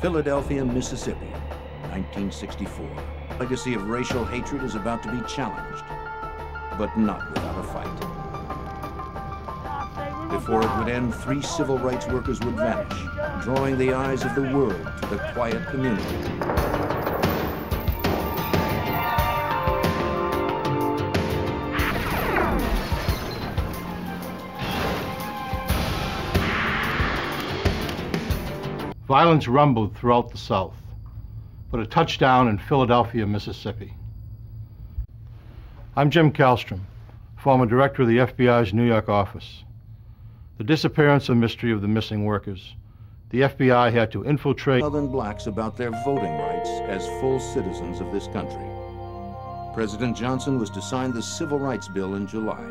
Philadelphia, Mississippi, 1964. The legacy of racial hatred is about to be challenged, but not without a fight. Before it would end, 3 civil rights workers would vanish, drawing the eyes of the world to the quiet community. Violence rumbled throughout the South, but a touchdown in Philadelphia, Mississippi. I'm Jim Kallstrom, former director of the FBI's New York office. The disappearance and mystery of the missing workers. The FBI had to infiltrate Southern blacks about their voting rights as full citizens of this country. President Johnson was to sign the Civil Rights Bill in July.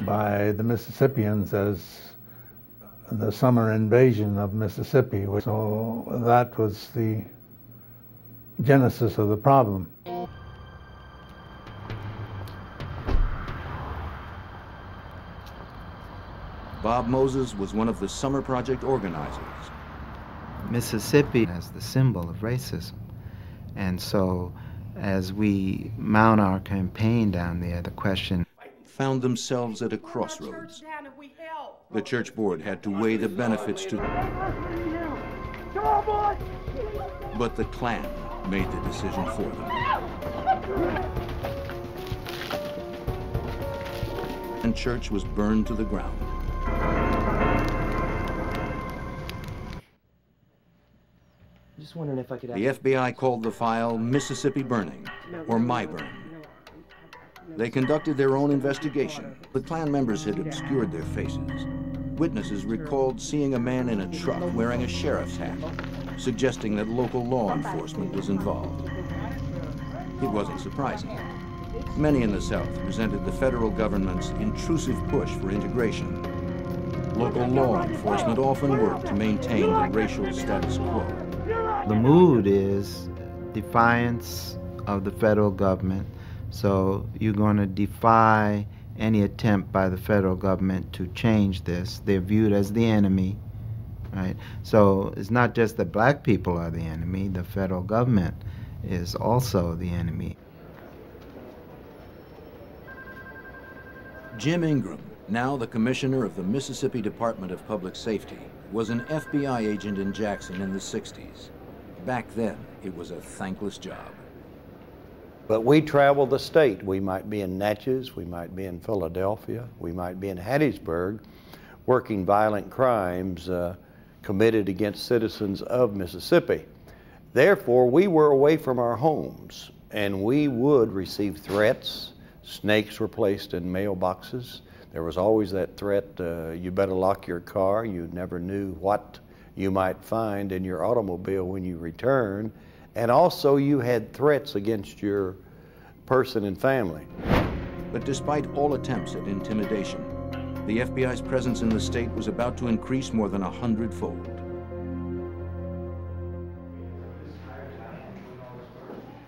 By the Mississippians as the summer invasion of Mississippi. So that was the genesis of the problem. Bob Moses was one of the summer project organizers. Mississippi as the symbol of racism. And so as we mount our campaign down there, the question found themselves at a crossroads. The church board had to weigh the benefits to... But the Klan made the decision for them. And church was burned to the ground. Just wondering if I could... The FBI called the file Mississippi Burning, or My Burn. They conducted their own investigation. The Klan members had obscured their faces. Witnesses recalled seeing a man in a truck wearing a sheriff's hat, suggesting that local law enforcement was involved. It wasn't surprising. Many in the South resented the federal government's intrusive push for integration. Local law enforcement often worked to maintain the racial status quo. the mood is defiance of the federal government. So you're going to defy any attempt by the federal government to change this. They're viewed as the enemy, right? So it's not just that black people are the enemy, the federal government is also the enemy. Jim Ingram, now the commissioner of the Mississippi Department of Public Safety, was an FBI agent in Jackson in the 60s. Back then, it was a thankless job. But we travel the state. We might be in Natchez, we might be in Philadelphia, we might be in Hattiesburg, working violent crimes committed against citizens of Mississippi. Therefore, we were away from our homes, and we would receive threats. Snakes were placed in mailboxes. There was always that threat, you better lock your car. You never knew what you might find in your automobile when you return. And also you had threats against your person and family. But despite all attempts at intimidation, the FBI's presence in the state was about to increase more than 100-fold.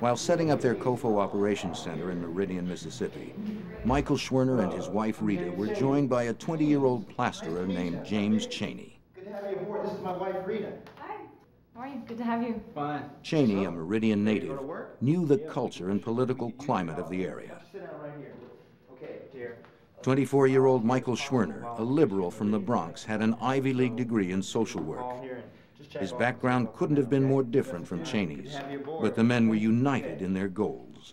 While setting up their COFO Operations Center in Meridian, Mississippi, Michael Schwerner and his wife Rita were joined by a 20-year-old plasterer named James Cheney. Good to have you aboard. This is my wife, Rita. Hi. How are you? Good to have you. Fine. Cheney, a Meridian native, knew the culture and political climate of the area. Sit down right here. Okay, dear. 24-year-old Michael Schwerner, a liberal from the Bronx, had an Ivy League degree in social work. His background couldn't have been more different from Cheney's, but the men were united in their goals.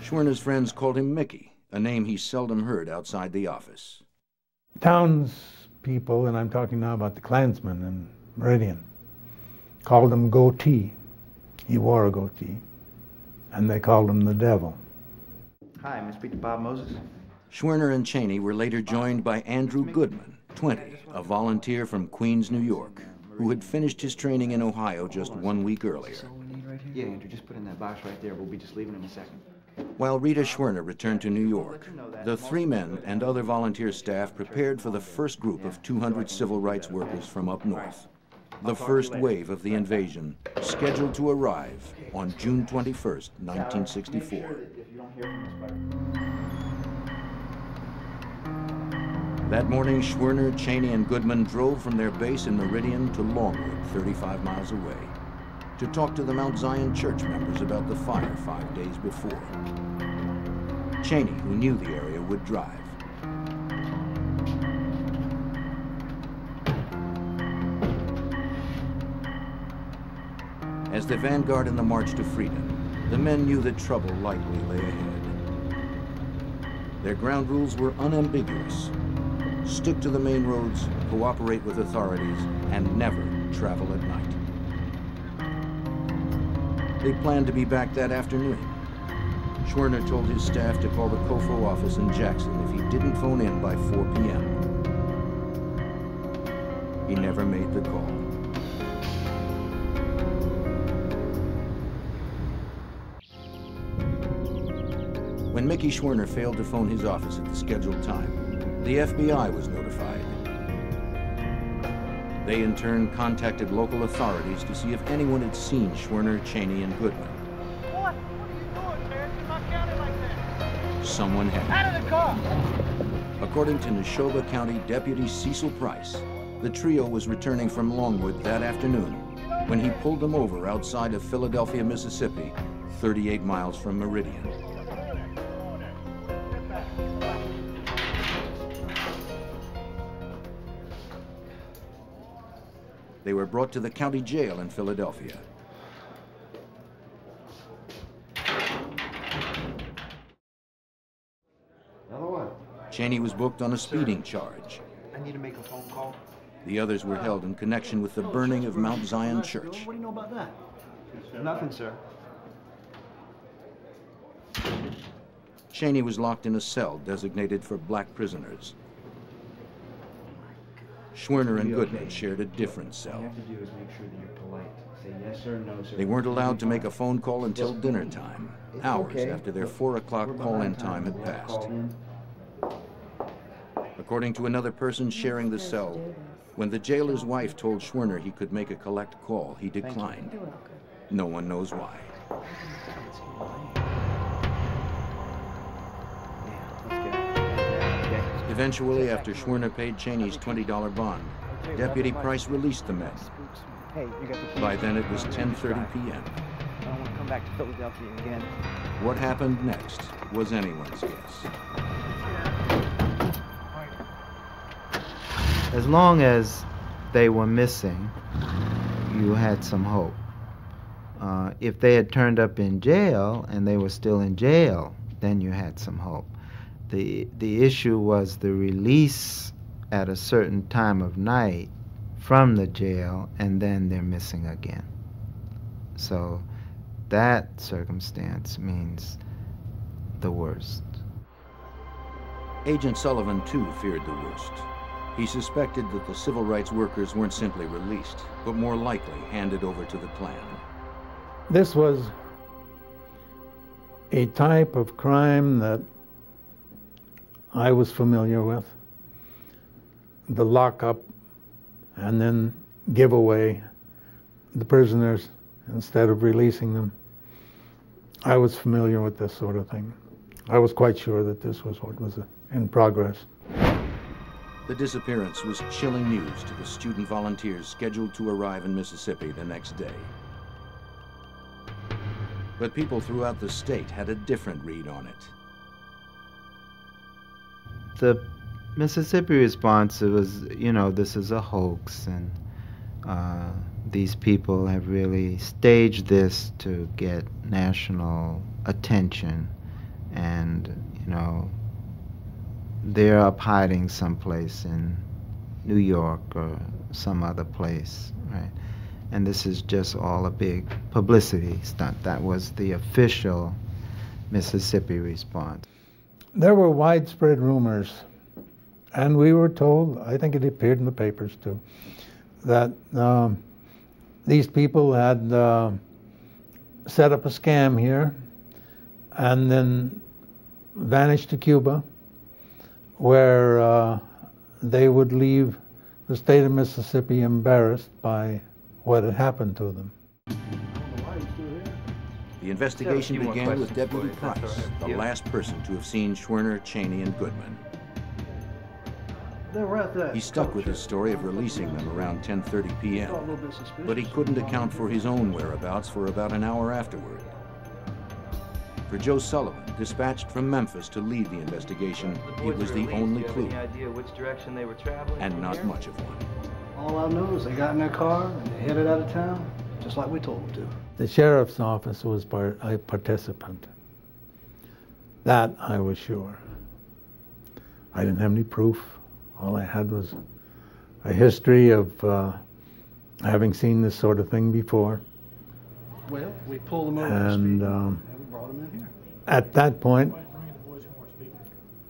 Schwerner's friends called him Mickey, a name he seldom heard outside the office. Townspeople, and I'm talking now about the Klansmen in Meridian, called him Goatee. He wore a goatee, and they called him the Devil. Hi, may I speak to Bob Moses? Schwerner and Cheney were later joined by Andrew Goodman, 20, a volunteer from Queens, New York, who had finished his training in Ohio just 1 week earlier. Yeah, Andrew, just put in that box right there. We'll be just leaving in a second. While Rita Schwerner returned to New York, the 3 men and other volunteer staff prepared for the first group of 200 civil rights workers from up north. The first wave of the invasion, scheduled to arrive on June 21st, 1964. That morning, Schwerner, Cheney, and Goodman drove from their base in Meridian to Longwood, 35 miles away, to talk to the Mount Zion Church members about the fire 5 days before. Cheney, who knew the area, would drive. As the vanguard in the march to freedom, the men knew that trouble likely lay ahead. Their ground rules were unambiguous. Stick to the main roads, cooperate with authorities, and never travel at night. They planned to be back that afternoon. Schwerner told his staff to call the COFO office in Jackson if he didn't phone in by 4 p.m. He never made the call. When Mickey Schwerner failed to phone his office at the scheduled time, the FBI was notified. They in turn contacted local authorities to see if anyone had seen Schwerner, Cheney, and Goodman. What are you doing, Terrence? You're not counting like that. Someone had. Out of the car! According to Neshoba County Deputy Cecil Price, the trio was returning from Longwood that afternoon when he pulled them over outside of Philadelphia, Mississippi, 38 miles from Meridian. They were brought to the county jail in Philadelphia. Another one. Cheney was booked on a speeding charge. I need to make a phone call. The others were held in connection with the burning of Mount Zion Church. What do you know about that? Nothing, sir. Cheney was locked in a cell designated for black prisoners. Schwerner and Goodman shared a different cell. All you have to do is make sure that you're polite. Say yes sir, no sir. They weren't allowed to make a phone call until dinner time, hours after their 4 o'clock call-in time had passed. According to another person sharing the cell, when the jailer's wife told Schwerner he could make a collect call, he declined. No one knows why. Eventually, after Schwerner paid Cheney's $20 bond, Deputy Price released the men. Hey, you got the By then, it was 10:30 p.m. I don't want to come back to Philadelphia again. What happened next was anyone's guess. As long as they were missing, you had some hope. If they had turned up in jail and they were still in jail, then you had some hope. The issue was the release at a certain time of night from the jail, and then they're missing again. So that circumstance means the worst. Agent Sullivan, too, feared the worst. He suspected that the civil rights workers weren't simply released, but more likely handed over to the Klan. This was a type of crime that I was familiar with. The lockup and then give away the prisoners instead of releasing them. I was familiar with this sort of thing. I was quite sure that this was what was in progress. The disappearance was chilling news to the student volunteers scheduled to arrive in Mississippi the next day. But people throughout the state had a different read on it. The Mississippi response, it was, you know, this is a hoax, and these people have really staged this to get national attention, and, you know, they're up hiding someplace in New York or some other place, right? And this is just all a big publicity stunt. That was the official Mississippi response. There were widespread rumors, and we were told, I think it appeared in the papers too, that these people had set up a scam here and then vanished to Cuba, where they would leave the state of Mississippi embarrassed by what had happened to them. The investigation began with Deputy Price, the last person to have seen Schwerner, Cheney, and Goodman. They're right there. He stuck with his story of releasing them around 10:30 p.m., but he couldn't account for his own whereabouts for about an hour afterward. For Joe Sullivan, dispatched from Memphis to lead the investigation, it was the only clue, any idea which direction they were traveling? and not much of one. All I know is they got in their car and they headed out of town, just like we told them to. The sheriff's office was a participant. That I was sure. I didn't have any proof. All I had was a history of having seen this sort of thing before. Well, we pulled them over the And speed and we brought them in here. at that point,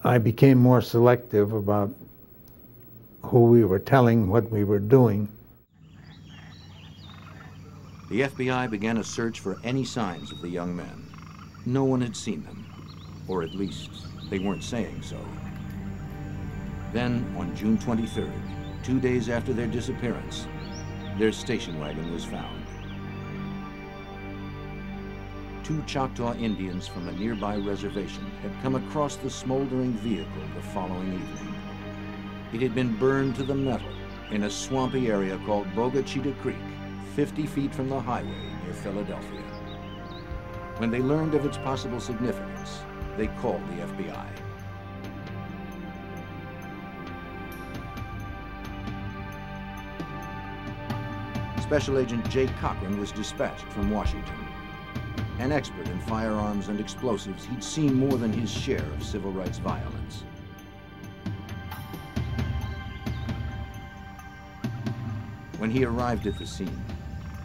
I became more selective about who we were telling, what we were doing. The FBI began a search for any signs of the young men. No one had seen them, or at least they weren't saying so. Then, on June 23rd, 2 days after their disappearance, their station wagon was found. 2 Choctaw Indians from a nearby reservation had come across the smoldering vehicle the following evening. It had been burned to the metal in a swampy area called Bogachita Creek, 50 feet from the highway near Philadelphia. When they learned of its possible significance, they called the FBI. Special Agent Jay Cochran was dispatched from Washington. An expert in firearms and explosives, he'd seen more than his share of civil rights violence. When he arrived at the scene,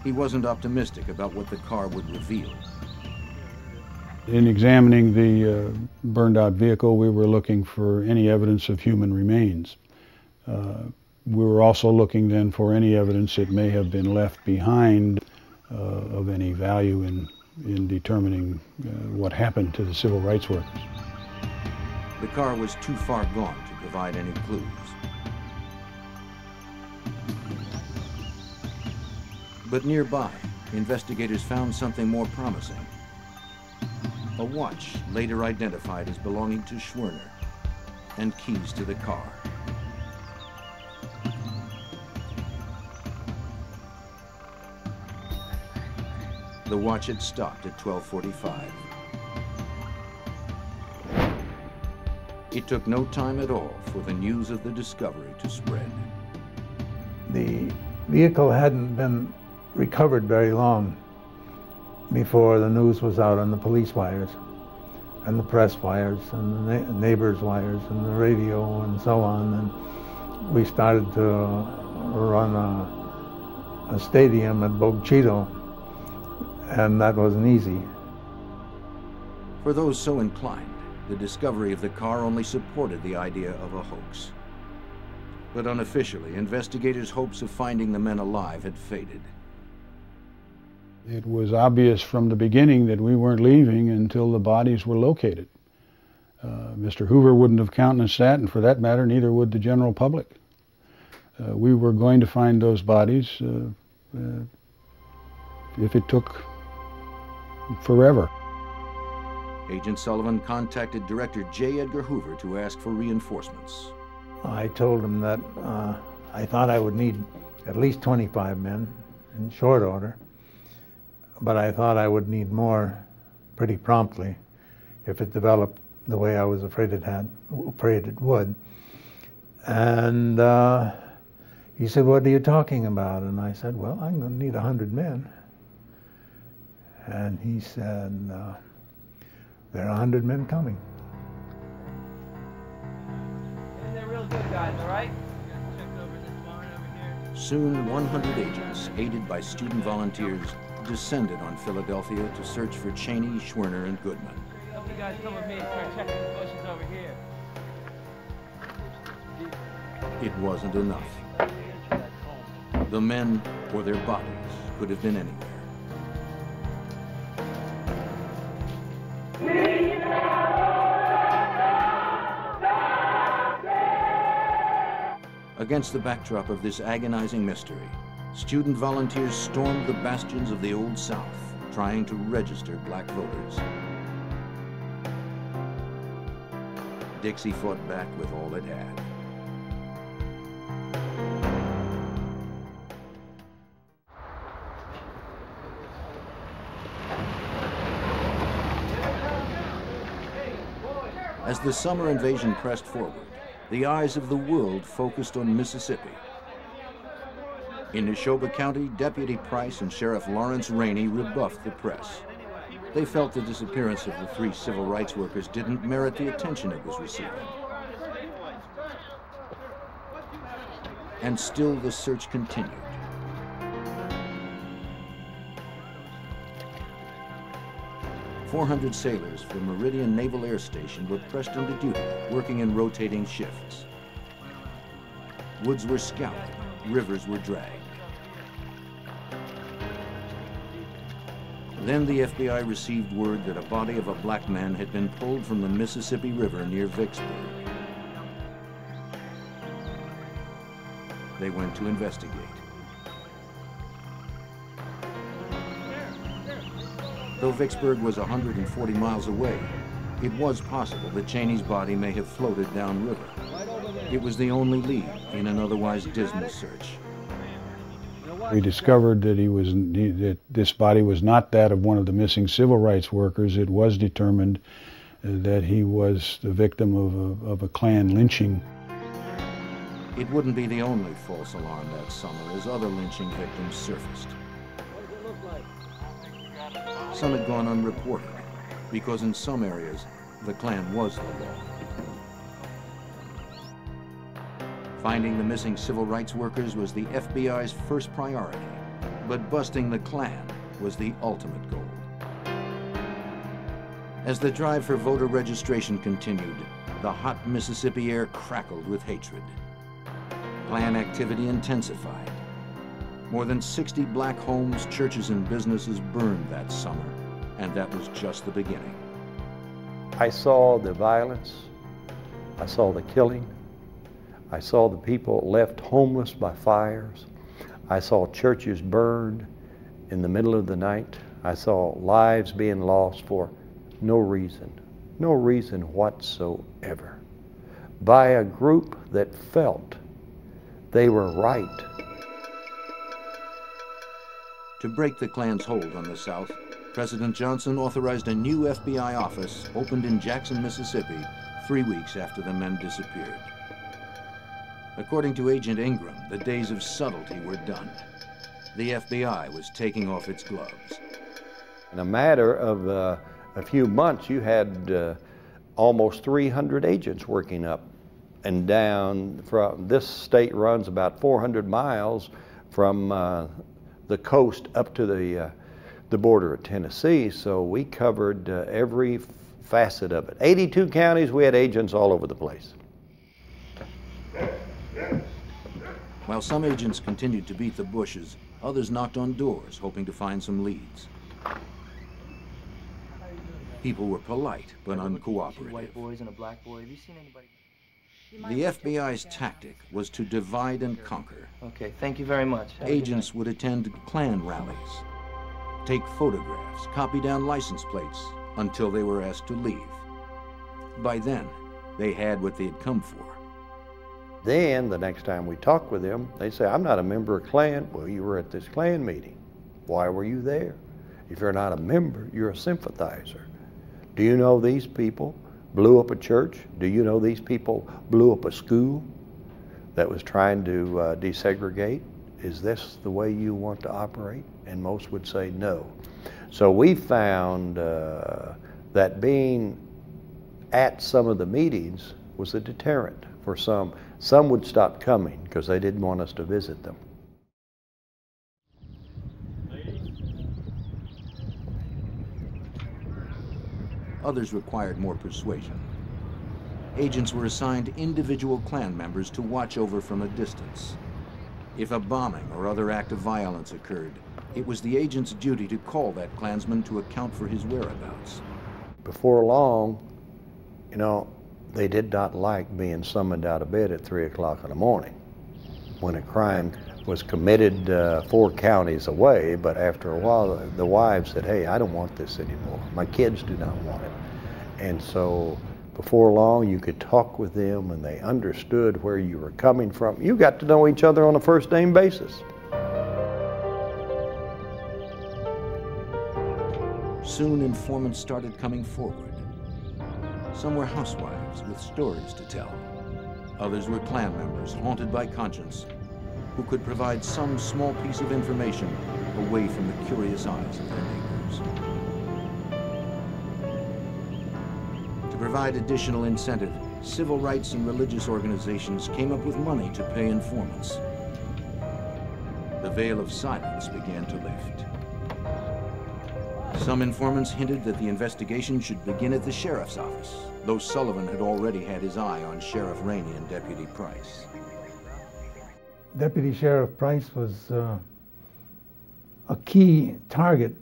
he wasn't optimistic about what the car would reveal. In examining the burned out vehicle, we were looking for any evidence of human remains. We were also looking then for any evidence that may have been left behind of any value in determining what happened to the civil rights workers. The car was too far gone to provide any clues. But nearby, investigators found something more promising. A watch later identified as belonging to Schwerner, and keys to the car. The watch had stopped at 12:45. It took no time at all for the news of the discovery to spread. The vehicle hadn't been recovered very long before the news was out on the police wires and the press wires and the neighbors' wires and the radio and so on. And we started to run a stadium at Bogachita, and that wasn't easy. For those so inclined, the discovery of the car only supported the idea of a hoax. But unofficially, investigators' hopes of finding the men alive had faded. It was obvious from the beginning that we weren't leaving until the bodies were located. Mr. Hoover wouldn't have countenanced that, and for that matter, neither would the general public. We were going to find those bodies if it took forever. Agent Sullivan contacted Director J. Edgar Hoover to ask for reinforcements. I told him that I thought I would need at least 25 men in short order, but I thought I would need more pretty promptly if it developed the way I was afraid it would. And he said, "What are you talking about?" And I said, "Well, I'm going to need 100 men." And he said, "There are 100 men coming." And they're real good guys, all right? Soon, 100 agents, aided by student volunteers, descended on Philadelphia to search for Cheney, Schwerner, and Goodman. Help you guys come with me and start checking the bushes over here. It wasn't enough. The men or their bodies could have been anywhere. Against the backdrop of this agonizing mystery, student volunteers stormed the bastions of the Old South, trying to register black voters. Dixie fought back with all it had. the summer invasion pressed forward, the eyes of the world focused on Mississippi. In Neshoba County, Deputy Price and Sheriff Lawrence Rainey rebuffed the press. They felt the disappearance of the 3 civil rights workers didn't merit the attention it was receiving. And still the search continued. "400 sailors from Meridian Naval Air Station were pressed into duty, working in rotating shifts. Woods were scoured, rivers were dragged. Then the FBI received word that a body of a black man had been pulled from the Mississippi River near Vicksburg. They went to investigate. Though Vicksburg was 140 miles away, it was possible that Cheney's body may have floated downriver. It was the only lead in an otherwise dismal search. We discovered that that this body was not that of one of the missing civil rights workers. It was determined that he was the victim of a Klan lynching. It wouldn't be the only false alarm that summer as other lynching victims surfaced. Some had gone unreported because in some areas the Klan was the law. Finding the missing civil rights workers was the FBI's first priority, but busting the Klan was the ultimate goal. As the drive for voter registration continued, the hot Mississippi air crackled with hatred. Klan activity intensified. More than 60 black homes, churches, and businesses burned that summer, and that was just the beginning. I saw the violence. I saw the killing. I saw the people left homeless by fires. I saw churches burned in the middle of the night. I saw lives being lost for no reason whatsoever, by a group that felt they were right. To break the Klan's hold on the South, President Johnson authorized a new FBI office opened in Jackson, Mississippi, 3 weeks after the men disappeared. According to Agent Ingram, the days of subtlety were done. The FBI was taking off its gloves. In a matter of a few months, you had almost 300 agents working up and down. From this state runs about 400 miles from the coast up to the border of Tennessee, so we covered every facet of it. 82 counties, we had agents all over the place. While some agents continued to beat the bushes, others knocked on doors, hoping to find some leads. People were polite, but uncooperative. White boys and a black boy. Have you seen anybody? The FBI's tactic was to divide and conquer. Okay, thank you very much. Agents would attend Klan rallies, take photographs, copy down license plates until they were asked to leave. By then, they had what they had come for. Then, the next time we talked with them, they say, "I'm not a member of Klan." Well, you were at this Klan meeting. Why were you there? If you're not a member, you're a sympathizer. Do you know these people blew up a church? Do you know these people blew up a school that was trying to desegregate? Is this the way you want to operate? And most would say no. So we found that being at some of the meetings was a deterrent for some. Some would stop coming because they didn't want us to visit them. Others required more persuasion. Agents were assigned individual Klan members to watch over from a distance. If a bombing or other act of violence occurred, it was the agent's duty to call that Klansman to account for his whereabouts. Before long, you know, they did not like being summoned out of bed at 3 o'clock in the morning when a crime was committed 4 counties away, but after a while the wives said, "Hey, I don't want this anymore. My kids do not want it." And so before long you could talk with them and they understood where you were coming from. You got to know each other on a first name basis. Soon informants started coming forward. Some were housewives, detectives with stories to tell. Others were Klan members haunted by conscience who could provide some small piece of information away from the curious eyes of their neighbors. To provide additional incentive, civil rights and religious organizations came up with money to pay informants. The veil of silence began to lift. Some informants hinted that the investigation should begin at the sheriff's office, though Sullivan had already had his eye on Sheriff Rainey and Deputy Price. Deputy Sheriff Price was a key target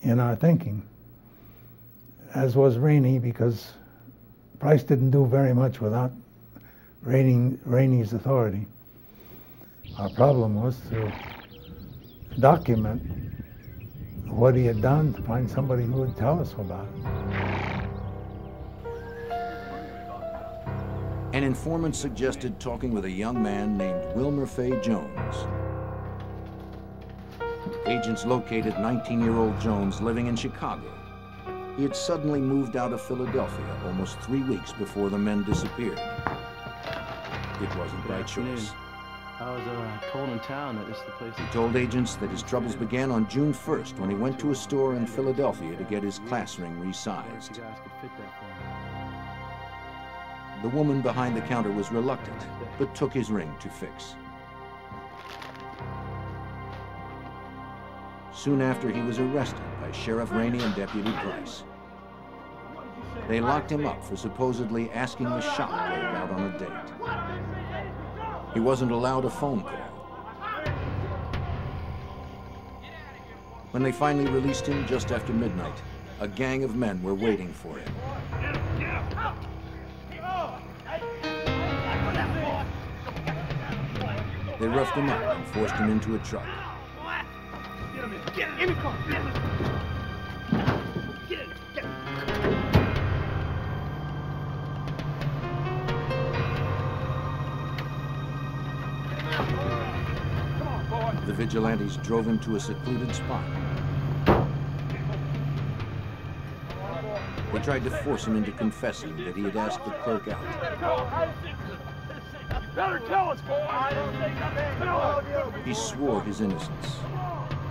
in our thinking, as was Rainey, because Price didn't do very much without Rainey's authority. Our problem was to document what he had done, to find somebody who would tell us about it. An informant suggested talking with a young man named Wilmer Fay Jones. Agents located 19-year-old Jones living in Chicago. He had suddenly moved out of Philadelphia almost 3 weeks before the men disappeared. It wasn't by choice. I was told in town that this is the place. He told agents that his troubles began on June 1st when he went to a store in Philadelphia to get his class ring resized. You guys could fit that for me. The woman behind the counter was reluctant, but took his ring to fix. Soon after, he was arrested by Sheriff Rainey and Deputy Price. They locked him up for supposedly asking the shop clerk out on a date. He wasn't allowed a phone call. When they finally released him just after midnight, a gang of men were waiting for him. They roughed him up and forced him into a truck. Get in the car! Get in! Get in! The vigilantes drove him to a secluded spot. They tried to force him into confessing that he had asked the clerk out. Better tell us, boy! He swore his innocence.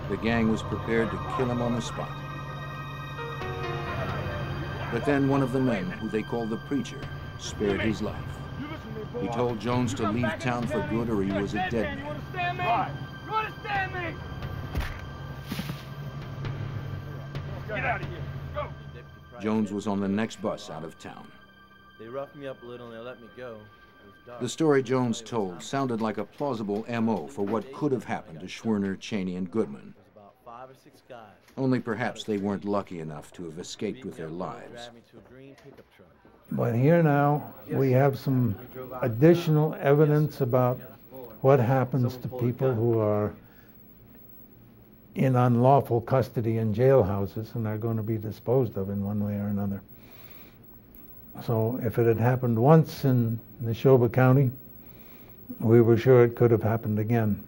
The gang was prepared to kill him on the spot. But then one of the men, who they called the preacher, spared his life. He told Jones to leave town for good or he was a dead man. You understand me? You understand me? Get out of here. Go. Jones was on the next bus out of town. They roughed me up a little and they let me go. The story Jones told sounded like a plausible M.O. for what could have happened to Schwerner, Cheney, and Goodman. Only perhaps they weren't lucky enough to have escaped with their lives. But here now, we have some additional evidence about what happens to people who are in unlawful custody in jailhouses and are going to be disposed of in one way or another. So if it had happened once in Neshoba County, we were sure it could have happened again.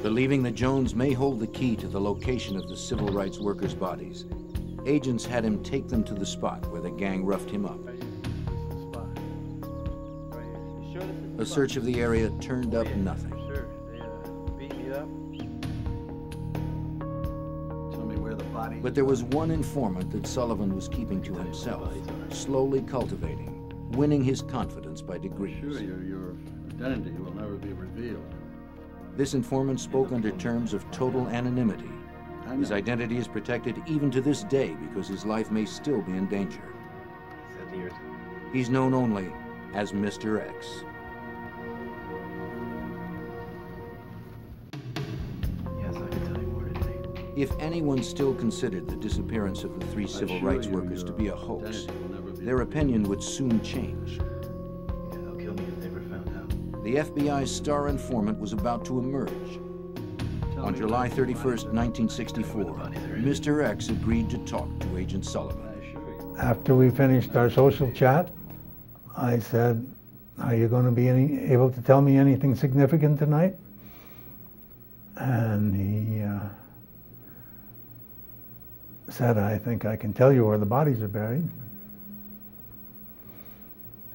Believing that Jones may hold the key to the location of the civil rights workers' bodies, agents had him take them to the spot where the gang roughed him up. A search of the area turned up nothing. But there was one informant that Sullivan was keeping to himself, slowly cultivating, winning his confidence by degrees. Sure, your identity will never be revealed. This informant spoke under terms of total anonymity. His identity is protected even to this day because his life may still be in danger. He's known only as Mr. X. If anyone still considered the disappearance of the 3 civil rights workers to be a hoax, their opinion would soon change. They'll kill me if they were found out. The FBI's star informant was about to emerge. On July 31st, 1964, Mr. X agreed to talk to Agent Sullivan. After we finished our social chat, I said, "Are you going to be able to tell me anything significant tonight?" And he said, I think I can tell you where the bodies are buried.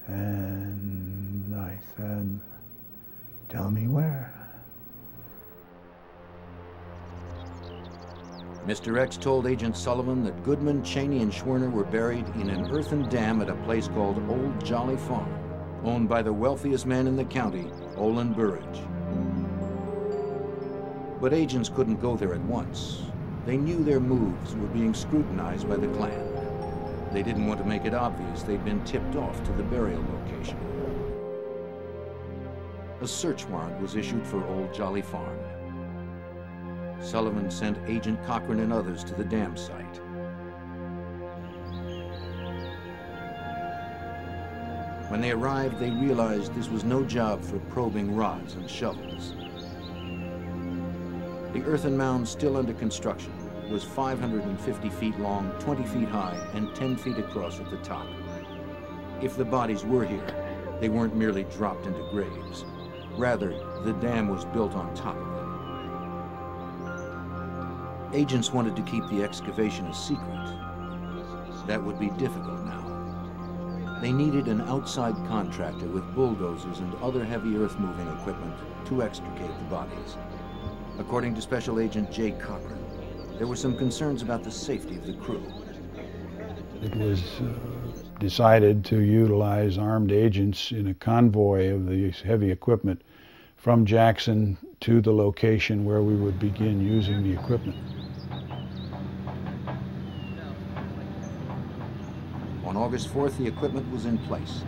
And I said, tell me where. Mr. X told Agent Sullivan that Goodman, Cheney, and Schwerner were buried in an earthen dam at a place called Old Jolly Farm, owned by the wealthiest man in the county, Olin Burridge. But agents couldn't go there at once. They knew their moves were being scrutinized by the Klan. They didn't want to make it obvious they'd been tipped off to the burial location. A search warrant was issued for Old Jolly Farm. Sullivan sent Agent Cochran and others to the dam site. When they arrived, they realized this was no job for probing rods and shovels. The earthen mound still under construction was 550 feet long, 20 feet high, and 10 feet across at the top. If the bodies were here, they weren't merely dropped into graves. Rather, the dam was built on top of them. Agents wanted to keep the excavation a secret. That would be difficult now. They needed an outside contractor with bulldozers and other heavy earth-moving equipment to extricate the bodies. According to Special Agent Jay Cochran, there were some concerns about the safety of the crew. It was decided to utilize armed agents in a convoy of the heavy equipment from Jackson to the location where we would begin using the equipment. On August 4th, the equipment was in place.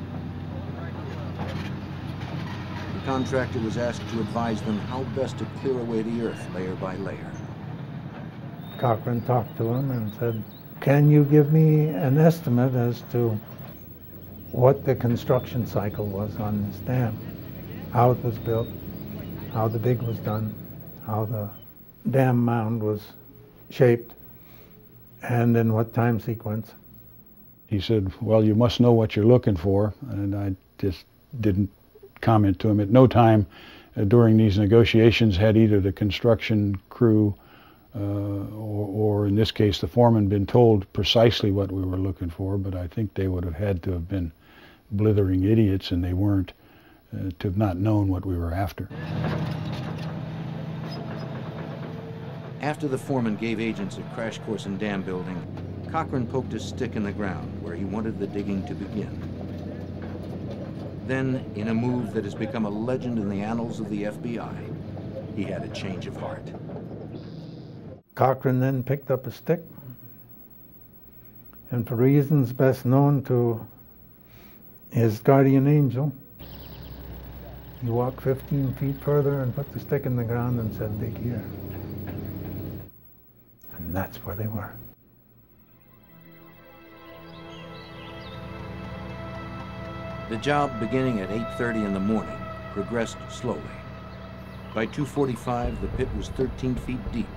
The contractor was asked to advise them how best to clear away the earth layer by layer. Cochran talked to him and said, can you give me an estimate as to what the construction cycle was on this dam? How it was built, how the dig was done, how the dam mound was shaped, and in what time sequence? He said, well, you must know what you're looking for, and I just didn't comment to him. At no time during these negotiations had either the construction crew or in this case the foreman been told precisely what we were looking for, but I think they would have had to have been blithering idiots, and they weren't, to have not known what we were after. After the foreman gave agents a crash course in dam building, Cochran poked a stick in the ground where he wanted the digging to begin. Then, in a move that has become a legend in the annals of the FBI, he had a change of heart. Cochran then picked up a stick, and for reasons best known to his guardian angel, he walked 15 feet further and put the stick in the ground and said, dig here. And that's where they were. The job, beginning at 8:30 in the morning, progressed slowly. By 2:45, the pit was 13 feet deep,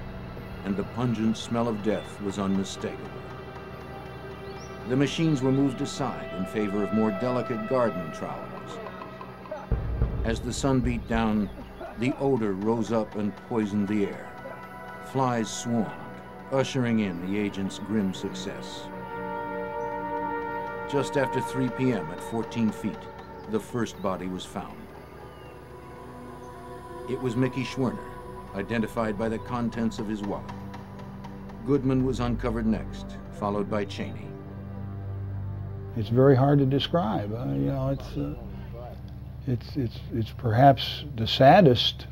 and the pungent smell of death was unmistakable. The machines were moved aside in favor of more delicate garden trowels. As the sun beat down, the odor rose up and poisoned the air. Flies swarmed, ushering in the agent's grim success. Just after 3 p.m. at 14 feet, the first body was found. It was Mickey Schwerner, identified by the contents of his wallet. Goodman was uncovered next, followed by Cheney. It's very hard to describe. You know, it's perhaps the saddest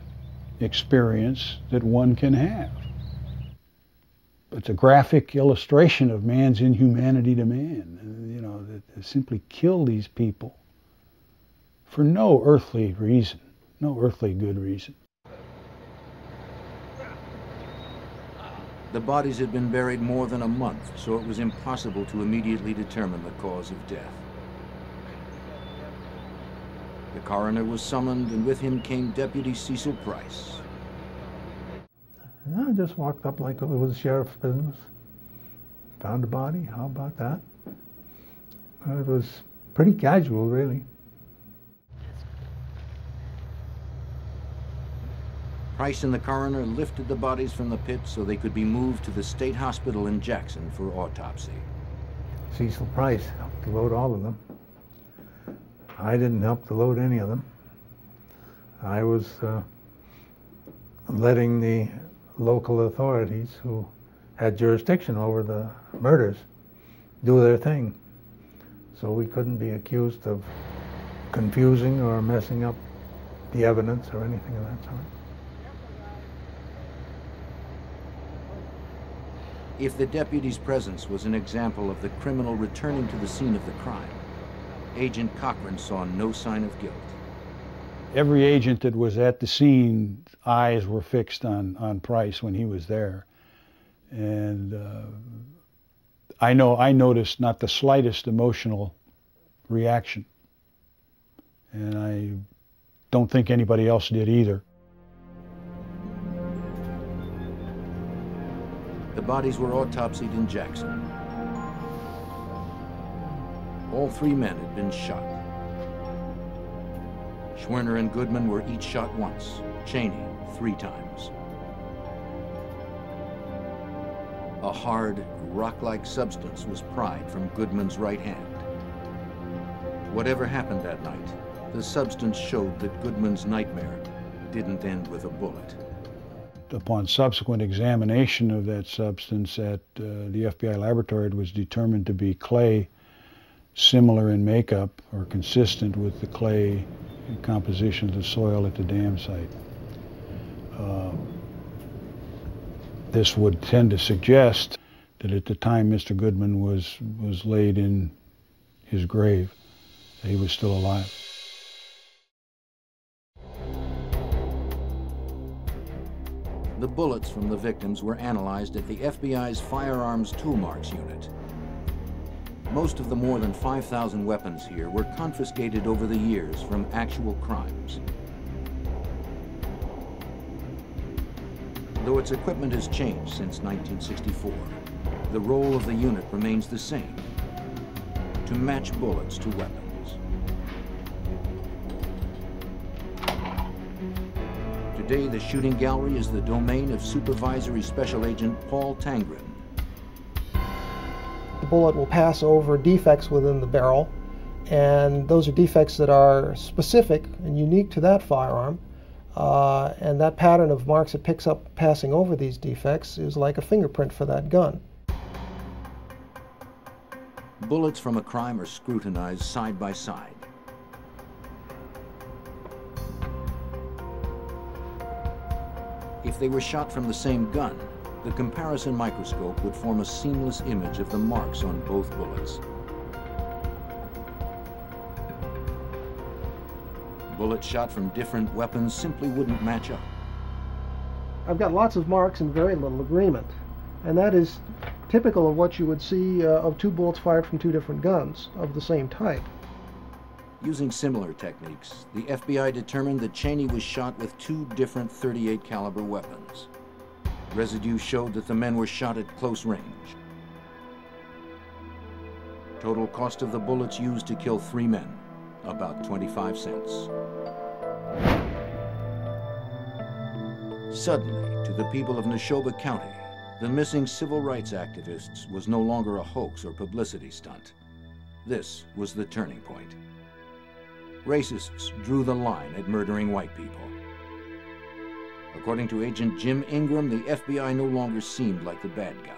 experience that one can have. It's a graphic illustration of man's inhumanity to man. You know, to simply kill these people for no earthly reason, no earthly good reason. The bodies had been buried more than a month, so it was impossible to immediately determine the cause of death. The coroner was summoned, and with him came Deputy Cecil Price. I just walked up like it was sheriff's business. Found a body, how about that? It was pretty casual, really. Price and the coroner lifted the bodies from the pit so they could be moved to the state hospital in Jackson for autopsy. Cecil Price helped to load all of them. I didn't help to load any of them. I was letting the local authorities who had jurisdiction over the murders do their thing. So we couldn't be accused of confusing or messing up the evidence or anything of that sort. If the deputy's presence was an example of the criminal returning to the scene of the crime, Agent Cochran saw no sign of guilt. Every agent that was at the scene, eyes were fixed on Price when he was there. And I noticed not the slightest emotional reaction. And I don't think anybody else did either. The bodies were autopsied in Jackson. All three men had been shot. Schwerner and Goodman were each shot once, Cheney 3 times. A hard, rock-like substance was pried from Goodman's right hand. Whatever happened that night, the substance showed that Goodman's nightmare didn't end with a bullet. Upon subsequent examination of that substance at the FBI laboratory, it was determined to be clay similar in makeup or consistent with the clay composition of the soil at the dam site. This would tend to suggest that at the time Mr. Goodman was laid in his grave, that he was still alive. The bullets from the victims were analyzed at the FBI's Firearms Toolmarks Unit. Most of the more than 5,000 weapons here were confiscated over the years from actual crimes. Though its equipment has changed since 1964, the role of the unit remains the same: to match bullets to weapons. Today, the shooting gallery is the domain of Supervisory Special Agent Paul Tangren. The bullet will pass over defects within the barrel, and those are defects that are specific and unique to that firearm. And that pattern of marks it picks up passing over these defects is like a fingerprint for that gun. Bullets from a crime are scrutinized side by side. If they were shot from the same gun, the comparison microscope would form a seamless image of the marks on both bullets. Bullets shot from different weapons simply wouldn't match up. I've got lots of marks and very little agreement, and that is typical of what you would see of 2 bullets fired from 2 different guns of the same type. Using similar techniques, the FBI determined that Cheney was shot with 2 different .38 caliber weapons. Residue showed that the men were shot at close range. Total cost of the bullets used to kill 3 men, about 25 cents. Suddenly, to the people of Neshoba County, the missing civil rights activists was no longer a hoax or publicity stunt. This was the turning point. Racists drew the line at murdering white people. According to Agent Jim Ingram, the FBI no longer seemed like the bad guy.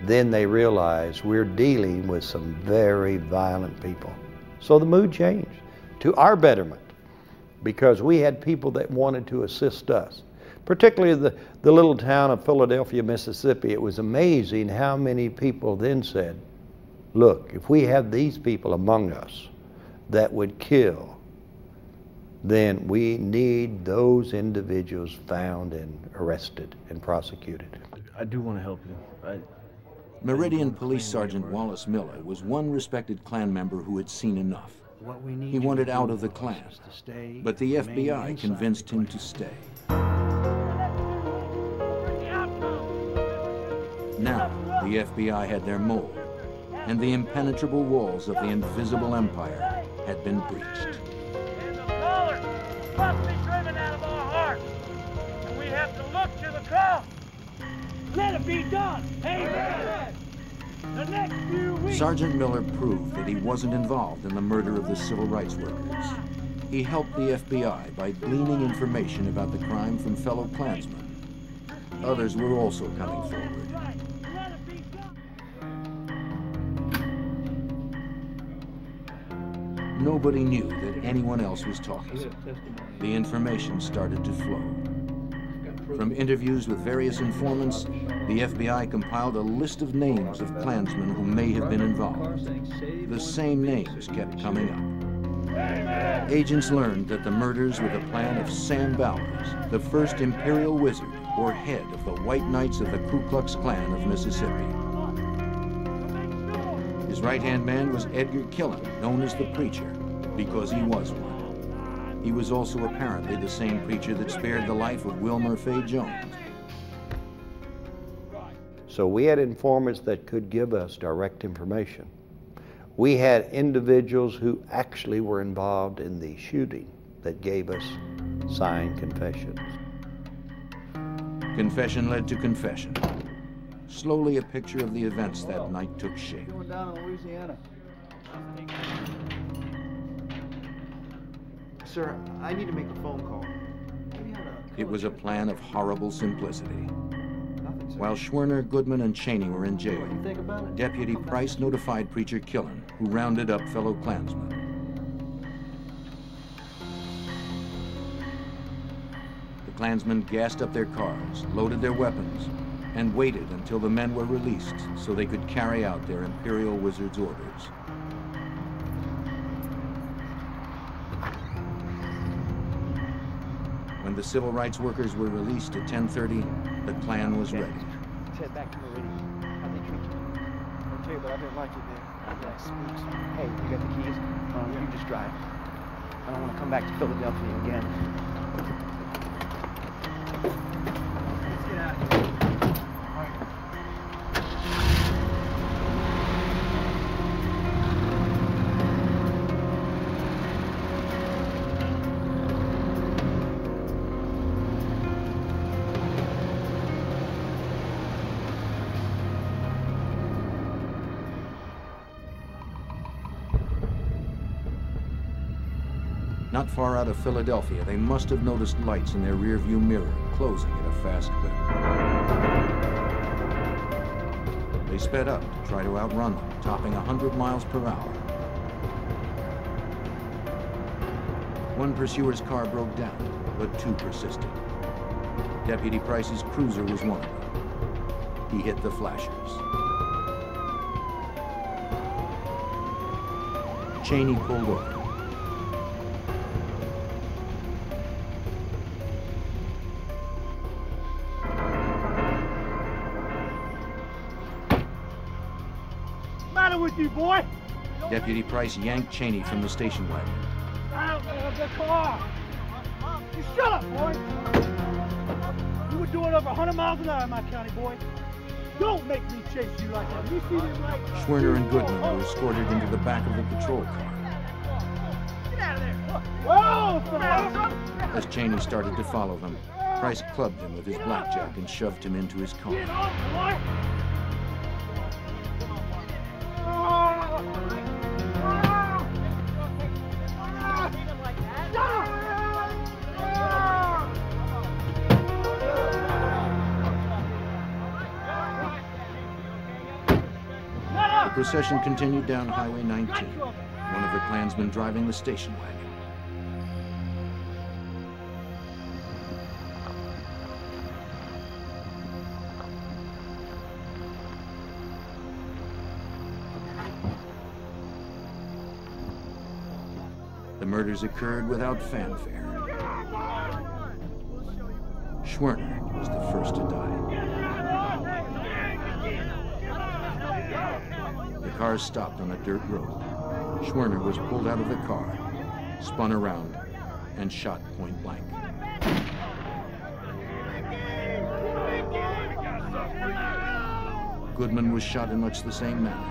Then they realized we're dealing with some very violent people. So the mood changed to our betterment, because we had people that wanted to assist us. Particularly the little town of Philadelphia, Mississippi. It was amazing how many people then said, look, if we have these people among us that would kill, then we need those individuals found and arrested and prosecuted. I do want to help you. Meridian Police Sergeant Wallace Miller was one respected Klan member who had seen enough. He wanted out of the Klan, but the FBI convinced him to stay. Now, the FBI had their mole, and the impenetrable walls of the invisible empire had been breached. And the colors must be driven out of our hearts. Well, let it be done. Amen. The next few weeks. Sergeant Miller proved that he wasn't involved in the murder of the civil rights workers. He helped the FBI by gleaning information about the crime from fellow Klansmen. Others were also coming forward. Nobody knew that anyone else was talking. The information started to flow. From interviews with various informants, the FBI compiled a list of names of Klansmen who may have been involved. The same names kept coming up. Agents learned that the murders were the plan of Sam Bowers, the first Imperial Wizard, or head of the White Knights of the Ku Klux Klan of Mississippi. His right-hand man was Edgar Killen, known as the Preacher, because he was one. He was also apparently the same preacher that spared the life of Wilmer Fay Jones. So we had informants that could give us direct information. We had individuals who actually were involved in the shooting that gave us signed confessions. Confession led to confession. Slowly, a picture of the events that night took shape. Going down in Louisiana. Sir, I need to make a phone call. It was a plan of horrible simplicity. While Schwerner, Goodman, and Cheney were in jail, Deputy Price notified Preacher Killen, who rounded up fellow Klansmen. The Klansmen gassed up their cars, loaded their weapons, and waited until the men were released so they could carry out their Imperial Wizard's orders. When the civil rights workers were released at 10:30, the Klan was ready. Let's head back to Meridian. How'd they treat you? Okay, but I didn't like it there. Yeah, spooks. Hey, you got the keys? You just drive. I don't want to come back to Philadelphia again. Let's get out of here. Not far out of Philadelphia, they must have noticed lights in their rearview mirror, closing at a fast clip. They sped up to try to outrun them, topping 100 miles per hour. One pursuer's car broke down, but two persisted. Deputy Price's cruiser was one of them. He hit the flashers. Cheney pulled over. With you, boy. Deputy Price yanked Cheney from the station wagon. Out of the car! You shut up, boy! You were doing over 100 miles an hour in my county, boy. Don't make me chase you like that. You see them like... Schwerner and Goodman were escorted into the back of the patrol car. Get out of there! Whoa! As Cheney started to follow them, Price clubbed him with his blackjack and shoved him into his car. Get off, boy! The procession continued down Highway 19, one of the Klansmen driving the station wagon. The murders occurred without fanfare. Schwerner was the first to die. The cars stopped on a dirt road. Schwerner was pulled out of the car, spun around, and shot point blank. Goodman was shot in much the same manner.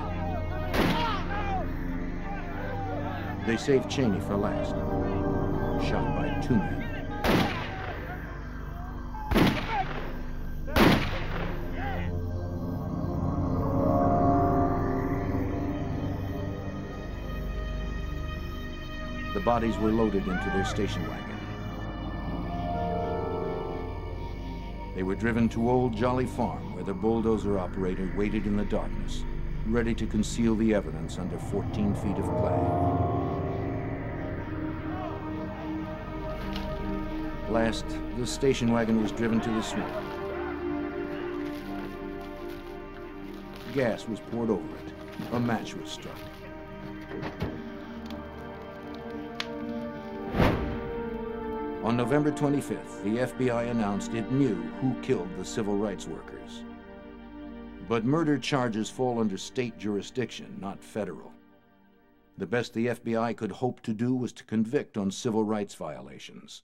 They saved Cheney for last, shot by two men. bodies were loaded into their station wagon. They were driven to Old Jolly Farm, where the bulldozer operator waited in the darkness, ready to conceal the evidence under 14 feet of clay. Last, the station wagon was driven to the swamp. Gas was poured over it. A match was struck. On November 25th, the FBI announced it knew who killed the civil rights workers. But murder charges fall under state jurisdiction, not federal. The best the FBI could hope to do was to convict on civil rights violations.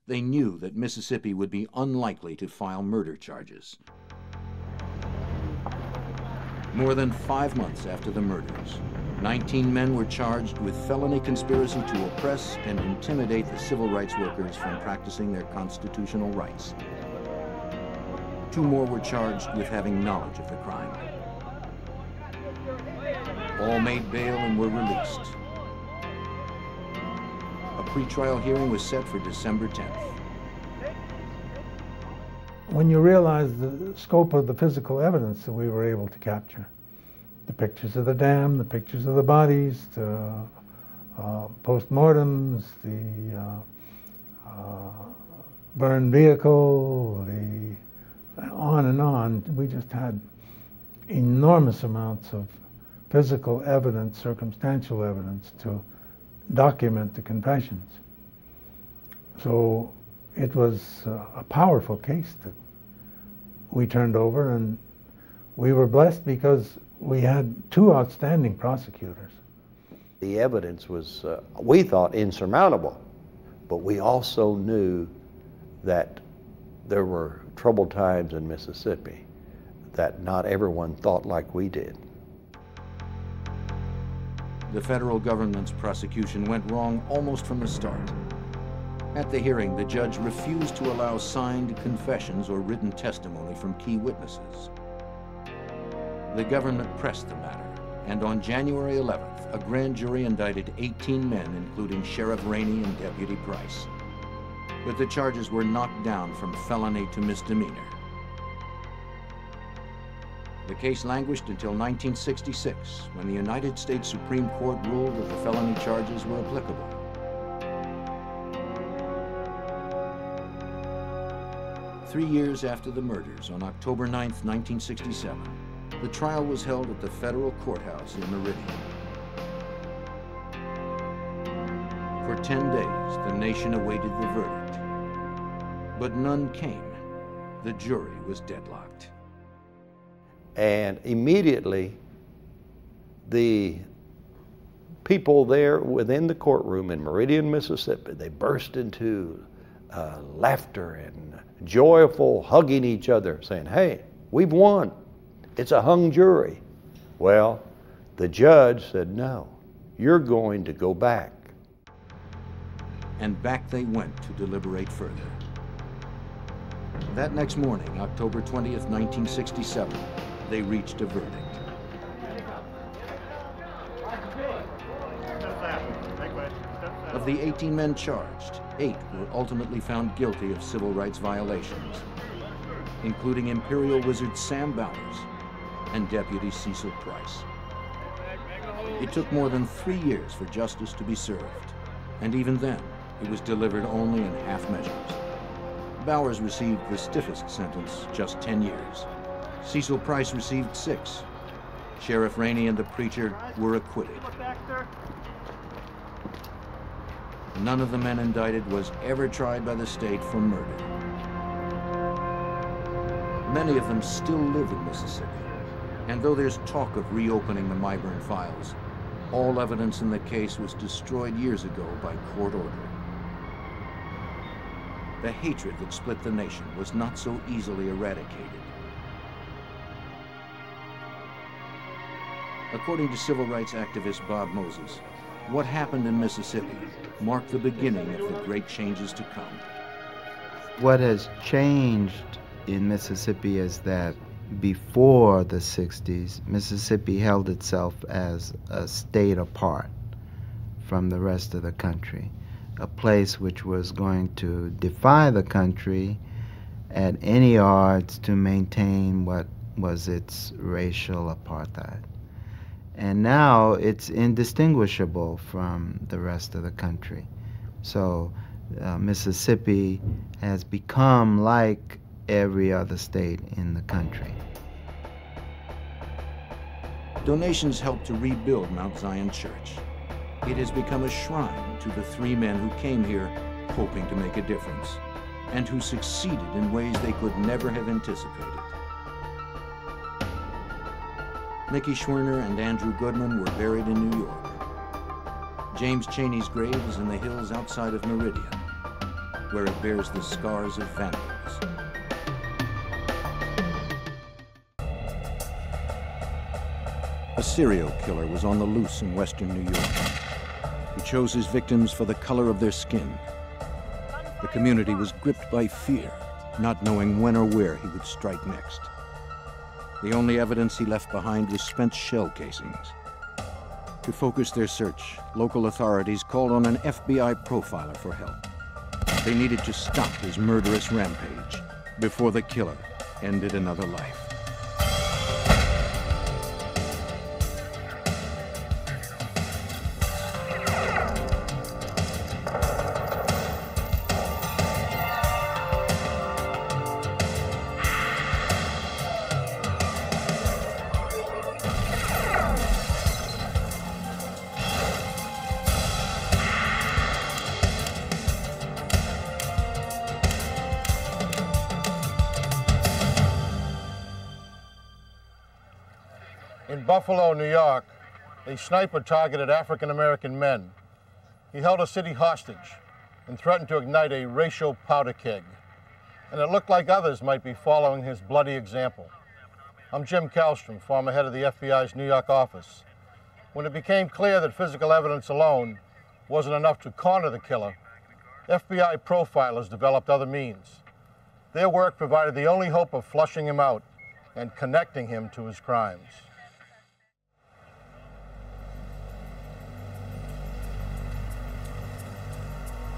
They knew that Mississippi would be unlikely to file murder charges. More than 5 months after the murders, 19 men were charged with felony conspiracy to oppress and intimidate the civil rights workers from practicing their constitutional rights. 2 more were charged with having knowledge of the crime. All made bail and were released. A pretrial hearing was set for December 10th. When you realize the scope of the physical evidence that we were able to capture, the pictures of the dam, the pictures of the bodies, the post-mortems, the burned vehicle, on and on, we just had enormous amounts of physical evidence, circumstantial evidence to document the confessions. So it was a powerful case that we turned over, and we were blessed because we had 2 outstanding prosecutors. The evidence was, we thought, insurmountable, but we also knew that there were troubled times in Mississippi, that not everyone thought like we did. The federal government's prosecution went wrong almost from the start. At the hearing, the judge refused to allow signed confessions or written testimony from key witnesses. The government pressed the matter, and on January 11th, a grand jury indicted 18 men, including Sheriff Rainey and Deputy Price. But the charges were knocked down from felony to misdemeanor. The case languished until 1966, when the United States Supreme Court ruled that the felony charges were applicable. Three years after the murders, on October 9th, 1967, the trial was held at the federal courthouse in Meridian. For 10 days, the nation awaited the verdict. But none came. The jury was deadlocked. And immediately, the people there within the courtroom in Meridian, Mississippi, they burst into laughter and joyful hugging each other, saying, "Hey, we've won. It's a hung jury." Well, the judge said, "No, you're going to go back." And back they went to deliberate further. That next morning, October 20th, 1967, they reached a verdict. Of the 18 men charged, 8 were ultimately found guilty of civil rights violations, including Imperial Wizard Sam Bowers and Deputy Cecil Price. It took more than 3 years for justice to be served, and even then, it was delivered only in half measures. Bowers received the stiffest sentence, just 10 years. Cecil Price received 6. Sheriff Rainey and the preacher were acquitted. None of the men indicted was ever tried by the state for murder. Many of them still live in Mississippi, and though there's talk of reopening the Myburn files, all evidence in the case was destroyed years ago by court order. The hatred that split the nation was not so easily eradicated. According to civil rights activist Bob Moses, what happened in Mississippi marked the beginning of the great changes to come. What has changed in Mississippi is that before the 60s, Mississippi held itself as a state apart from the rest of the country, a place which was going to defy the country at any odds to maintain what was its racial apartheid. And now it's indistinguishable from the rest of the country. So Mississippi has become like every other state in the country. Donations helped to rebuild Mount Zion Church. It has become a shrine to the three men who came here hoping to make a difference, and who succeeded in ways they could never have anticipated. Nicky Schwerner and Andrew Goodman were buried in New York. James Chaney's grave is in the hills outside of Meridian, where it bears the scars of vandals. A serial killer was on the loose in western New York. He chose his victims for the color of their skin. The community was gripped by fear, not knowing when or where he would strike next. The only evidence he left behind was spent shell casings. To focus their search, local authorities called on an FBI profiler for help. They needed to stop his murderous rampage before the killer ended another life. In Buffalo, New York, a sniper targeted African-American men. He held a city hostage and threatened to ignite a racial powder keg. And it looked like others might be following his bloody example. I'm Jim Kallstrom, former head of the FBI's New York office. When it became clear that physical evidence alone wasn't enough to corner the killer, FBI profilers developed other means. Their work provided the only hope of flushing him out and connecting him to his crimes.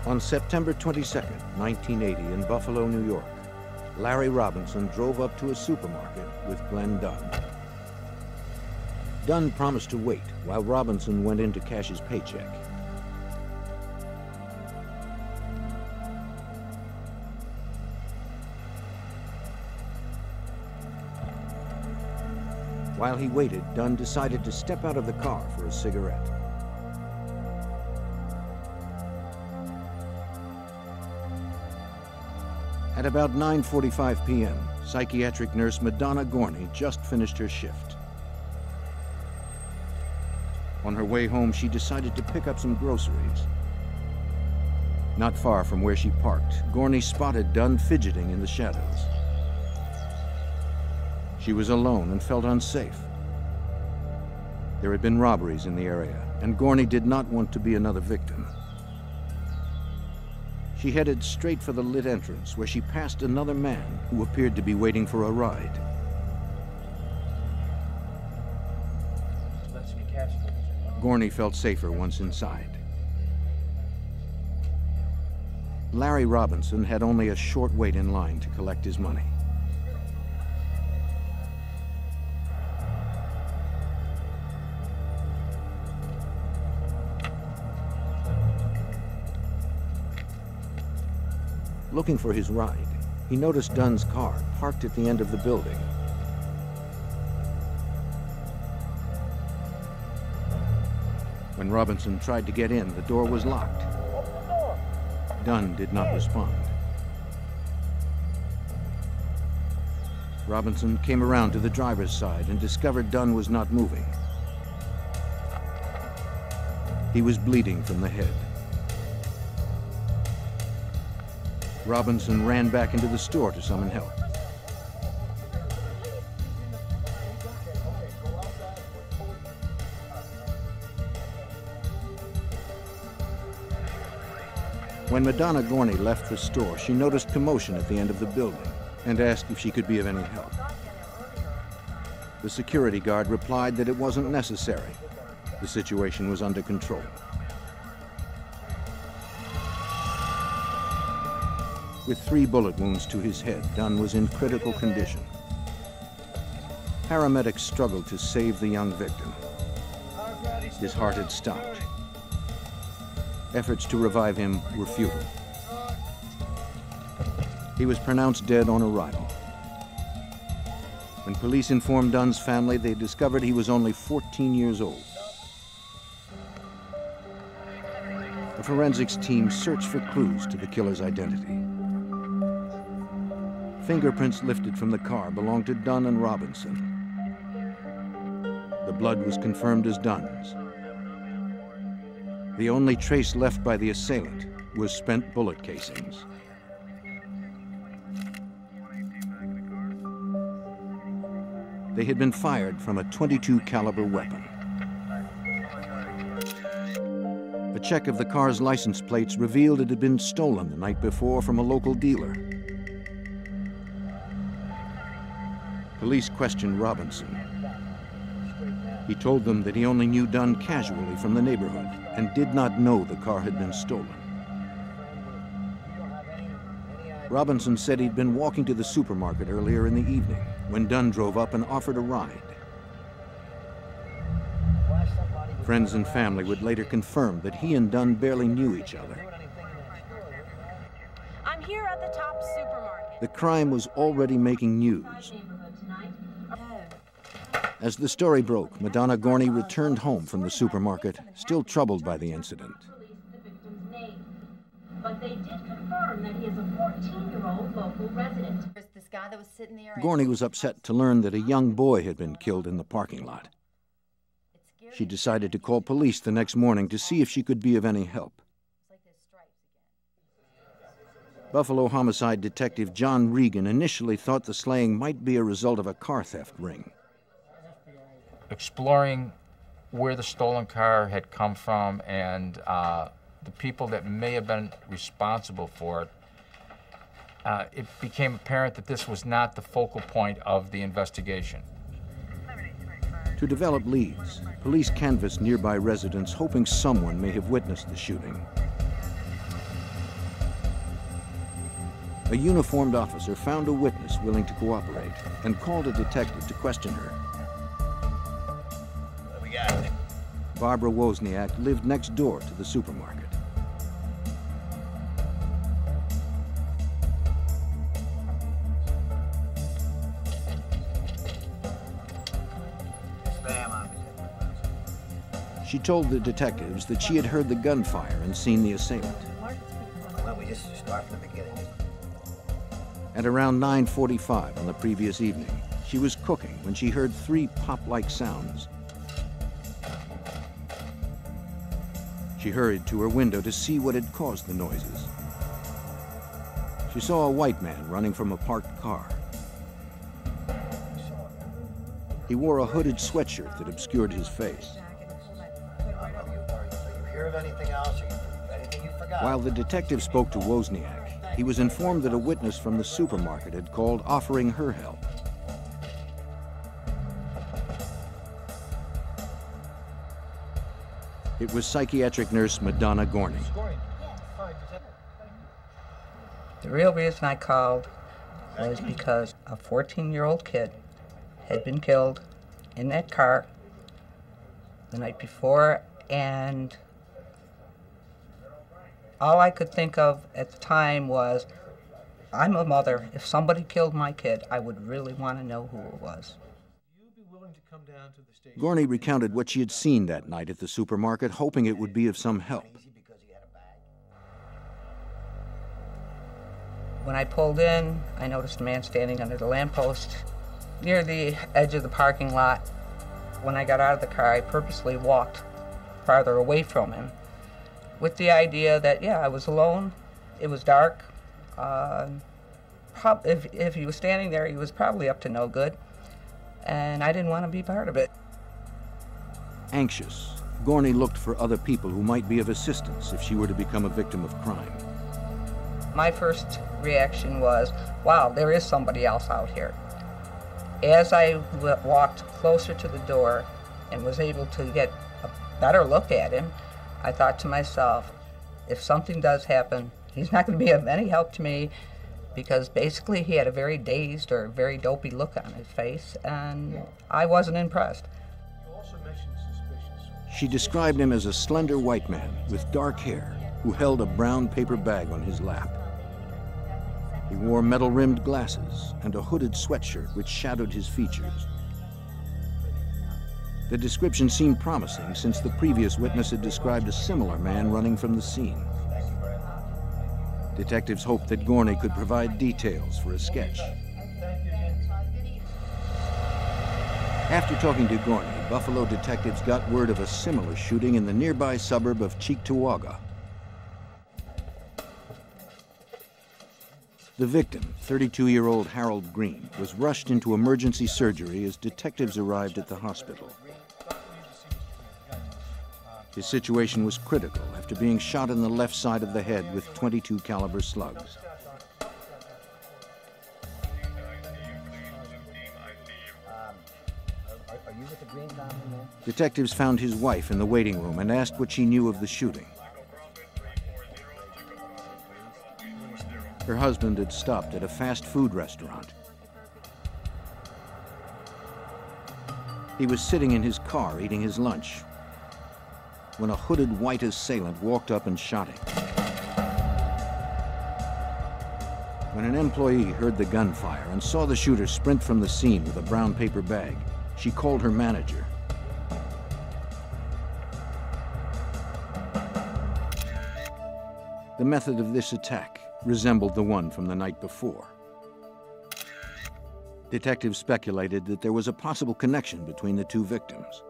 On September 22nd, 1980, in Buffalo, New York, Larry Robinson drove up to a supermarket with Glenn Dunn. Dunn promised to wait while Robinson went in to cash his paycheck. While he waited, Dunn decided to step out of the car for a cigarette. At about 9:45 p.m., psychiatric nurse Madonna Gorney just finished her shift. On her way home, she decided to pick up some groceries. Not far from where she parked, Gorney spotted Dunn fidgeting in the shadows. She was alone and felt unsafe. There had been robberies in the area, and Gorney did not want to be another victim. She headed straight for the lit entrance, where she passed another man who appeared to be waiting for a ride. Gorney felt safer once inside. Larry Robinson had only a short wait in line to collect his money. Looking for his ride, he noticed Dunn's car parked at the end of the building. When Robinson tried to get in, the door was locked. Dunn did not respond. Robinson came around to the driver's side and discovered Dunn was not moving. He was bleeding from the head. Robinson ran back into the store to summon help. When Madonna Gorney left the store, she noticed commotion at the end of the building and asked if she could be of any help. The security guard replied that it wasn't necessary. The situation was under control. With 3 bullet wounds to his head, Dunn was in critical condition. Paramedics struggled to save the young victim. His heart had stopped. Efforts to revive him were futile. He was pronounced dead on arrival. When police informed Dunn's family, they discovered he was only 14 years old. A forensics team searched for clues to the killer's identity. Fingerprints lifted from the car belonged to Dunn and Robinson. The blood was confirmed as Dunn's. The only trace left by the assailant was spent bullet casings. They had been fired from a .22 caliber weapon. A check of the car's license plates revealed it had been stolen the night before from a local dealer. Police questioned Robinson. He told them that he only knew Dunn casually from the neighborhood and did not know the car had been stolen. Robinson said he'd been walking to the supermarket earlier in the evening when Dunn drove up and offered a ride. Friends and family would later confirm that he and Dunn barely knew each other. I'm here at the Top supermarket. The crime was already making news. As the story broke, Madonna Gorney returned home from the supermarket, still troubled by the incident. But they did confirm that he is a 14-year-old local resident. There's this guy that was sitting there. Gorney was upset to learn that a young boy had been killed in the parking lot. She decided to call police the next morning to see if she could be of any help. Buffalo homicide detective John Regan initially thought the slaying might be a result of a car theft ring. Exploring where the stolen car had come from and the people that may have been responsible for it, it became apparent that this was not the focal point of the investigation. To develop leads, police canvassed nearby residents, hoping someone may have witnessed the shooting. A uniformed officer found a witness willing to cooperate and called a detective to question her. What we got? Barbara Wozniak lived next door to the supermarket. She told the detectives that she had heard the gunfire and seen the assailant. Well, we just start from the beginning. At around 9:45 on the previous evening, she was cooking when she heard 3 pop-like sounds. She hurried to her window to see what had caused the noises. She saw a white man running from a parked car. He wore a hooded sweatshirt that obscured his face. Anything else, anything you forgot? While the detective spoke to Wozniak, he was informed that a witness from the supermarket had called offering her help. It was psychiatric nurse Madonna Gorney. The real reason I called was because a 14-year-old kid had been killed in that car the night before, and all I could think of at the time was, I'm a mother. If somebody killed my kid, I would really want to know who it was. Gorney recounted what she had seen that night at the supermarket, hoping it would be of some help. When I pulled in, I noticed a man standing under the lamppost near the edge of the parking lot. When I got out of the car, I purposely walked farther away from him, with the idea that, yeah, I was alone, it was dark. If he was standing there, he was probably up to no good, and I didn't want to be part of it. Anxious, Gorney looked for other people who might be of assistance if she were to become a victim of crime. My first reaction was, wow, there is somebody else out here. As I walked closer to the door and was able to get a better look at him, I thought to myself, if something does happen, he's not going to be of any help to me, because basically he had a very dazed or very dopey look on his face, and I wasn't impressed. She described him as a slender white man with dark hair who held a brown paper bag on his lap. He wore metal-rimmed glasses and a hooded sweatshirt which shadowed his features. The description seemed promising since the previous witness had described a similar man running from the scene. Detectives hoped that Gorney could provide details for a sketch. After talking to Gorney, Buffalo detectives got word of a similar shooting in the nearby suburb of Cheektowaga. The victim, 32-year-old Harold Green, was rushed into emergency surgery as detectives arrived at the hospital. His situation was critical after being shot in the left side of the head with .22 caliber slugs. Detectives found his wife in the waiting room and asked what she knew of the shooting. Her husband had stopped at a fast food restaurant. He was sitting in his car eating his lunch when a hooded white assailant walked up and shot him. When an employee heard the gunfire and saw the shooter sprint from the scene with a brown paper bag, she called her manager. The method of this attack resembled the one from the night before. Detectives speculated that there was a possible connection between the two victims.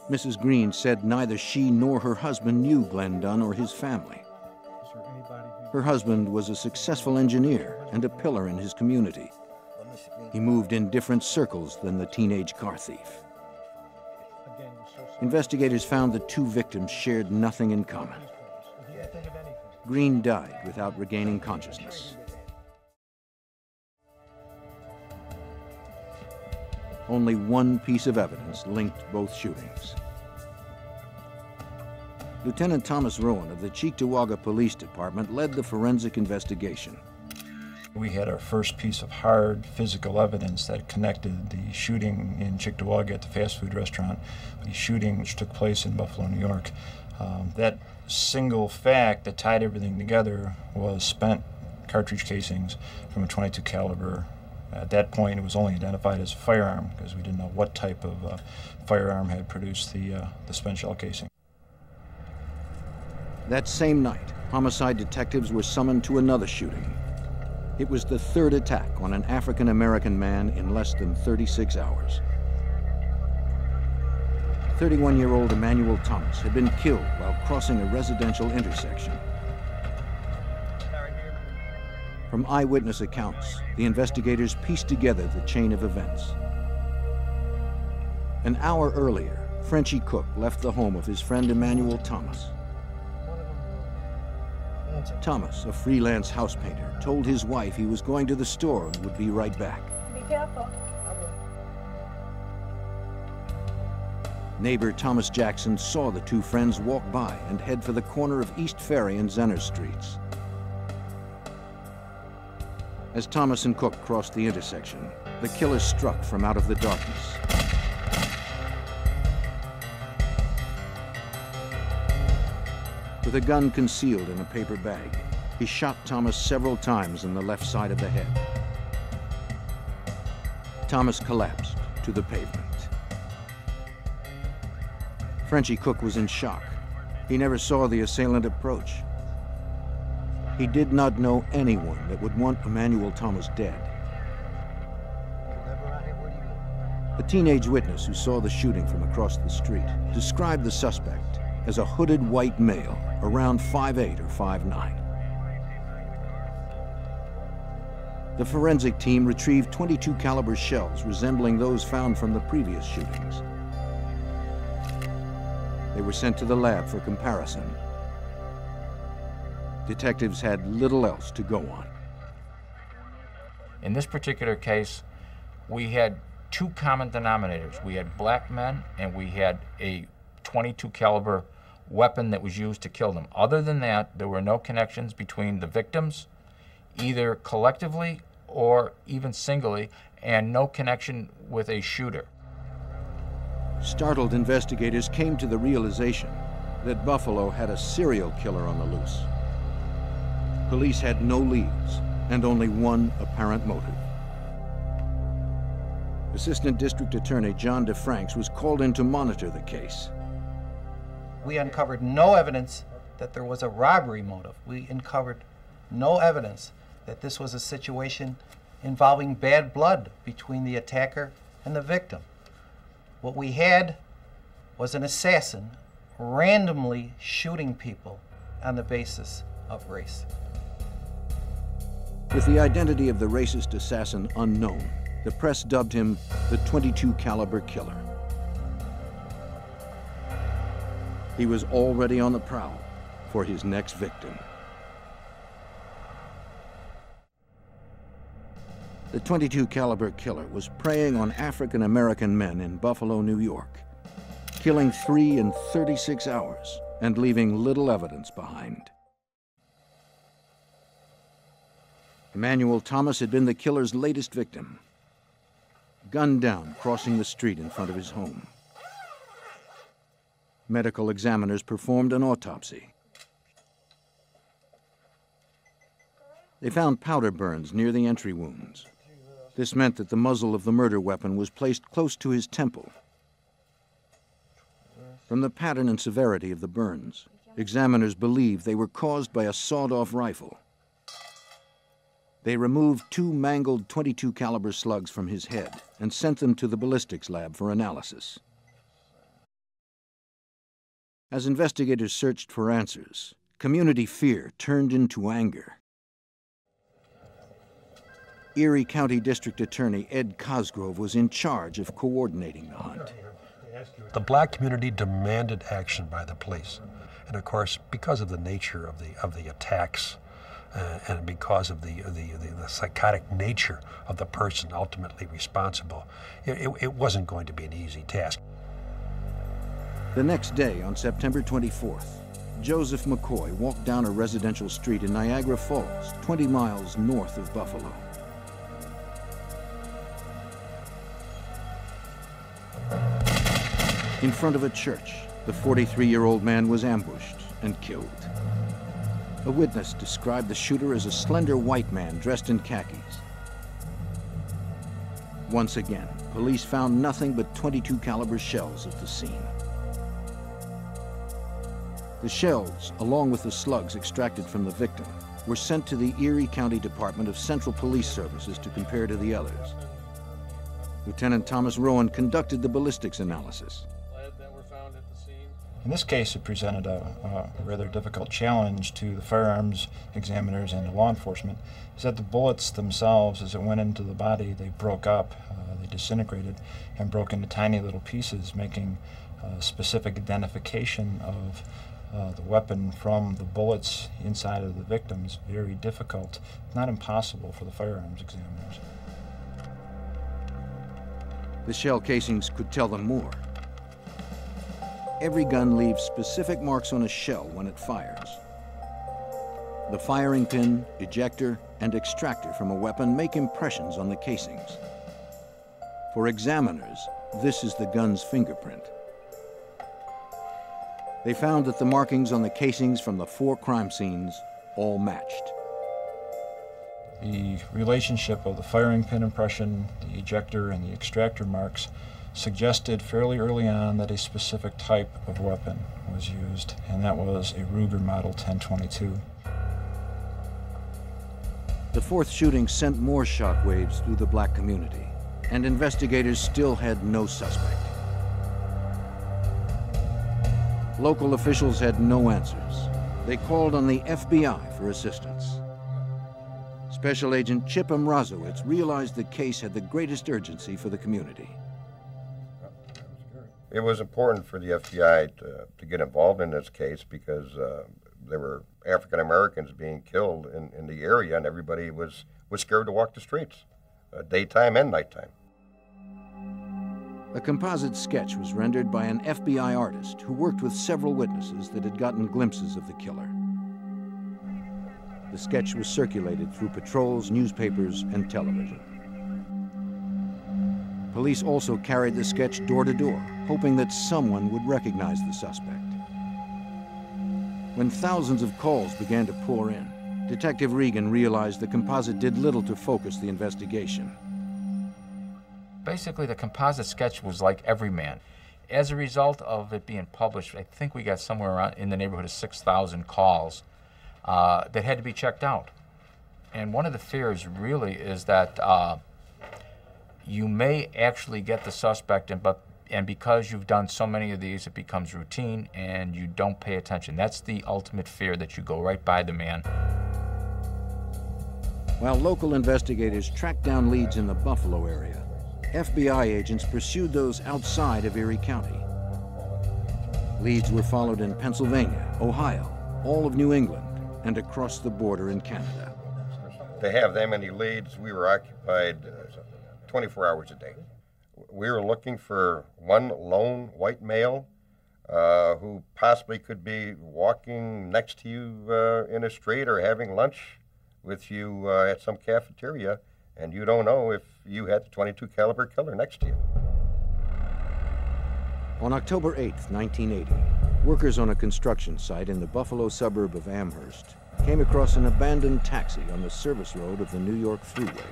Mrs. Green said neither she nor her husband knew Glenn Dunn or his family. Her husband was a successful engineer and a pillar in his community. He moved in different circles than the teenage car thief. Investigators found the two victims shared nothing in common. Green died without regaining consciousness. Only one piece of evidence linked both shootings. Lieutenant Thomas Rowan of the Cheektowaga Police Department led the forensic investigation. We had our first piece of hard physical evidence that connected the shooting in Cheektowaga at the fast food restaurant, the shooting which took place in Buffalo, New York. That single fact that tied everything together was spent cartridge casings from a .22 caliber. At that point, it was only identified as a firearm because we didn't know what type of firearm had produced the spent shell casing. That same night, homicide detectives were summoned to another shooting. It was the third attack on an African-American man in less than 36 hours. 31-year-old Emmanuel Thomas had been killed while crossing a residential intersection. From eyewitness accounts, the investigators pieced together the chain of events. An hour earlier, Frenchy Cook left the home of his friend Emmanuel Thomas. Thomas, a freelance house painter, told his wife he was going to the store and would be right back. Be careful. Neighbor Thomas Jackson saw the two friends walk by and head for the corner of East Ferry and Zenner Streets. As Thomas and Cook crossed the intersection, the killer struck from out of the darkness. With a gun concealed in a paper bag, he shot Thomas several times in the left side of the head. Thomas collapsed to the pavement. Frenchy Cook was in shock. He never saw the assailant approach. He did not know anyone that would want Emmanuel Thomas dead. A teenage witness who saw the shooting from across the street described the suspect as a hooded white male, around 5'8" or 5'9". The forensic team retrieved .22 caliber shells resembling those found from the previous shootings. They were sent to the lab for comparison. Detectives had little else to go on. In this particular case, we had two common denominators. We had black men and we had a .22 caliber weapon that was used to kill them. Other than that, there were no connections between the victims, either collectively or even singly, and no connection with a shooter. Startled investigators came to the realization that Buffalo had a serial killer on the loose. Police had no leads and only one apparent motive. Assistant District Attorney John DeFranks was called in to monitor the case. We uncovered no evidence that there was a robbery motive. We uncovered no evidence that this was a situation involving bad blood between the attacker and the victim. What we had was an assassin randomly shooting people on the basis of race. With the identity of the racist assassin unknown, the press dubbed him the .22 caliber killer. He was already on the prowl for his next victim. The .22 caliber killer was preying on African American men in Buffalo, New York, killing 3 in 36 hours and leaving little evidence behind. Emmanuel Thomas had been the killer's latest victim, gunned down crossing the street in front of his home. Medical examiners performed an autopsy. They found powder burns near the entry wounds. This meant that the muzzle of the murder weapon was placed close to his temple. From the pattern and severity of the burns, examiners believed they were caused by a sawed-off rifle. They removed 2 mangled .22 caliber slugs from his head and sent them to the ballistics lab for analysis. As investigators searched for answers, community fear turned into anger. Erie County District Attorney Ed Cosgrove was in charge of coordinating the hunt. The black community demanded action by the police. And of course, because of the nature of the attacks, and because of the psychotic nature of the person ultimately responsible, it wasn't going to be an easy task. The next day, on September 24th, Joseph McCoy walked down a residential street in Niagara Falls, 20 miles north of Buffalo. In front of a church, the 43-year-old man was ambushed and killed. A witness described the shooter as a slender white man dressed in khakis. Once again, police found nothing but .22 caliber shells at the scene. The shells, along with the slugs extracted from the victim, were sent to the Erie County Department of Central Police Services to compare to the others. Lieutenant Thomas Rowan conducted the ballistics analysis. In this case, it presented a rather difficult challenge to the firearms examiners and to law enforcement, is that the bullets themselves, as it went into the body, they broke up, they disintegrated, and broke into tiny little pieces, making specific identification of the weapon from the bullets inside of the victims very difficult, not impossible for the firearms examiners. The shell casings could tell them more. Every gun leaves specific marks on a shell when it fires. The firing pin, ejector, and extractor from a weapon make impressions on the casings. For examiners, this is the gun's fingerprint. They found that the markings on the casings from the 4 crime scenes all matched. The relationship of the firing pin impression, the ejector, and the extractor marks suggested fairly early on that a specific type of weapon was used, and that was a Ruger Model 1022. The 4th shooting sent more shockwaves through the black community, and investigators still had no suspect. Local officials had no answers. They called on the FBI for assistance. Special Agent Chip Mrazowitz realized the case had the greatest urgency for the community. It was important for the FBI to get involved in this case because there were African Americans being killed in the area, and everybody was scared to walk the streets, daytime and nighttime. A composite sketch was rendered by an FBI artist who worked with several witnesses that had gotten glimpses of the killer. The sketch was circulated through patrols, newspapers, and television. Police also carried the sketch door to door, hoping that someone would recognize the suspect. When thousands of calls began to pour in, Detective Regan realized the composite did little to focus the investigation. Basically, the composite sketch was like Everyman. As a result of it being published, I think we got somewhere around in the neighborhood of 6,000 calls that had to be checked out. And one of the fears really is that you may actually get the suspect, and because you've done so many of these, it becomes routine and you don't pay attention. That's the ultimate fear, that you go right by the man. While local investigators tracked down leads in the Buffalo area, FBI agents pursued those outside of Erie County. Leads were followed in Pennsylvania, Ohio, all of New England, and across the border in Canada. To have that many leads, we were occupied 24 hours a day. We were looking for one lone white male who possibly could be walking next to you in a street or having lunch with you at some cafeteria, and you don't know if you had the .22 caliber killer next to you. On October 8, 1980, workers on a construction site in the Buffalo suburb of Amherst came across an abandoned taxi on the service road of the New York Thruway.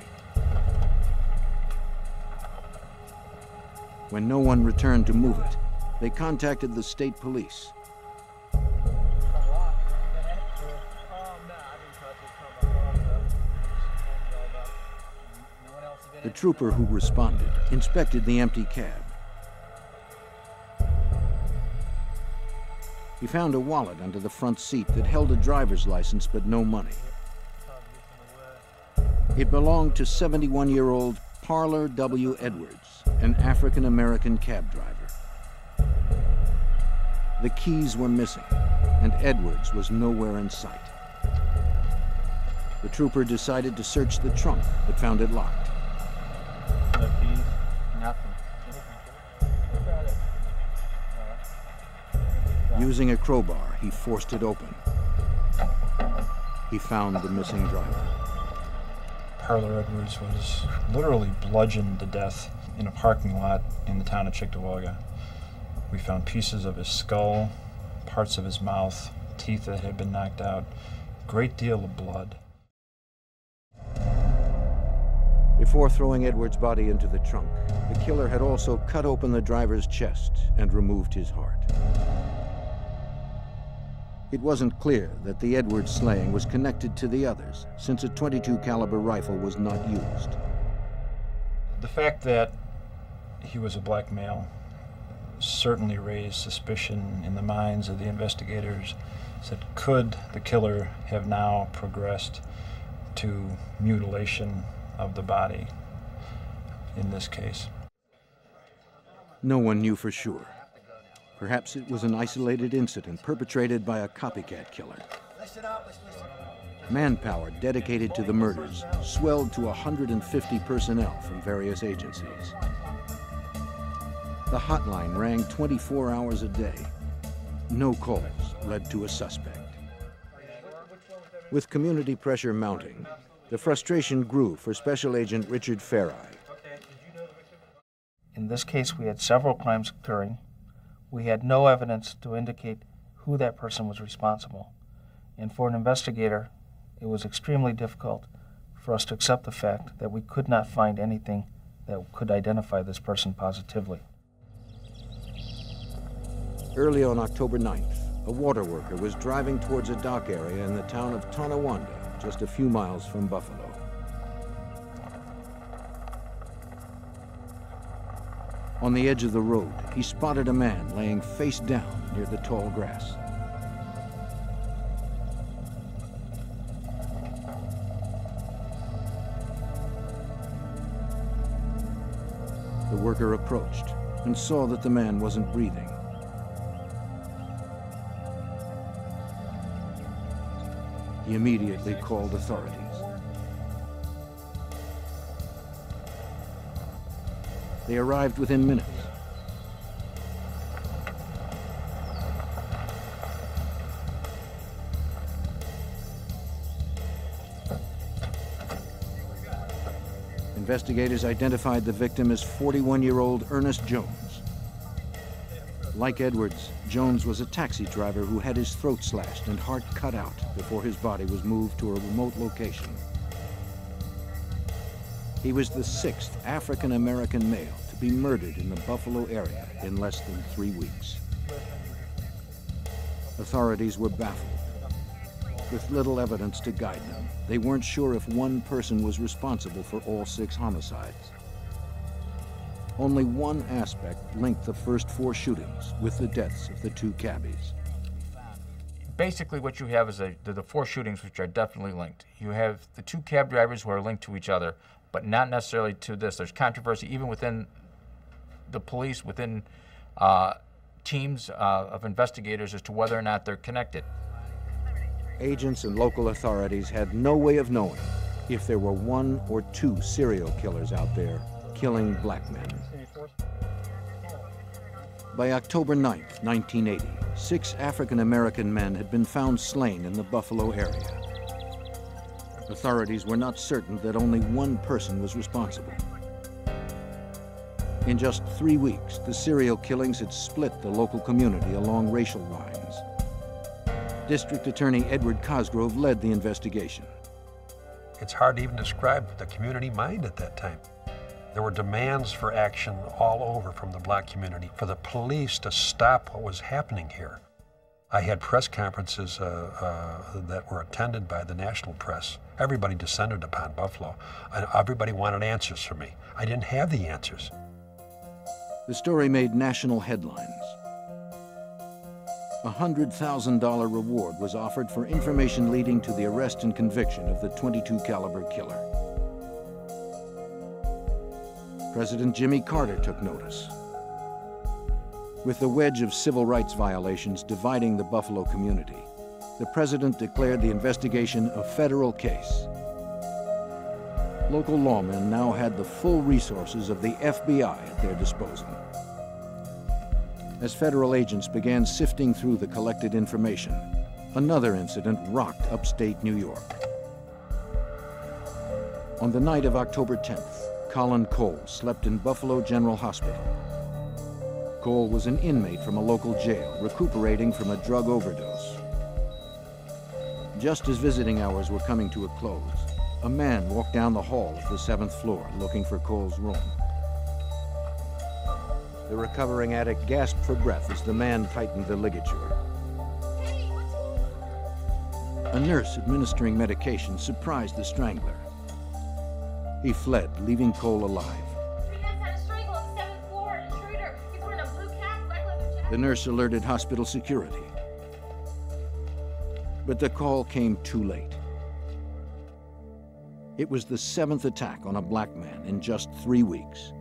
When no one returned to move it, they contacted the state police. The trooper who responded inspected the empty cab. He found a wallet under the front seat that held a driver's license but no money. It belonged to 71-year-old Parler W. Edwards, an African-American cab driver. The keys were missing, and Edwards was nowhere in sight. The trooper decided to search the trunk, but found it locked. No keys? Nothing. Using a crowbar, he forced it open. He found the missing driver. Parler Edwards was literally bludgeoned to death in a parking lot in the town of Cheektowaga. We found pieces of his skull, parts of his mouth, teeth that had been knocked out, a great deal of blood. Before throwing Edwards' body into the trunk, the killer had also cut open the driver's chest and removed his heart. It wasn't clear that the Edwards slaying was connected to the others, since a .22 caliber rifle was not used. The fact that he was a black male certainly raised suspicion in the minds of the investigators. Said, could the killer have now progressed to mutilation of the body in this case? No one knew for sure. Perhaps it was an isolated incident perpetrated by a copycat killer. Manpower dedicated to the murders swelled to 150 personnel from various agencies. The hotline rang 24 hours a day. No calls led to a suspect. With community pressure mounting, the frustration grew for Special Agent Richard Farai. In this case, we had several crimes occurring. We had no evidence to indicate who that person was responsible. And for an investigator, it was extremely difficult for us to accept the fact that we could not find anything that could identify this person positively. Early on October 9th, a water worker was driving towards a dock area in the town of Tonawanda, just a few miles from Buffalo. On the edge of the road, he spotted a man laying face down near the tall grass. The worker approached and saw that the man wasn't breathing. He immediately called authorities. They arrived within minutes Investigators identified the victim as 41-year-old Ernest Jones. Like Edwards, Jones was a taxi driver who had his throat slashed and heart cut out before his body was moved to a remote location. He was the 6th African-American male to be murdered in the Buffalo area in less than 3 weeks. Authorities were baffled. With little evidence to guide them, they weren't sure if one person was responsible for all 6 homicides. Only one aspect linked the first 4 shootings with the deaths of the 2 cabbies. Basically what you have is the 4 shootings which are definitely linked. You have the 2 cab drivers who are linked to each other, but not necessarily to this. There's controversy even within the police, within teams of investigators as to whether or not they're connected. Agents and local authorities had no way of knowing if there were 1 or 2 serial killers out there killing black men. By October 9th, 1980, 6 African-American men had been found slain in the Buffalo area. Authorities were not certain that only one person was responsible. In just 3 weeks, the serial killings had split the local community along racial lines. District Attorney Edward Cosgrove led the investigation. It's hard to even describe the community mind at that time. There were demands for action all over from the black community for the police to stop what was happening here. I had press conferences that were attended by the national press. Everybody descended upon Buffalo, and everybody wanted answers from me. I didn't have the answers. The story made national headlines. A $100,000 reward was offered for information leading to the arrest and conviction of the .22 caliber killer. President Jimmy Carter took notice. With the wedge of civil rights violations dividing the Buffalo community, the president declared the investigation a federal case. Local lawmen now had the full resources of the FBI at their disposal. As federal agents began sifting through the collected information, another incident rocked upstate New York. On the night of October 10th, Colin Cole slept in Buffalo General Hospital. Cole was an inmate from a local jail, recuperating from a drug overdose. Just as visiting hours were coming to a close, a man walked down the hall of the 7th floor looking for Cole's room. The recovering addict gasped for breath as the man tightened the ligature. A nurse administering medication surprised the strangler. He fled, leaving Cole alive. The nurse alerted hospital security. But the call came too late. It was the 7th attack on a black man in just 3 weeks.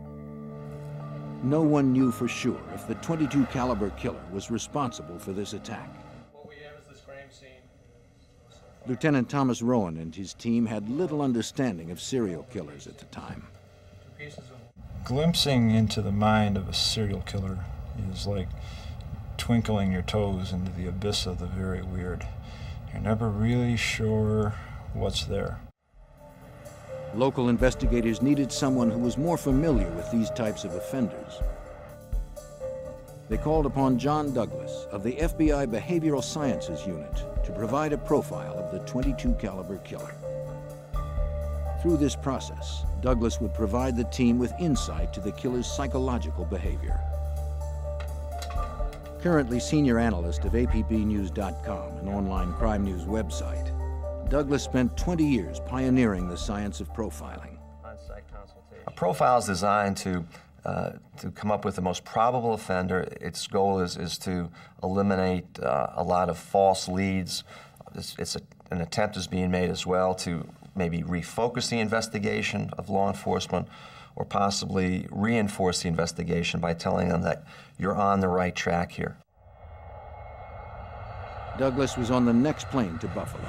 No one knew for sure if the .22 caliber killer was responsible for this attack. What we have is this crime scene. Lieutenant Thomas Rowan and his team had little understanding of serial killers at the time. Glimpsing into the mind of a serial killer is like twinkling your toes into the abyss of the very weird. You're never really sure what's there. Local investigators needed someone who was more familiar with these types of offenders. They called upon John Douglas of the FBI Behavioral Sciences Unit to provide a profile of the .22 caliber killer. Through this process, Douglas would provide the team with insight to the killer's psychological behavior. Currently senior analyst of APBnews.com, an online crime news website, Douglas spent 20 years pioneering the science of profiling. A profile is designed to come up with the most probable offender. Its goal is to eliminate a lot of false leads. An attempt is being made as well to maybe refocus the investigation of law enforcement or possibly reinforce the investigation by telling them that you're on the right track here. Douglas was on the next plane to Buffalo.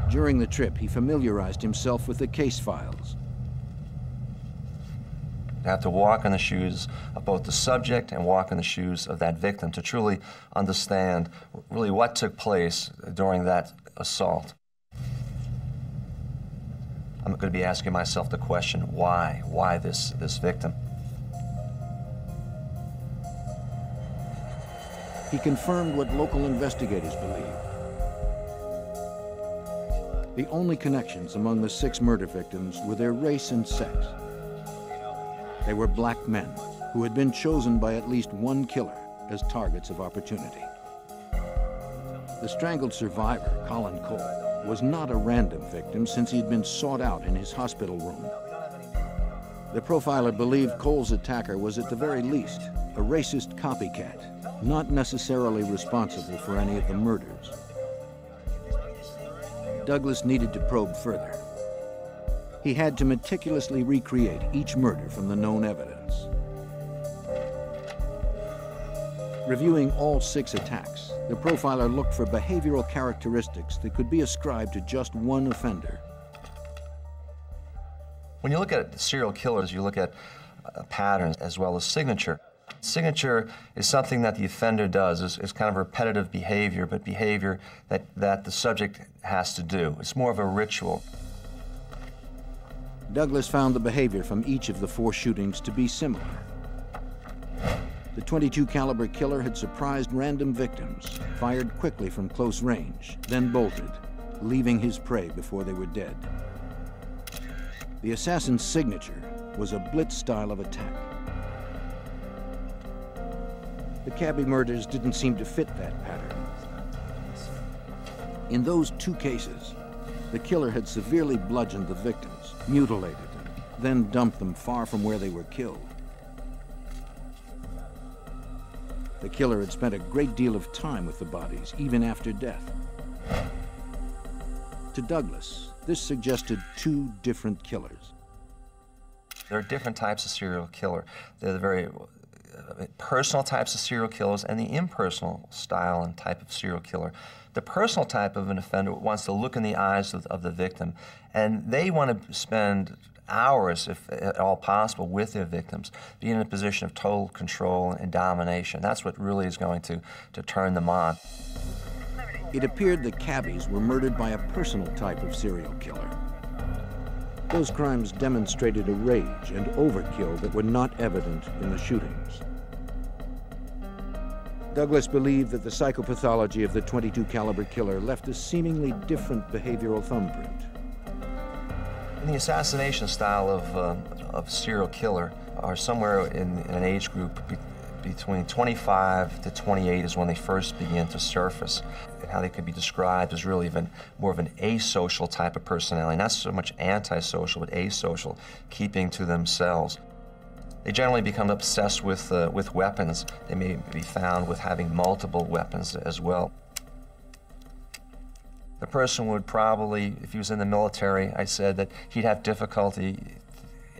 During the trip, he familiarized himself with the case files. You have to walk in the shoes of both the subject and walk in the shoes of that victim to truly understand really what took place during that assault. I'm going to be asking myself the question, why? Why this victim? He confirmed what local investigators believed. The only connections among the 6 murder victims were their race and sex. They were black men who had been chosen by at least one killer as targets of opportunity. The strangled survivor, Colin Cole, was not a random victim since he had been sought out in his hospital room. The profiler believed Cole's attacker was at the very least a racist copycat, not necessarily responsible for any of the murders. Douglas needed to probe further. He had to meticulously recreate each murder from the known evidence. Reviewing all 6 attacks, the profiler looked for behavioral characteristics that could be ascribed to just one offender. When you look at serial killers, you look at patterns as well as signature. Signature is something that the offender does. It's kind of repetitive behavior, but behavior that the subject has to do. It's more of a ritual. Douglas found the behavior from each of the 4 shootings to be similar. The .22 caliber killer had surprised random victims, fired quickly from close range, then bolted, leaving his prey before they were dead. The assassin's signature was a blitz style of attack. The Cabby murders didn't seem to fit that pattern. In those 2 cases, the killer had severely bludgeoned the victims, mutilated them, then dumped them far from where they were killed. The killer had spent a great deal of time with the bodies, even after death. To Douglas, this suggested 2 different killers. There are different types of serial killer. They're the very personal types of serial killers and the impersonal style and type of serial killer. The personal type of an offender wants to look in the eyes of the victim, and they want to spend hours, if at all possible, with their victims, be in a position of total control and domination. That's what really is going to turn them on. It appeared the Cabbies were murdered by a personal type of serial killer. Those crimes demonstrated a rage and overkill that were not evident in the shootings. Douglas believed that the psychopathology of the .22 caliber killer left a seemingly different behavioral thumbprint. The assassination style of serial killer are somewhere in an age group between 25 to 28 is when they first begin to surface. And how they could be described as really even more of an asocial type of personality, not so much antisocial, but asocial, keeping to themselves. They generally become obsessed with weapons. They may be found with having multiple weapons as well. The person would probably, if he was in the military, I said that he'd have difficulty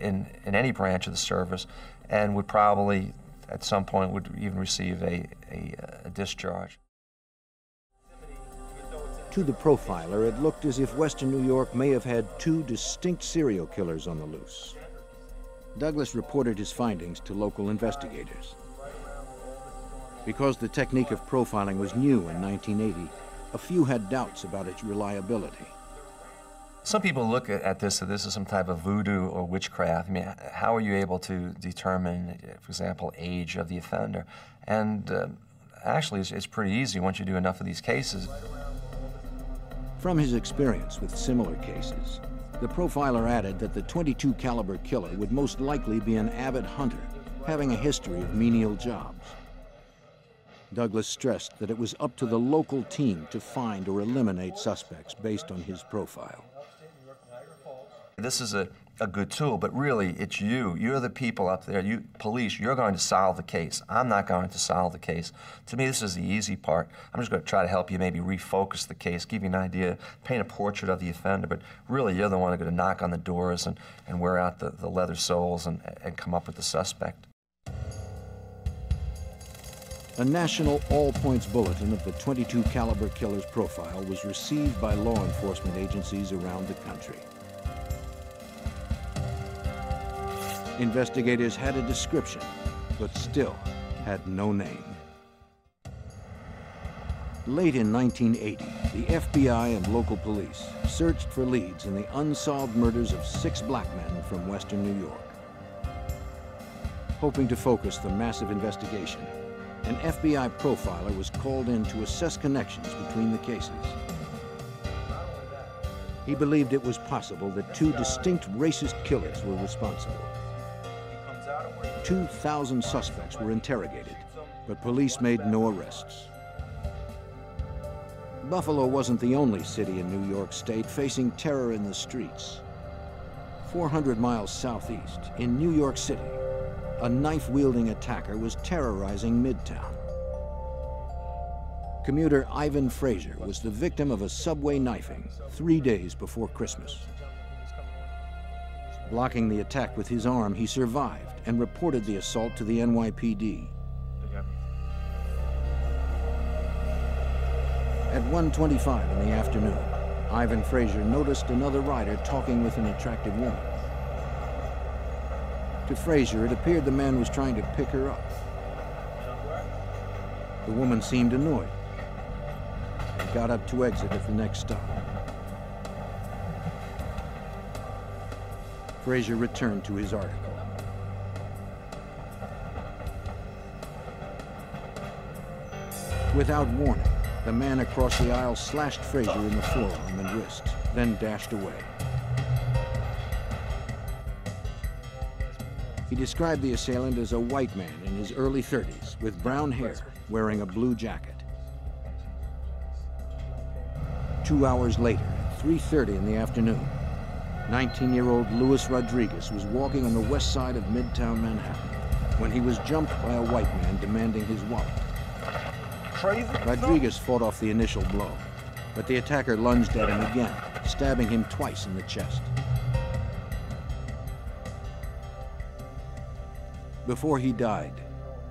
in any branch of the service and would probably, at some point, would even receive a discharge. To the profiler, it looked as if Western New York may have had 2 distinct serial killers on the loose. Douglas reported his findings to local investigators. Because the technique of profiling was new in 1980, a few had doubts about its reliability. Some people look at this as this is some type of voodoo or witchcraft. I mean, how are you able to determine, for example, age of the offender? And actually, it's pretty easy once you do enough of these cases. From his experience with similar cases, the profiler added that the .22 caliber killer would most likely be an avid hunter, having a history of menial jobs. Douglas stressed that it was up to the local team to find or eliminate suspects based on his profile. This is a good tool, but really it's you. You're the people up there, you police, you're going to solve the case. I'm not going to solve the case. To me, this is the easy part. I'm just going to try to help you maybe refocus the case, give you an idea, paint a portrait of the offender, but really you're the one who's going to knock on the doors and wear out the leather soles and come up with the suspect. A national all-points bulletin of the .22 caliber killer's profile was received by law enforcement agencies around the country. Investigators had a description, but still had no name. Late in 1980, the FBI and local police searched for leads in the unsolved murders of 6 black men from western New York. Hoping to focus the massive investigation, an FBI profiler was called in to assess connections between the cases. He believed it was possible that 2 distinct racist killers were responsible. 2,000 suspects were interrogated, but police made no arrests. Buffalo wasn't the only city in New York State facing terror in the streets. 400 miles southeast, in New York City, a knife-wielding attacker was terrorizing Midtown. Commuter Ivan Frazier was the victim of a subway knifing 3 days before Christmas. Blocking the attack with his arm, he survived and reported the assault to the NYPD. At 1:25 in the afternoon, Ivan Frazier noticed another rider talking with an attractive woman. To Frazier, it appeared the man was trying to pick her up. The woman seemed annoyed and got up to exit at the next stop. Frazier returned to his article. Without warning, the man across the aisle slashed Frazier in the forearm and wrist, then dashed away. He described the assailant as a white man in his early 30s with brown hair, wearing a blue jacket. 2 hours later, at 3:30 in the afternoon, 19-year-old Luis Rodriguez was walking on the west side of Midtown Manhattan when he was jumped by a white man demanding his wallet. Rodriguez fought off the initial blow, but the attacker lunged at him again, stabbing him twice in the chest. Before he died,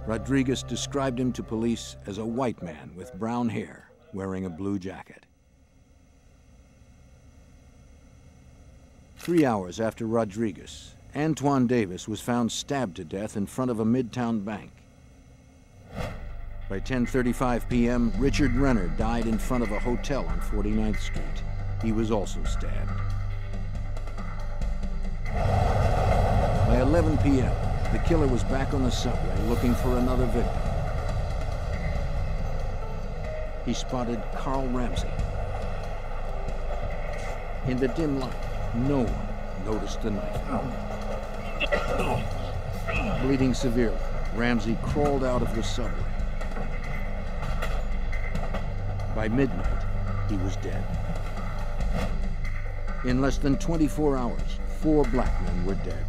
Rodriguez described him to police as a white man with brown hair, wearing a blue jacket. 3 hours after Rodriguez, Antoine Davis was found stabbed to death in front of a Midtown bank. By 10:35 p.m., Richard Renner died in front of a hotel on 49th Street. He was also stabbed. By 11 p.m., the killer was back on the subway looking for another victim. He spotted Carl Ramsey. In the dim light, no one noticed the knife. Bleeding severely, Ramsey crawled out of the subway. By midnight, he was dead. In less than 24 hours, 4 black men were dead.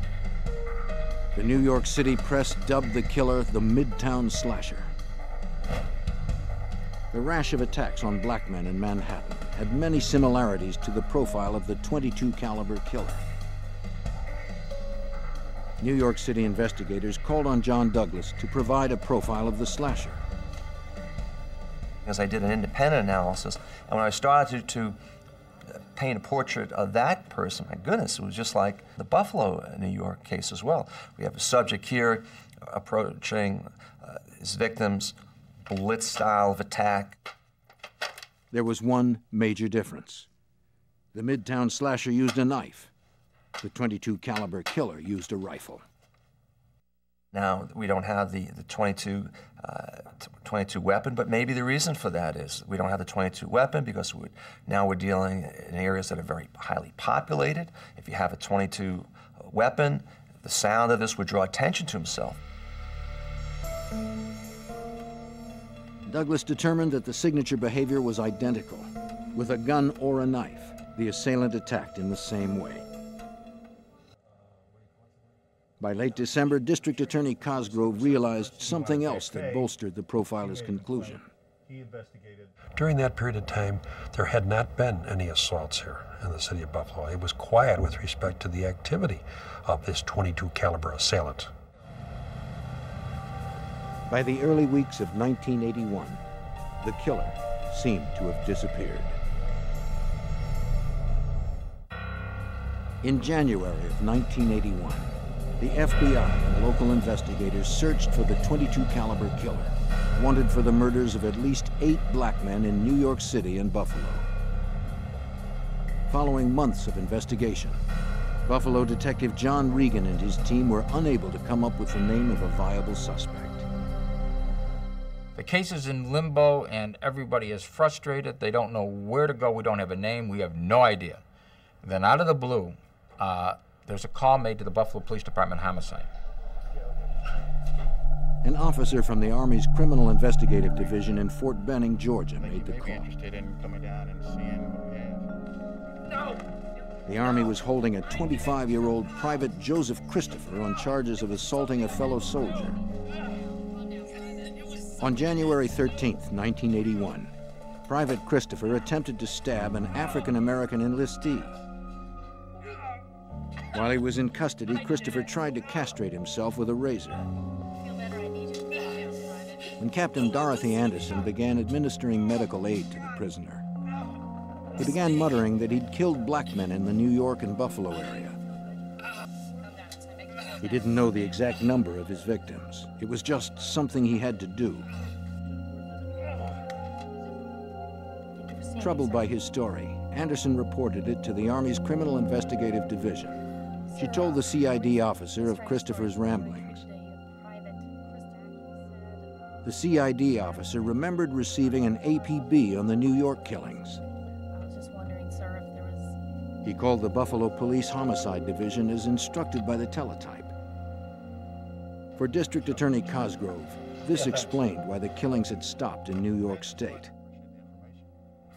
The New York City press dubbed the killer the Midtown Slasher. The rash of attacks on black men in Manhattan had many similarities to the profile of the .22 caliber killer. New York City investigators called on John Douglas to provide a profile of the slasher. As I did an independent analysis, and when I started to paint a portrait of that person, my goodness, it was just like the Buffalo, New York case as well. We have a subject here approaching his victims, blitz style of attack. There was one major difference. The Midtown Slasher used a knife. The .22 caliber killer used a rifle. Now, we don't have the .22 weapon, but maybe the reason for that is we don't have the .22 weapon because now we're dealing in areas that are very highly populated. If you have a .22 weapon, the sound of this would draw attention to himself. Douglas determined that the signature behavior was identical. With a gun or a knife, the assailant attacked in the same way. By late December, District Attorney Cosgrove realized something else that bolstered the profiler's conclusion. During that period of time, there had not been any assaults here in the city of Buffalo. It was quiet with respect to the activity of this .22 caliber assailant. By the early weeks of 1981, the killer seemed to have disappeared. In January of 1981, The FBI and local investigators searched for the .22 caliber killer, wanted for the murders of at least 8 black men in New York City and Buffalo. Following months of investigation, Buffalo detective John Regan and his team were unable to come up with the name of a viable suspect. The case is in limbo and everybody is frustrated. They don't know where to go. We don't have a name. We have no idea. Then out of the blue, there's a call made to the Buffalo Police Department homicide. An officer from the Army's Criminal Investigative Division in Fort Benning, Georgia, made the call. Interested in coming down and seeing what we have. The Army was holding a 25-year-old Private Joseph Christopher on charges of assaulting a fellow soldier. On January 13th, 1981, Private Christopher attempted to stab an African-American enlistee. While he was in custody, Christopher tried to castrate himself with a razor. When Captain Dorothy Anderson began administering medical aid to the prisoner, he began muttering that he'd killed black men in the New York and Buffalo area. He didn't know the exact number of his victims. It was just something he had to do. Troubled by his story, Anderson reported it to the Army's Criminal Investigative Division. She told the CID officer of Christopher's ramblings. The CID officer remembered receiving an APB on the New York killings. He called the Buffalo Police Homicide Division as instructed by the teletype. For District Attorney Cosgrove, this explained why the killings had stopped in New York State.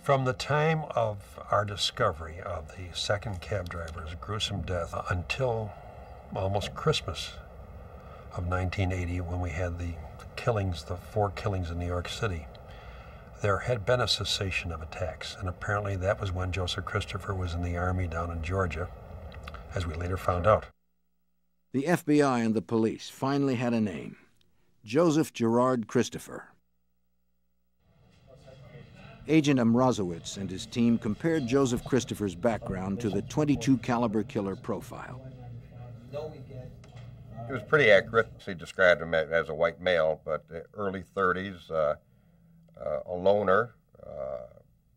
From the time of our discovery of the second cab driver's gruesome death until almost Christmas of 1980, when we had the killings, the 4 killings in New York City, there had been a cessation of attacks, and apparently that was when Joseph Christopher was in the Army down in Georgia, as we later found out. The FBI and the police finally had a name: Joseph Gerard Christopher. Agent Mrazowitz and his team compared Joseph Christopher's background to the .22 caliber killer profile. He was pretty accurate. He described him as a white male, but early 30s, a loner.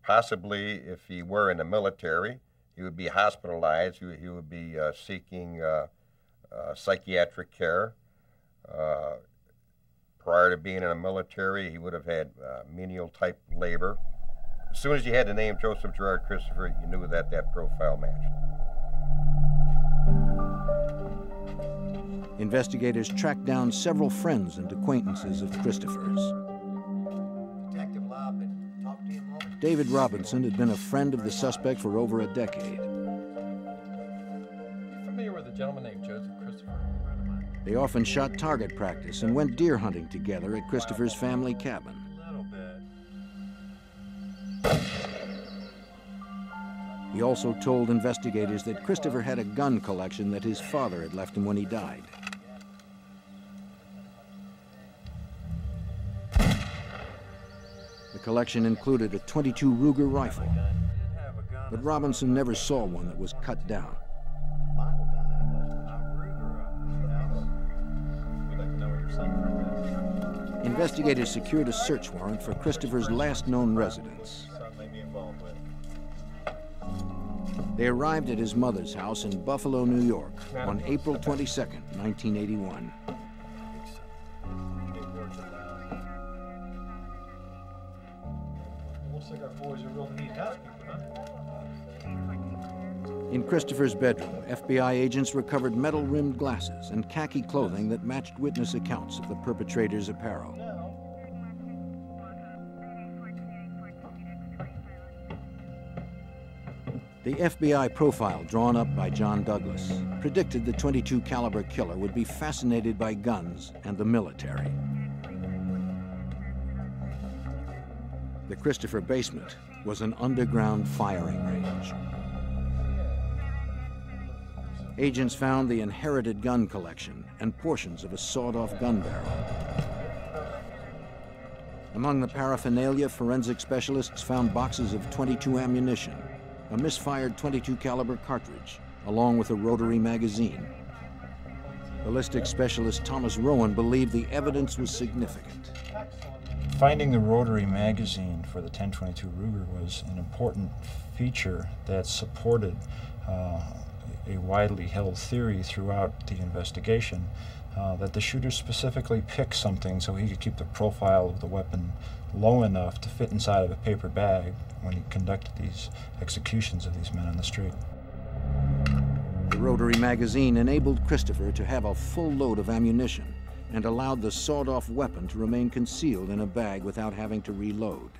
Possibly, if he were in the military, he would be hospitalized. He would be seeking psychiatric care. Prior to being in the military, he would have had menial type labor. As soon as you had the name Joseph Gerard Christopher, you knew that that profile matched. Investigators tracked down several friends and acquaintances of Christopher's. Detective Lobb, talk to you a moment. David Robinson had been a friend of the suspect for over a decade. Are you familiar with a gentleman named Joseph Christopher? They often shot target practice and went deer hunting together at Christopher's family cabin. He also told investigators that Christopher had a gun collection that his father had left him when he died. The collection included a .22 Ruger rifle, but Robinson never saw one that was cut down. Investigators secured a search warrant for Christopher's last known residence. They arrived at his mother's house in Buffalo, New York on April 22nd, 1981. Looks like our boys are real neat housekeeping, huh? In Christopher's bedroom, FBI agents recovered metal-rimmed glasses and khaki clothing that matched witness accounts of the perpetrator's apparel. The FBI profile drawn up by John Douglas predicted the .22 caliber killer would be fascinated by guns and the military. The Christopher basement was an underground firing range. Agents found the inherited gun collection and portions of a sawed-off gun barrel. Among the paraphernalia, forensic specialists found boxes of .22 ammunition, a misfired .22 caliber cartridge, along with a rotary magazine. Ballistic specialist Thomas Rowan believed the evidence was significant. Finding the rotary magazine for the 1022 Ruger was an important feature that supported a widely held theory throughout the investigation that the shooter specifically picked something so he could keep the profile of the weapon low enough to fit inside of a paper bag when he conducted these executions of these men on the street. The rotary magazine enabled Christopher to have a full load of ammunition and allowed the sawed-off weapon to remain concealed in a bag without having to reload.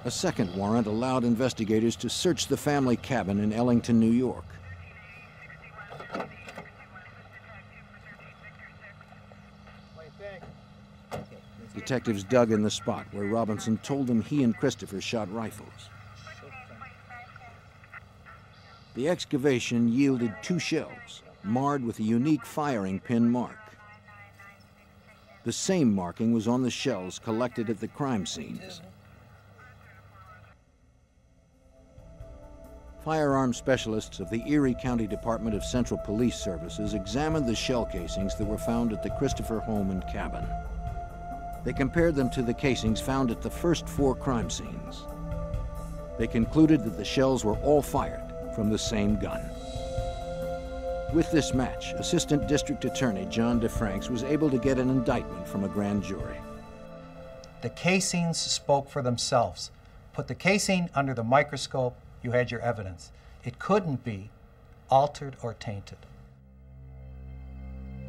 A second warrant allowed investigators to search the family cabin in Ellington, New York. Detectives dug in the spot where Robinson told them he and Christopher shot rifles. The excavation yielded 2 shells, marred with a unique firing pin mark. The same marking was on the shells collected at the crime scenes. Firearms specialists of the Erie County Department of Central Police Services examined the shell casings that were found at the Christopher home and cabin. They compared them to the casings found at the first 4 crime scenes. They concluded that the shells were all fired from the same gun. With this match, Assistant District Attorney John DeFranks was able to get an indictment from a grand jury. The casings spoke for themselves. Put the casing under the microscope, you had your evidence. It couldn't be altered or tainted.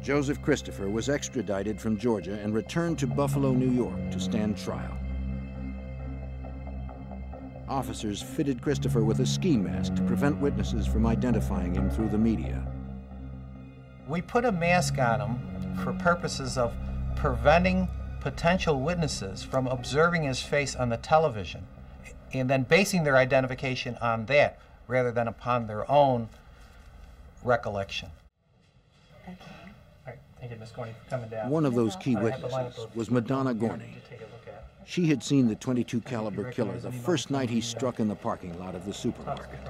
Joseph Christopher was extradited from Georgia and returned to Buffalo, New York to stand trial. Officers fitted Christopher with a ski mask to prevent witnesses from identifying him through the media. We put a mask on him for purposes of preventing potential witnesses from observing his face on the television and then basing their identification on that rather than upon their own recollection. Okay. All right, thank you, Ms. Gorney, for coming down. One of those key witnesses was Madonna Gorney. She had seen the .22 caliber killer the first night he struck in the parking lot of the supermarket.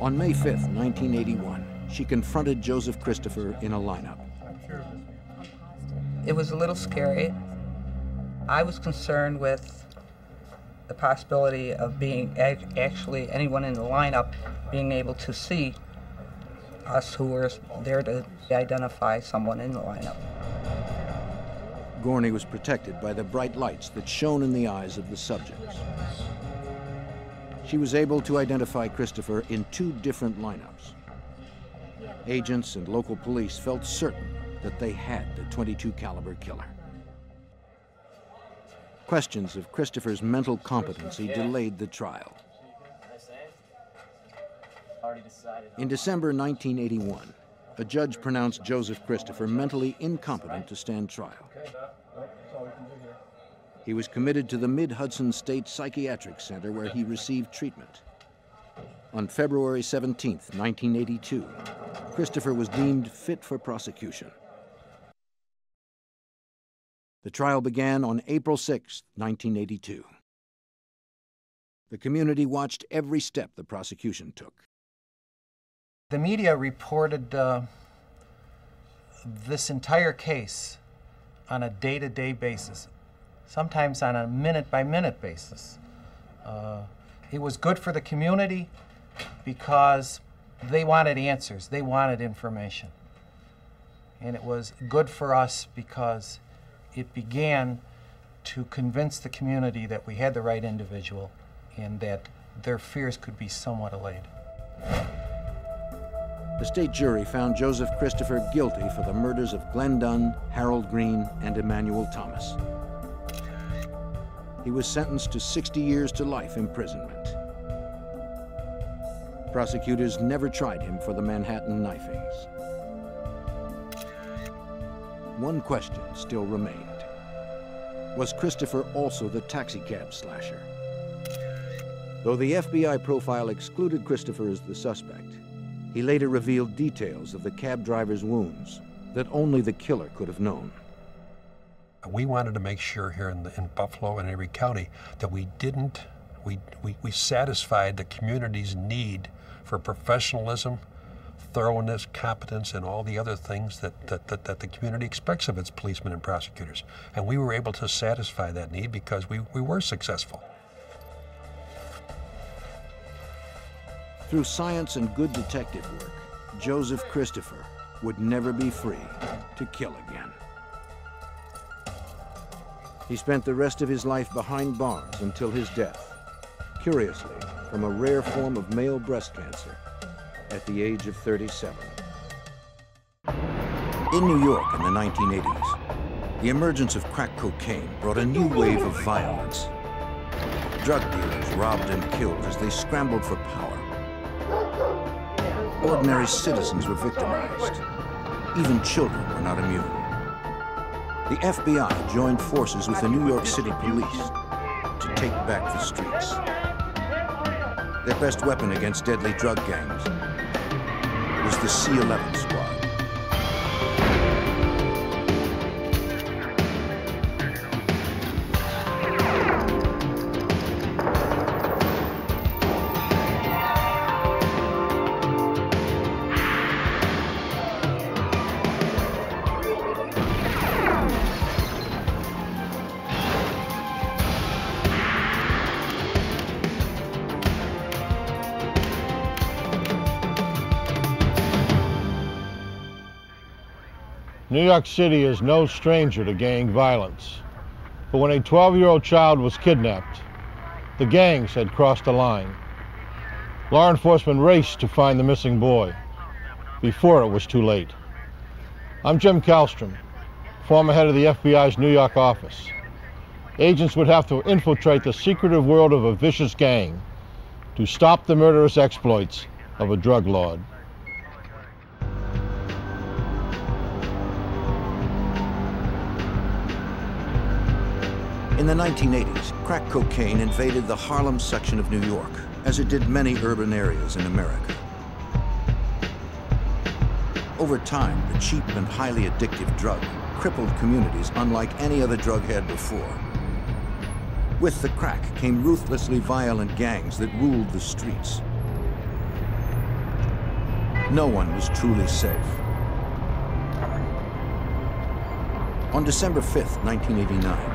On May 5th, 1981, she confronted Joseph Christopher in a lineup. It was a little scary. I was concerned with the possibility of being actually anyone in the lineup being able to see us who were there to identify someone in the lineup. Gorney was protected by the bright lights that shone in the eyes of the subjects. She was able to identify Christopher in 2 different lineups. Agents and local police felt certain that they had the .22 caliber killer. Questions of Christopher's mental competency delayed the trial. In December 1981, a judge pronounced Joseph Christopher mentally incompetent to stand trial. He was committed to the Mid-Hudson State Psychiatric Center where he received treatment. On February 17, 1982, Christopher was deemed fit for prosecution. The trial began on April 6, 1982. The community watched every step the prosecution took. The media reported this entire case on a day-to-day basis, sometimes on a minute-by-minute basis. It was good for the community because they wanted answers, they wanted information. And it was good for us because it began to convince the community that we had the right individual and that their fears could be somewhat allayed. The state jury found Joseph Christopher guilty for the murders of Glenn Dunn, Harold Green, and Emmanuel Thomas. He was sentenced to 60 years to life imprisonment. Prosecutors never tried him for the Manhattan knifings. One question still remained. Was Christopher also the taxicab slasher? Though the FBI profile excluded Christopher as the suspect, he later revealed details of the cab driver's wounds that only the killer could have known. We wanted to make sure here in Buffalo and Erie County that we didn't We satisfied the community's need for professionalism, thoroughness, competence, and all the other things that the community expects of its policemen and prosecutors. And we were able to satisfy that need because we were successful. Through science and good detective work, Joseph Christopher would never be free to kill again. He spent the rest of his life behind bars until his death, curiously, from a rare form of male breast cancer at the age of 37. In New York in the 1980s, the emergence of crack cocaine brought a new wave of violence. Drug dealers robbed and killed as they scrambled for power. Ordinary citizens were victimized. Even children were not immune. The FBI joined forces with the New York City police to take back the streets. Their best weapon against deadly drug gangs was the C-11 squad. New York City is no stranger to gang violence. But when a 12-year-old child was kidnapped, the gangs had crossed the line. Law enforcement raced to find the missing boy before it was too late. I'm Jim Kallstrom, former head of the FBI's New York office. Agents would have to infiltrate the secretive world of a vicious gang to stop the murderous exploits of a drug lord. In the 1980s, crack cocaine invaded the Harlem section of New York, as it did many urban areas in America. Over time, the cheap and highly addictive drug crippled communities unlike any other drug had before. With the crack came ruthlessly violent gangs that ruled the streets. No one was truly safe. On December 5th, 1989,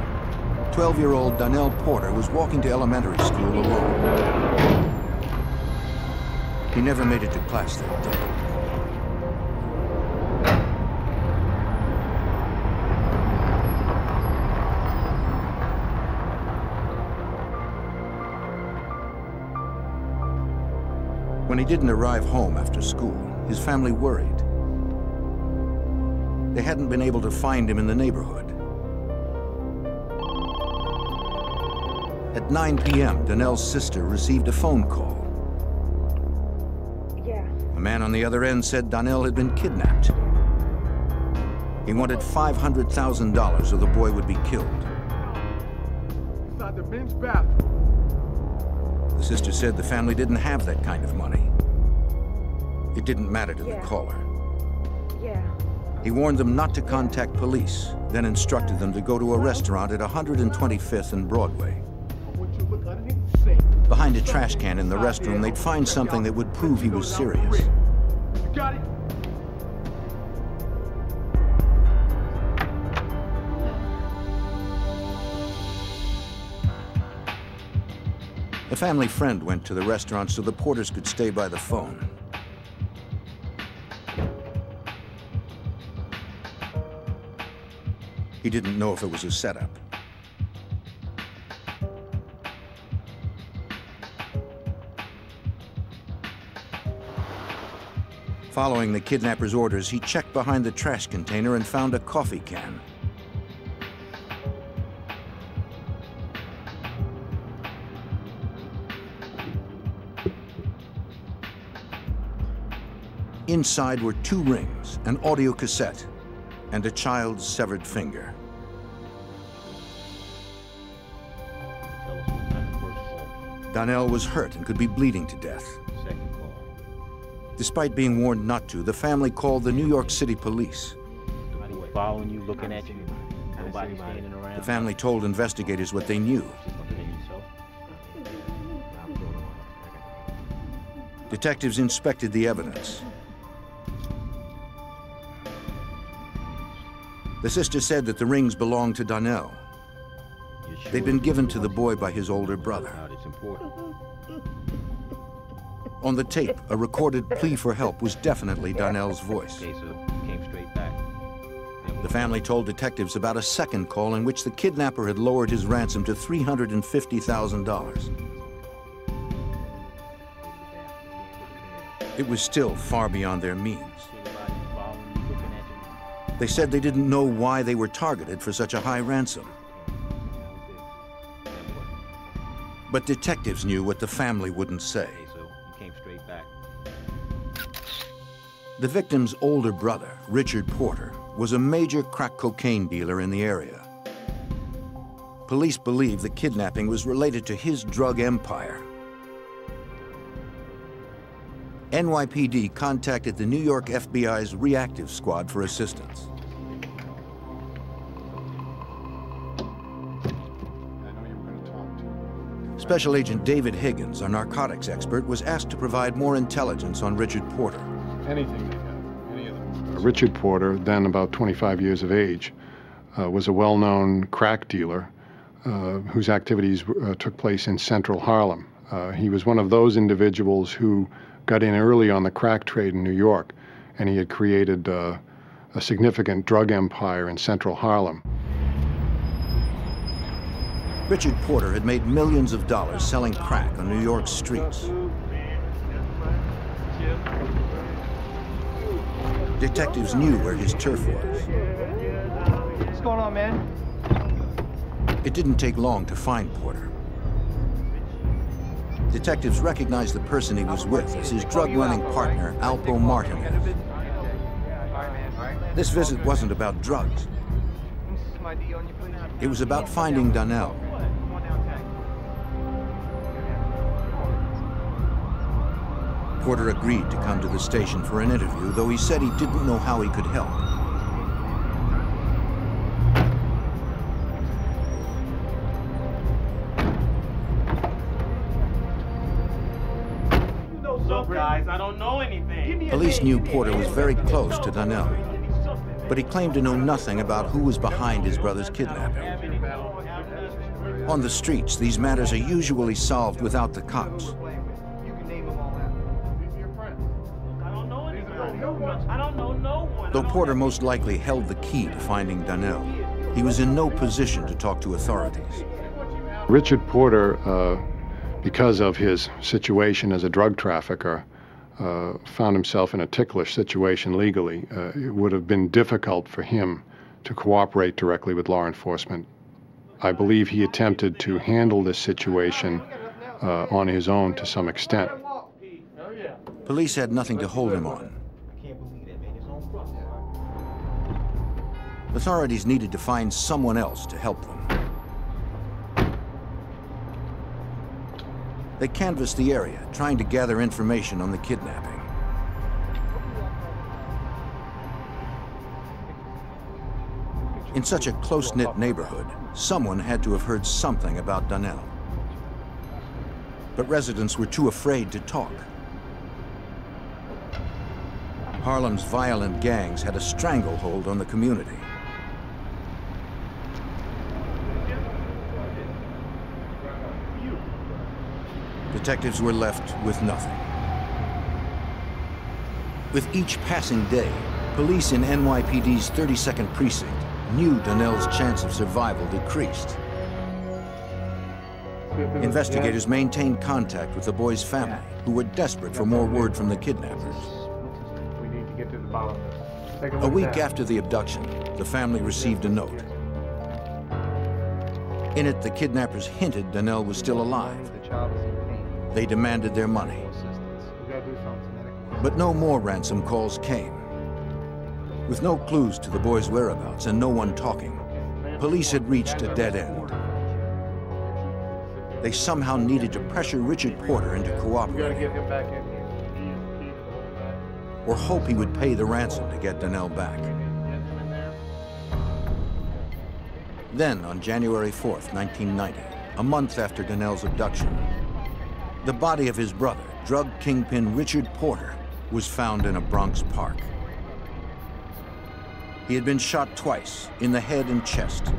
12-year-old Donnell Porter was walking to elementary school alone. He never made it to class that day. When he didn't arrive home after school, his family worried. They hadn't been able to find him in the neighborhood. At 9 p.m., Donnell's sister received a phone call. Yeah. A man on the other end said Donnell had been kidnapped. He wanted $500,000 or the boy would be killed. Inside the men's bathroom. The sister said the family didn't have that kind of money. It didn't matter to the caller. Yeah. He warned them not to contact police, then instructed them to go to a restaurant at 125th and Broadway. Behind a trash can in the restroom, they'd find something that would prove he was serious. You got it? A family friend went to the restaurant so the Porters could stay by the phone. He didn't know if it was a setup. Following the kidnapper's orders, he checked behind the trash container and found a coffee can. Inside were 2 rings, an audio cassette, and a child's severed finger. Donnell was hurt and could be bleeding to death. Despite being warned not to, the family called the New York City police. Following you, looking at you, nobody standing around. The family told investigators what they knew. Detectives inspected the evidence. The sister said that the rings belonged to Donnell. They'd been given to the boy by his older brother. On the tape, a recorded plea for help was definitely Donnell's voice. The family told detectives about a second call in which the kidnapper had lowered his ransom to $350,000. It was still far beyond their means. They said they didn't know why they were targeted for such a high ransom. But detectives knew what the family wouldn't say. The victim's older brother, Richard Porter, was a major crack cocaine dealer in the area. Police believe the kidnapping was related to his drug empire. NYPD contacted the New York FBI's reactive squad for assistance. Special Agent David Higgins, a narcotics expert, was asked to provide more intelligence on Richard Porter. Anything they got, any of them. Richard Porter, then about 25 years of age, was a well-known crack dealer whose activities took place in central Harlem. He was one of those individuals who got in early on the crack trade in New York, and he had created a significant drug empire in central Harlem. Richard Porter had made millions of dollars selling crack on New York's streets. Detectives knew where his turf was. What's going on, man? It didn't take long to find Porter. Detectives recognized the person he was with as his drug-running partner, Alpo Martinez. This visit wasn't about drugs. It was about finding Donnell. Porter agreed to come to the station for an interview, though he said he didn't know how he could help. Look, guys, I don't know anything. Police knew Porter was very close to Donnell, but he claimed to know nothing about who was behind his brother's kidnapping. On the streets, these matters are usually solved without the cops. Though Porter most likely held the key to finding Donnell, he was in no position to talk to authorities. Richard Porter, because of his situation as a drug trafficker, found himself in a ticklish situation legally. It would have been difficult for him to cooperate directly with law enforcement. I believe he attempted to handle this situation on his own to some extent. Police had nothing to hold him on. Authorities needed to find someone else to help them. They canvassed the area, trying to gather information on the kidnapping. In such a close-knit neighborhood, someone had to have heard something about Donnell. But residents were too afraid to talk. Harlem's violent gangs had a stranglehold on the community. Detectives were left with nothing. With each passing day, police in NYPD's 32nd precinct knew Donnell's chance of survival decreased. Investigators maintained contact with the boy's family, who were desperate for more word from the kidnappers. A week after the abduction, the family received a note. In it, the kidnappers hinted Donnell was still alive. They demanded their money. But no more ransom calls came. With no clues to the boy's whereabouts and no one talking, police had reached a dead end. They somehow needed to pressure Richard Porter into cooperating, or hope he would pay the ransom to get Donnell back. Then, on January 4th, 1990, a month after Donnell's abduction, the body of his brother, drug kingpin Richard Porter was found in a Bronx park. He had been shot twice, in the head and chest.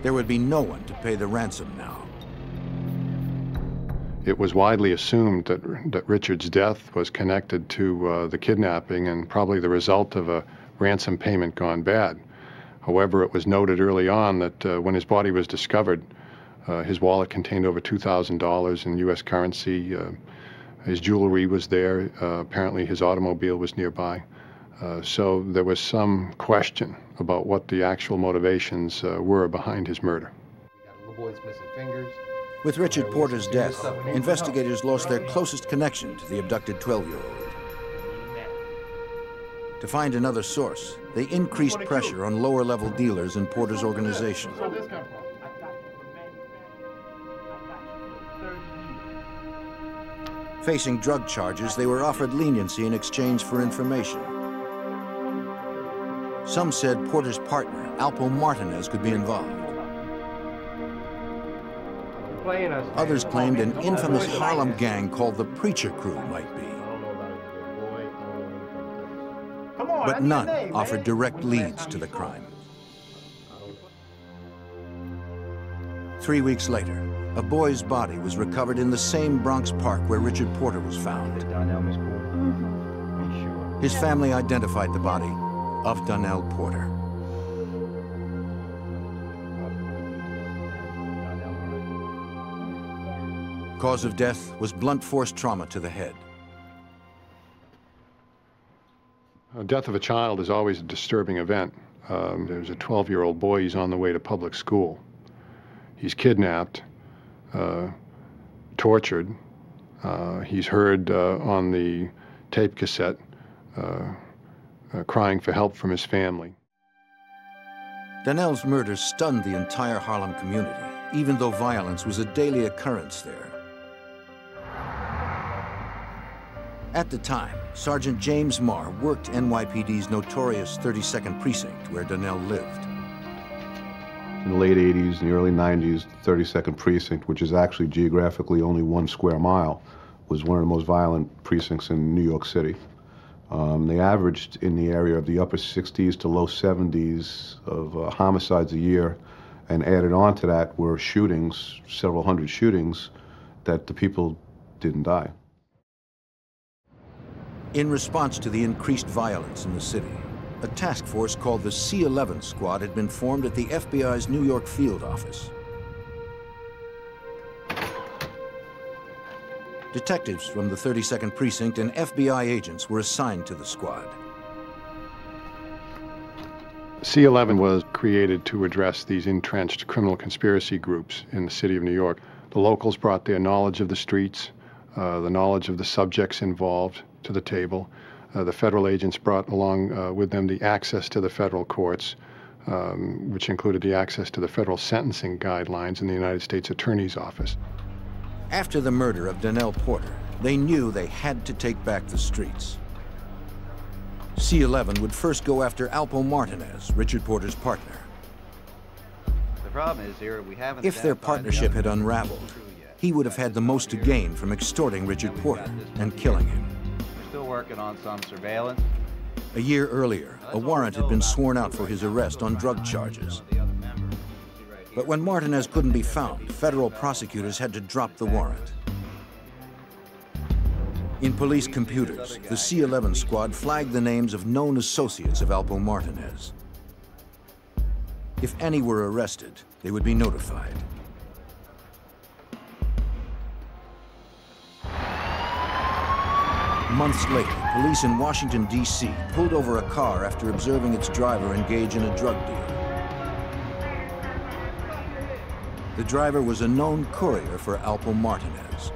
There would be no one to pay the ransom now. It was widely assumed that Richard's death was connected to the kidnapping and probably the result of a ransom payment gone bad. However, it was noted early on that when his body was discovered, his wallet contained over $2,000 in U.S. currency. His jewelry was there. Apparently his automobile was nearby. So there was some question about what the actual motivations were behind his murder. With Richard Porter's death, investigators lost their closest connection to the abducted 12-year-old. To find another source, they increased pressure on lower-level dealers in Porter's organization. Facing drug charges, they were offered leniency in exchange for information. Some said Porter's partner, Alpo Martinez, could be involved. Others claimed an infamous Harlem gang called the Preacher Crew might be. But none offered direct leads to the crime. 3 weeks later, a boy's body was recovered in the same Bronx park where Richard Porter was found. His family identified the body of Donnell Porter. Cause of death was blunt force trauma to the head. The death of a child is always a disturbing event. There's a 12-year-old boy, he's on the way to public school. He's kidnapped, tortured. He's heard on the tape cassette crying for help from his family. Donnell's murder stunned the entire Harlem community, even though violence was a daily occurrence there. At the time, Sergeant James Marr worked NYPD's notorious 32nd Precinct, where Donnell lived. In the late 80s and the early 90s, the 32nd Precinct, which is actually geographically only 1 square mile, was one of the most violent precincts in New York City. They averaged in the area of the upper 60s to low 70s of homicides a year, and added on to that were shootings, several hundred shootings, that the people didn't die. In response to the increased violence in the city, a task force called the C-11 Squad had been formed at the FBI's New York field office. Detectives from the 32nd Precinct and FBI agents were assigned to the squad. C-11 was created to address these entrenched criminal conspiracy groups in the city of New York. The locals brought their knowledge of the streets, the knowledge of the subjects involved to the table. The federal agents brought along with them the access to the federal courts, which included the access to the federal sentencing guidelines in the United States Attorney's Office. After the murder of Donnell Porter, they knew they had to take back the streets. C-11 would first go after Alpo Martinez, Richard Porter's partner. The problem is here, we haven't. If their partnership had unraveled, he would have had the most to gain from extorting Richard Porter and killing him. We're still working on some surveillance. A year earlier, a warrant had been sworn out for his arrest on drug charges. But when Martinez couldn't be found, federal prosecutors had to drop the warrant. In police computers, the C-11 squad flagged the names of known associates of Alpo Martinez. If any were arrested, they would be notified. Months later, police in Washington, D.C. pulled over a car after observing its driver engage in a drug deal. The driver was a known courier for Alpo Martinez.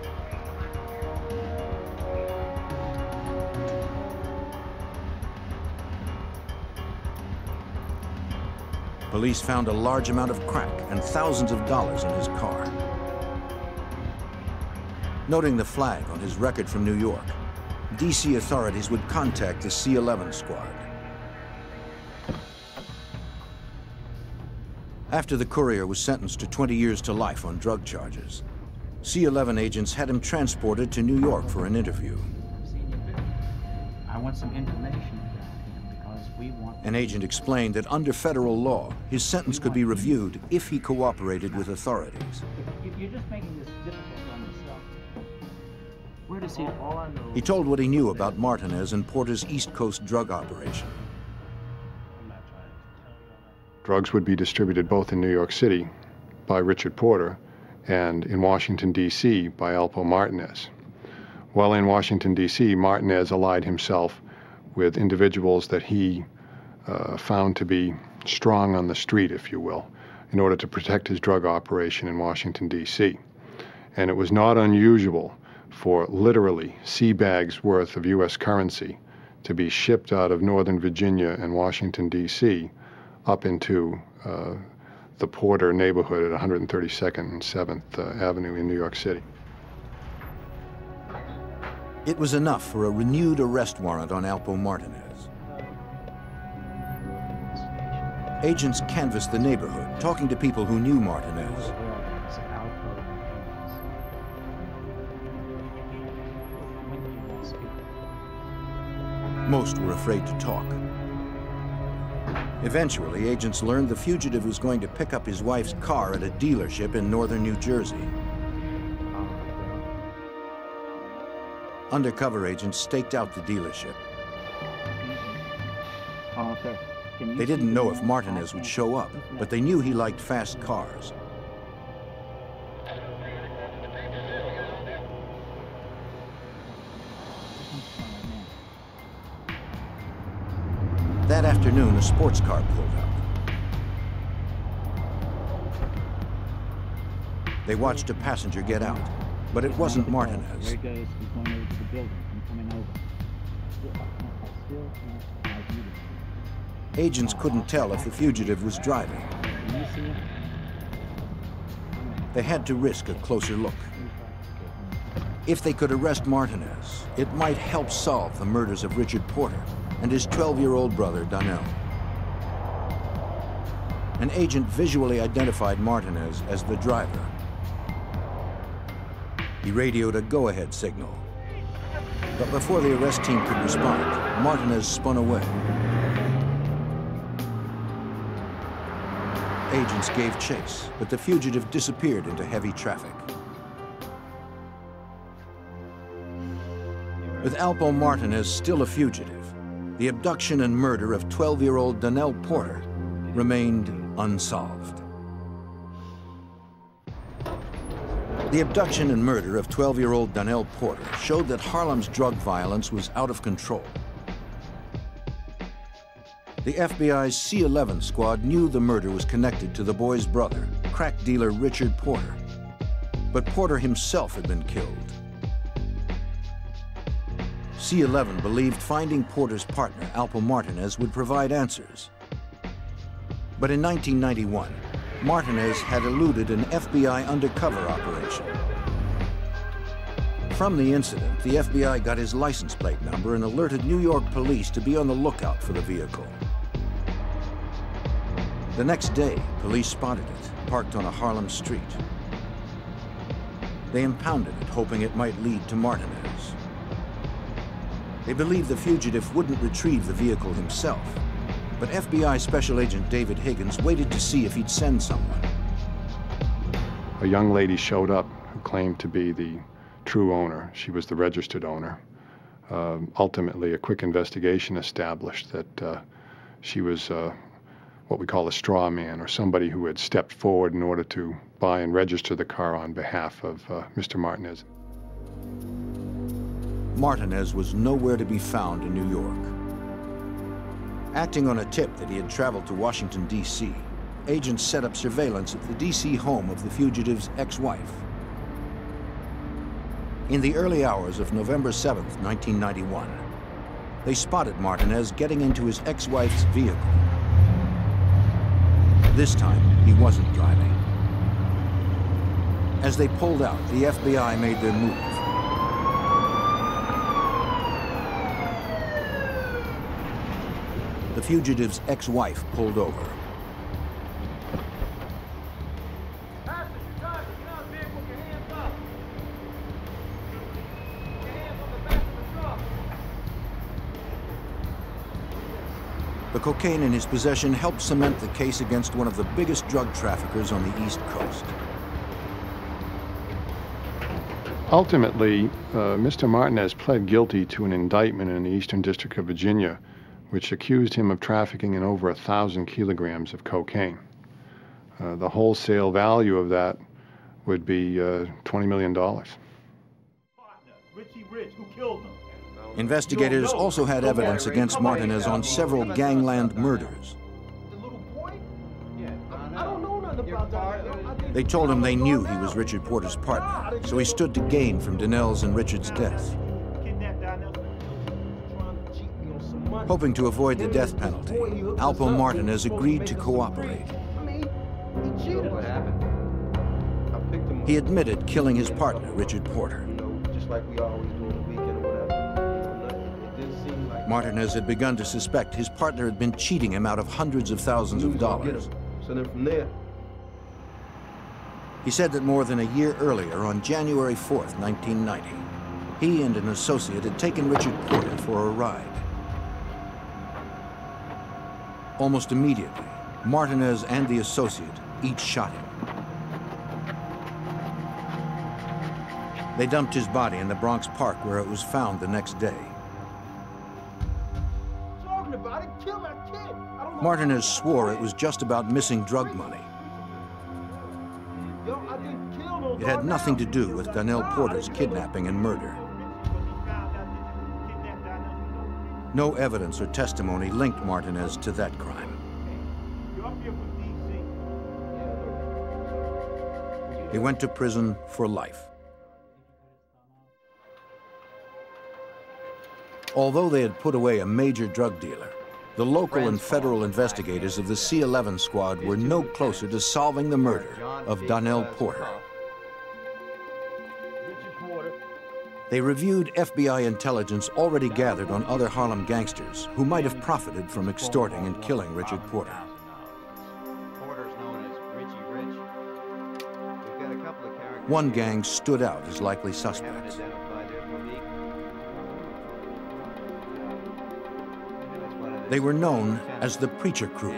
Police found a large amount of crack and thousands of dollars in his car. Noting the flag on his record from New York, D.C. authorities would contact the C-11 squad. After the courier was sentenced to 20 years to life on drug charges, C-11 agents had him transported to New York for an interview. I want some information about him because we want... An agent explained that under federal law, his sentence could be reviewed if he cooperated with authorities. You're just making this difficult on yourself. Where does he... All I know... He told what he knew about Martinez and Porter's East Coast drug operation. Drugs would be distributed both in New York City by Richard Porter and in Washington, D.C. by Alpo Martinez. While in Washington, D.C., Martinez allied himself with individuals that he found to be strong on the street, if you will, in order to protect his drug operation in Washington, D.C. And it was not unusual for literally sea bags worth of U.S. currency to be shipped out of Northern Virginia and Washington, D.C. up into the Porter neighborhood at 132nd and 7th Avenue in New York City. It was enough for a renewed arrest warrant on Alpo Martinez. Agents canvassed the neighborhood, talking to people who knew Martinez. Most were afraid to talk. Eventually, agents learned the fugitive was going to pick up his wife's car at a dealership in northern New Jersey. Undercover agents staked out the dealership. They didn't know if Martinez would show up, but they knew he liked fast cars. That afternoon, a sports car pulled up. They watched a passenger get out, but it wasn't Martinez. There he goes. He's going over to the building. I'm coming over. Agents couldn't tell if the fugitive was driving. They had to risk a closer look. If they could arrest Martinez, it might help solve the murders of Richard Porter and his 12-year-old brother, Donnell. An agent visually identified Martinez as the driver. He radioed a go-ahead signal. But before the arrest team could respond, Martinez spun away. Agents gave chase, but the fugitive disappeared into heavy traffic. With Alpo Martinez still a fugitive, the abduction and murder of 12-year-old Donnell Porter remained unsolved. The abduction and murder of 12-year-old Donnell Porter showed that Harlem's drug violence was out of control. The FBI's C-11 squad knew the murder was connected to the boy's brother, crack dealer Richard Porter. But Porter himself had been killed. C-11 believed finding Porter's partner, Alpo Martinez, would provide answers. But in 1991, Martinez had eluded an FBI undercover operation. From the incident, the FBI got his license plate number and alerted New York police to be on the lookout for the vehicle. The next day, police spotted it, parked on a Harlem street. They impounded it, hoping it might lead to Martinez. They believed the fugitive wouldn't retrieve the vehicle himself, but FBI Special Agent David Higgins waited to see if he'd send someone. A young lady showed up who claimed to be the true owner. She was the registered owner. Ultimately, a quick investigation established that she was what we call a straw man, or somebody who had stepped forward in order to buy and register the car on behalf of Mr. Martinez. Martinez was nowhere to be found in New York. Acting on a tip that he had traveled to Washington, D.C., agents set up surveillance at the D.C. home of the fugitive's ex-wife. In the early hours of November 7th, 1991, they spotted Martinez getting into his ex-wife's vehicle. This time, he wasn't driving. As they pulled out, the FBI made their move. The fugitive's ex-wife pulled over. The cocaine in his possession helped cement the case against one of the biggest drug traffickers on the East Coast. Ultimately, Mr. Martinez pled guilty to an indictment in the Eastern District of Virginia, which accused him of trafficking in over 1,000 kilograms of cocaine. The wholesale value of that would be $20 million. Richie Rich, who killed him? Investigators also had evidence against Martinez on several gangland murders. I don't know nothing about that. They told him they knew he was Richard Porter's partner, so he stood to gain from Donnell's and Richard's death. Hoping to avoid the death penalty, Alpo Martinez agreed to cooperate. He admitted killing his partner, Richard Porter. Just like we always do on the weekend or whatever. It didn't seem like Martinez had begun to suspect his partner had been cheating him out of hundreds of thousands of dollars. So then from there, He said that more than a year earlier, on January 4th, 1990, he and an associate had taken Richard Porter for a ride. Almost immediately, Martinez and the associate each shot him. They dumped his body in the Bronx Park, where it was found the next day. Talking about it, kill my kid. I don't know. Martinez swore it was just about missing drug money. Yo, I didn't kill no It had nothing to do with Donnell Porter's kidnapping and murder. No evidence or testimony linked Martinez to that crime. He went to prison for life. Although they had put away a major drug dealer, the local and federal investigators of the C-11 squad were no closer to solving the murder of Donnell Porter. They reviewed FBI intelligence already gathered on other Harlem gangsters who might have profited from extorting and killing Richard Porter. Porter's known as Richie Rich. We've got a couple of characters. One gang stood out as likely suspects. They were known as the Preacher Crew.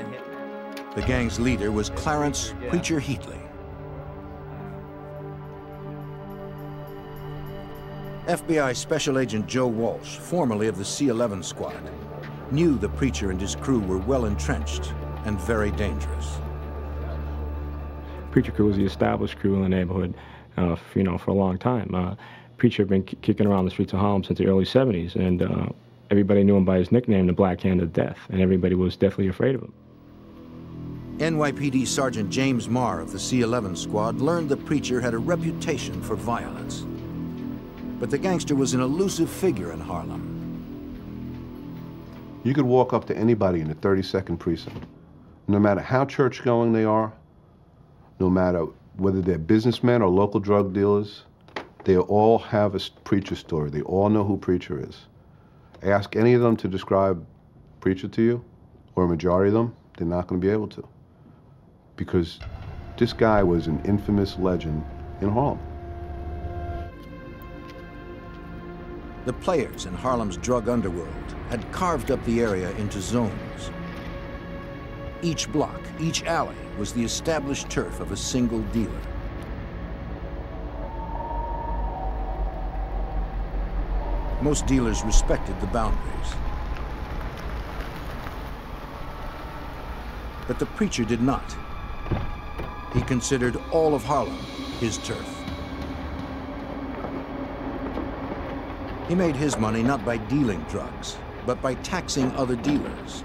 The gang's leader was Clarence Preacher Heatley. FBI Special Agent Joe Walsh, formerly of the C-11 squad, knew the Preacher and his crew were well entrenched and very dangerous. Preacher Crew was the established crew in the neighborhood, for a long time. Preacher had been kicking around the streets of Harlem since the early 70s, and everybody knew him by his nickname, the Black Hand of Death, and everybody was deathly afraid of him. NYPD Sergeant James Marr of the C-11 squad learned the Preacher had a reputation for violence. But the gangster was an elusive figure in Harlem. You could walk up to anybody in the 32nd precinct, no matter how church-going they are, no matter whether they're businessmen or local drug dealers, they all have a Preacher story. They all know who Preacher is. Ask any of them to describe Preacher to you, or a majority of them, they're not going to be able to. Because this guy was an infamous legend in Harlem. The players in Harlem's drug underworld had carved up the area into zones. Each block, each alley was the established turf of a single dealer. Most dealers respected the boundaries. But the Preacher did not. He considered all of Harlem his turf. He made his money not by dealing drugs, but by taxing other dealers.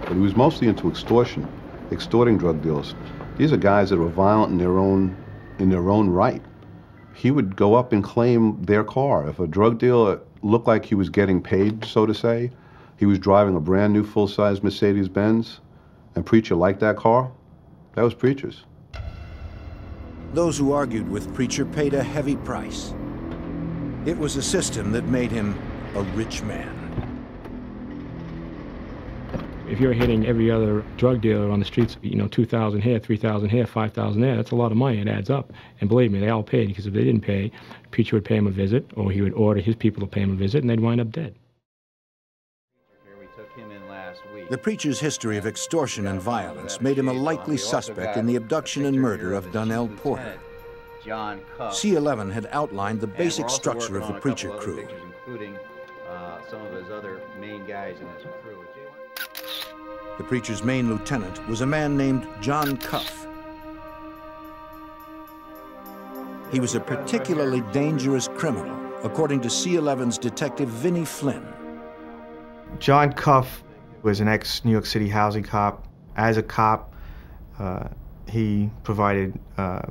But he was mostly into extortion, extorting drug dealers. These are guys that were violent in their own right. He would go up and claim their car. If a drug dealer looked like he was getting paid, so to say, he was driving a brand new full-size Mercedes-Benz, and Preacher liked that car, that was Preacher's. Those who argued with Preacher paid a heavy price. It was a system that made him a rich man. If you're hitting every other drug dealer on the streets, 2,000 here, 3,000 here, 5,000 there, that's a lot of money. It adds up. And believe me, they all paid, because if they didn't pay, Preacher would pay him a visit, or he would order his people to pay him a visit, and they'd wind up dead. The preacher's history of extortion and violence made him a likely suspect in the abduction and murder of Donnell Porter. John Cuff. C-11 had outlined the basic structure of the preacher crew. Including some of his other main guys in his crew. The preacher's main lieutenant was a man named John Cuff. He was a particularly dangerous criminal, according to C-11's detective Vinnie Flynn. John Cuff was an ex-New York City housing cop. As a cop, he provided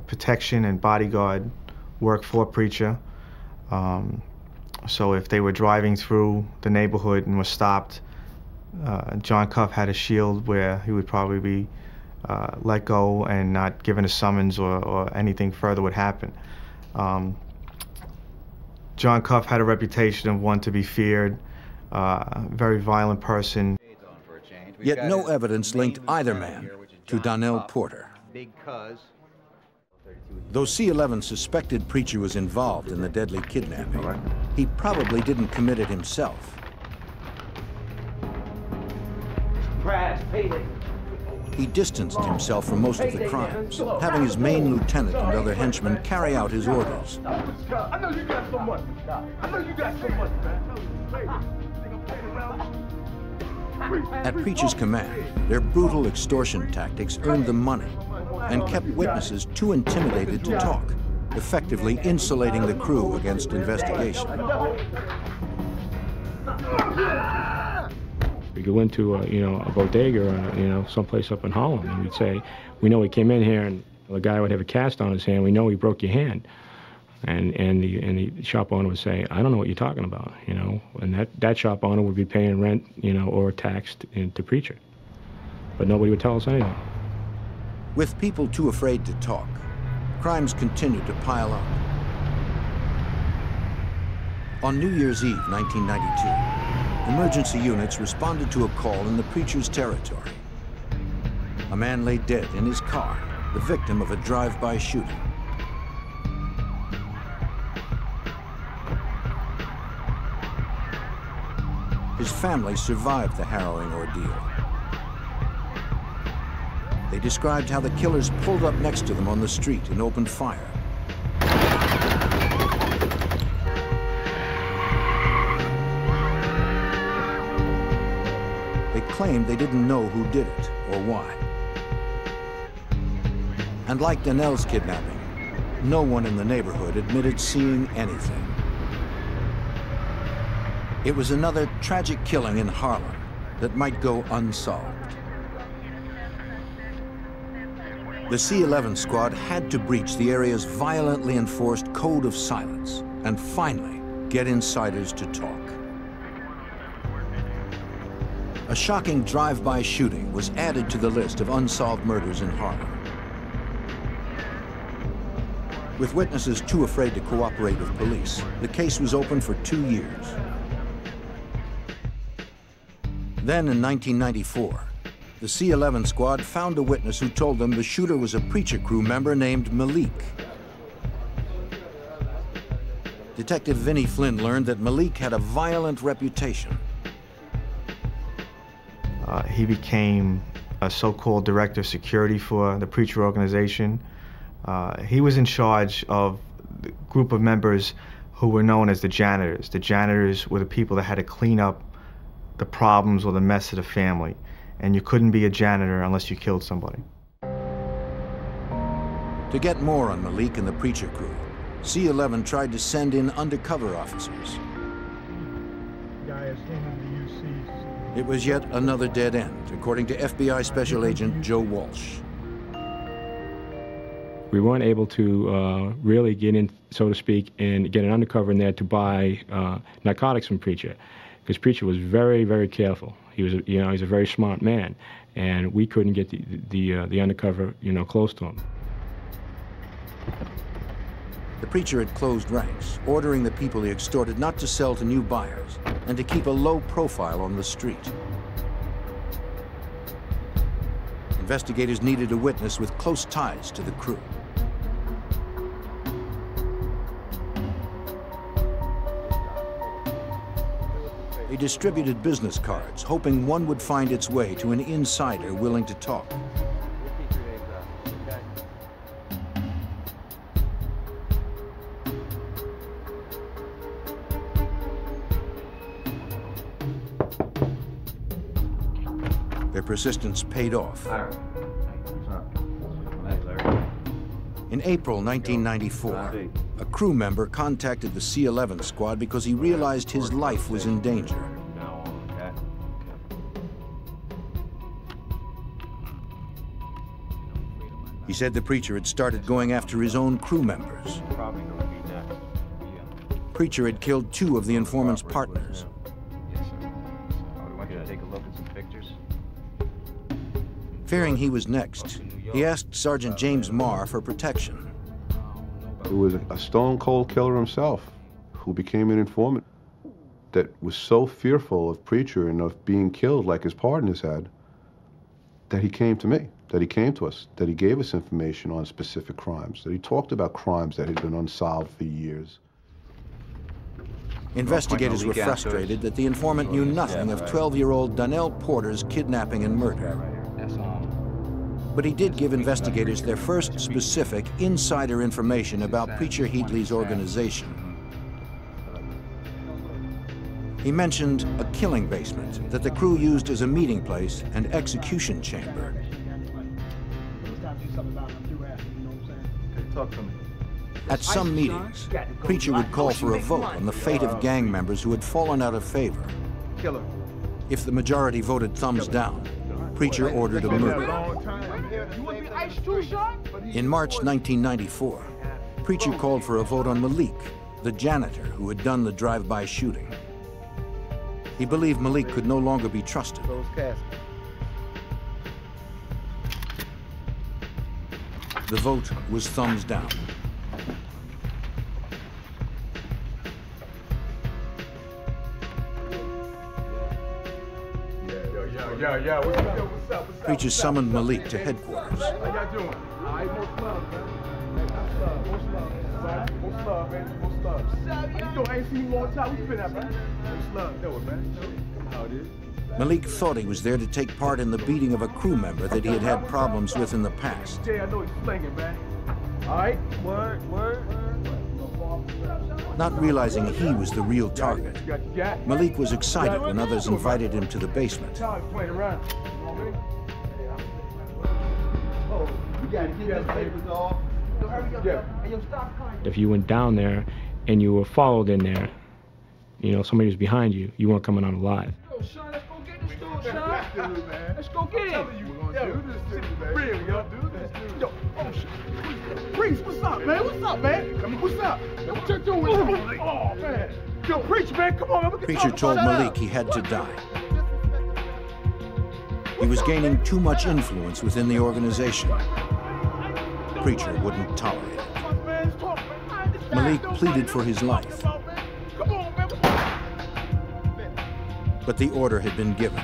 protection and bodyguard work for Preacher. So if they were driving through the neighborhood and were stopped, John Cuff had a shield where he would probably be let go and not given a summons or anything further would happen. John Cuff had a reputation of one to be feared, very violent person. Yet no evidence linked either man to Donnell Porter. Though C-11 suspected Preacher was involved in the deadly kidnapping, he probably didn't commit it himself. He distanced himself from most of the crimes, having his main lieutenant and other henchmen carry out his orders. I know you got some money. I know you got some money, man. At Preacher's command, their brutal extortion tactics earned them money and kept witnesses too intimidated to talk, effectively insulating the crew against investigation. We go into a bodega or someplace up in Holland, and we'd say, we know he came in here, and the guy would have a cast on his hand. We know he broke your hand, and the shop owner would say, I don't know what you're talking about, and that shop owner would be paying rent, or taxed to Preacher, but nobody would tell us anything. With people too afraid to talk, crimes continued to pile up. On New Year's Eve, 1992, emergency units responded to a call in the Preacher's territory. A man lay dead in his car, the victim of a drive-by shooting. His family survived the harrowing ordeal. They described how the killers pulled up next to them on the street and opened fire. They claimed they didn't know who did it or why. And like Donnell's kidnapping, no one in the neighborhood admitted seeing anything. It was another tragic killing in Harlem that might go unsolved. The C-11 squad had to breach the area's violently enforced code of silence and finally get insiders to talk. A shocking drive-by shooting was added to the list of unsolved murders in Harlem. With witnesses too afraid to cooperate with police, the case was open for 2 years. Then in 1994, the C-11 squad found a witness who told them the shooter was a Preacher crew member named Malik. Detective Vinnie Flynn learned that Malik had a violent reputation. He became a so-called director of security for the Preacher organization. He was in charge of the group of members who were known as the janitors. The janitors were the people that had to clean up the problems or the mess of the family. And you couldn't be a janitor unless you killed somebody. To get more on Malik and the Preacher crew, C-11 tried to send in undercover officers. It was yet another dead end, according to FBI Special Agent Joe Walsh. We weren't able to really get in, so to speak, and get an undercover in there to buy narcotics from Preacher, because Preacher was very, very careful. He was, he's a very smart man, and we couldn't get the undercover, close to him. The Preacher had closed ranks, ordering the people he extorted not to sell to new buyers and to keep a low profile on the street. Investigators needed a witness with close ties to the crew. They He distributed business cards, hoping one would find its way to an insider willing to talk. Their persistence paid off. In April 1994, a crew member contacted the C-11 squad because he realized his life was in danger. He said the preacher had started going after his own crew members. Preacher had killed 2 of the informant's partners. Fearing he was next, he asked Sergeant James Marr for protection. It was a stone-cold killer himself who became an informant that was so fearful of Preacher and of being killed like his partners had that he came to me, that he came to us, that he gave us information on specific crimes, that he talked about crimes that had been unsolved for years. Investigators were frustrated that the informant knew nothing of 12-year-old Donnell Porter's kidnapping and murder. But he did give investigators their first specific insider information about Preacher Heatley's organization. He mentioned a killing basement that the crew used as a meeting place and execution chamber. At some meetings, Preacher would call for a vote on the fate of gang members who had fallen out of favor. If the majority voted thumbs down, Preacher ordered a murder. In March 1994, Preacher called for a vote on Malik, the janitor who had done the drive-by shooting. He believed Malik could no longer be trusted. The vote was thumbs down. Yeah, what's up? Preacher summoned Malik to headquarters. How y'all doing? All right, most love, man. Most love, man. Most love. How you doing? I ain't seen you in a long time. What you been at, man? Most love. Know it, man. How it is? Malik thought he was there to take part in the beating of a crew member that he had had problems with in the past. Jay, I know he's slinging, man. All right? Word. Not realizing he was the real target, Malik was excited when others invited him to the basement. If you went down there and you were followed in there, you know, somebody was behind you, you weren't coming out alive. Yo, Sean, let's go get this dude, Sean. Let's go get him. We're gonna do this to you, man. Real, yo. Yo, oh shit. Priest, what's up, man? What's up, man? What's up? What you doing? Oh, man. Yo, Preacher, man, come on, man. Preacher told Malik he had to die. He was gaining too much influence within the organization. Preacher wouldn't tolerate it. Malik pleaded for his life. But the order had been given.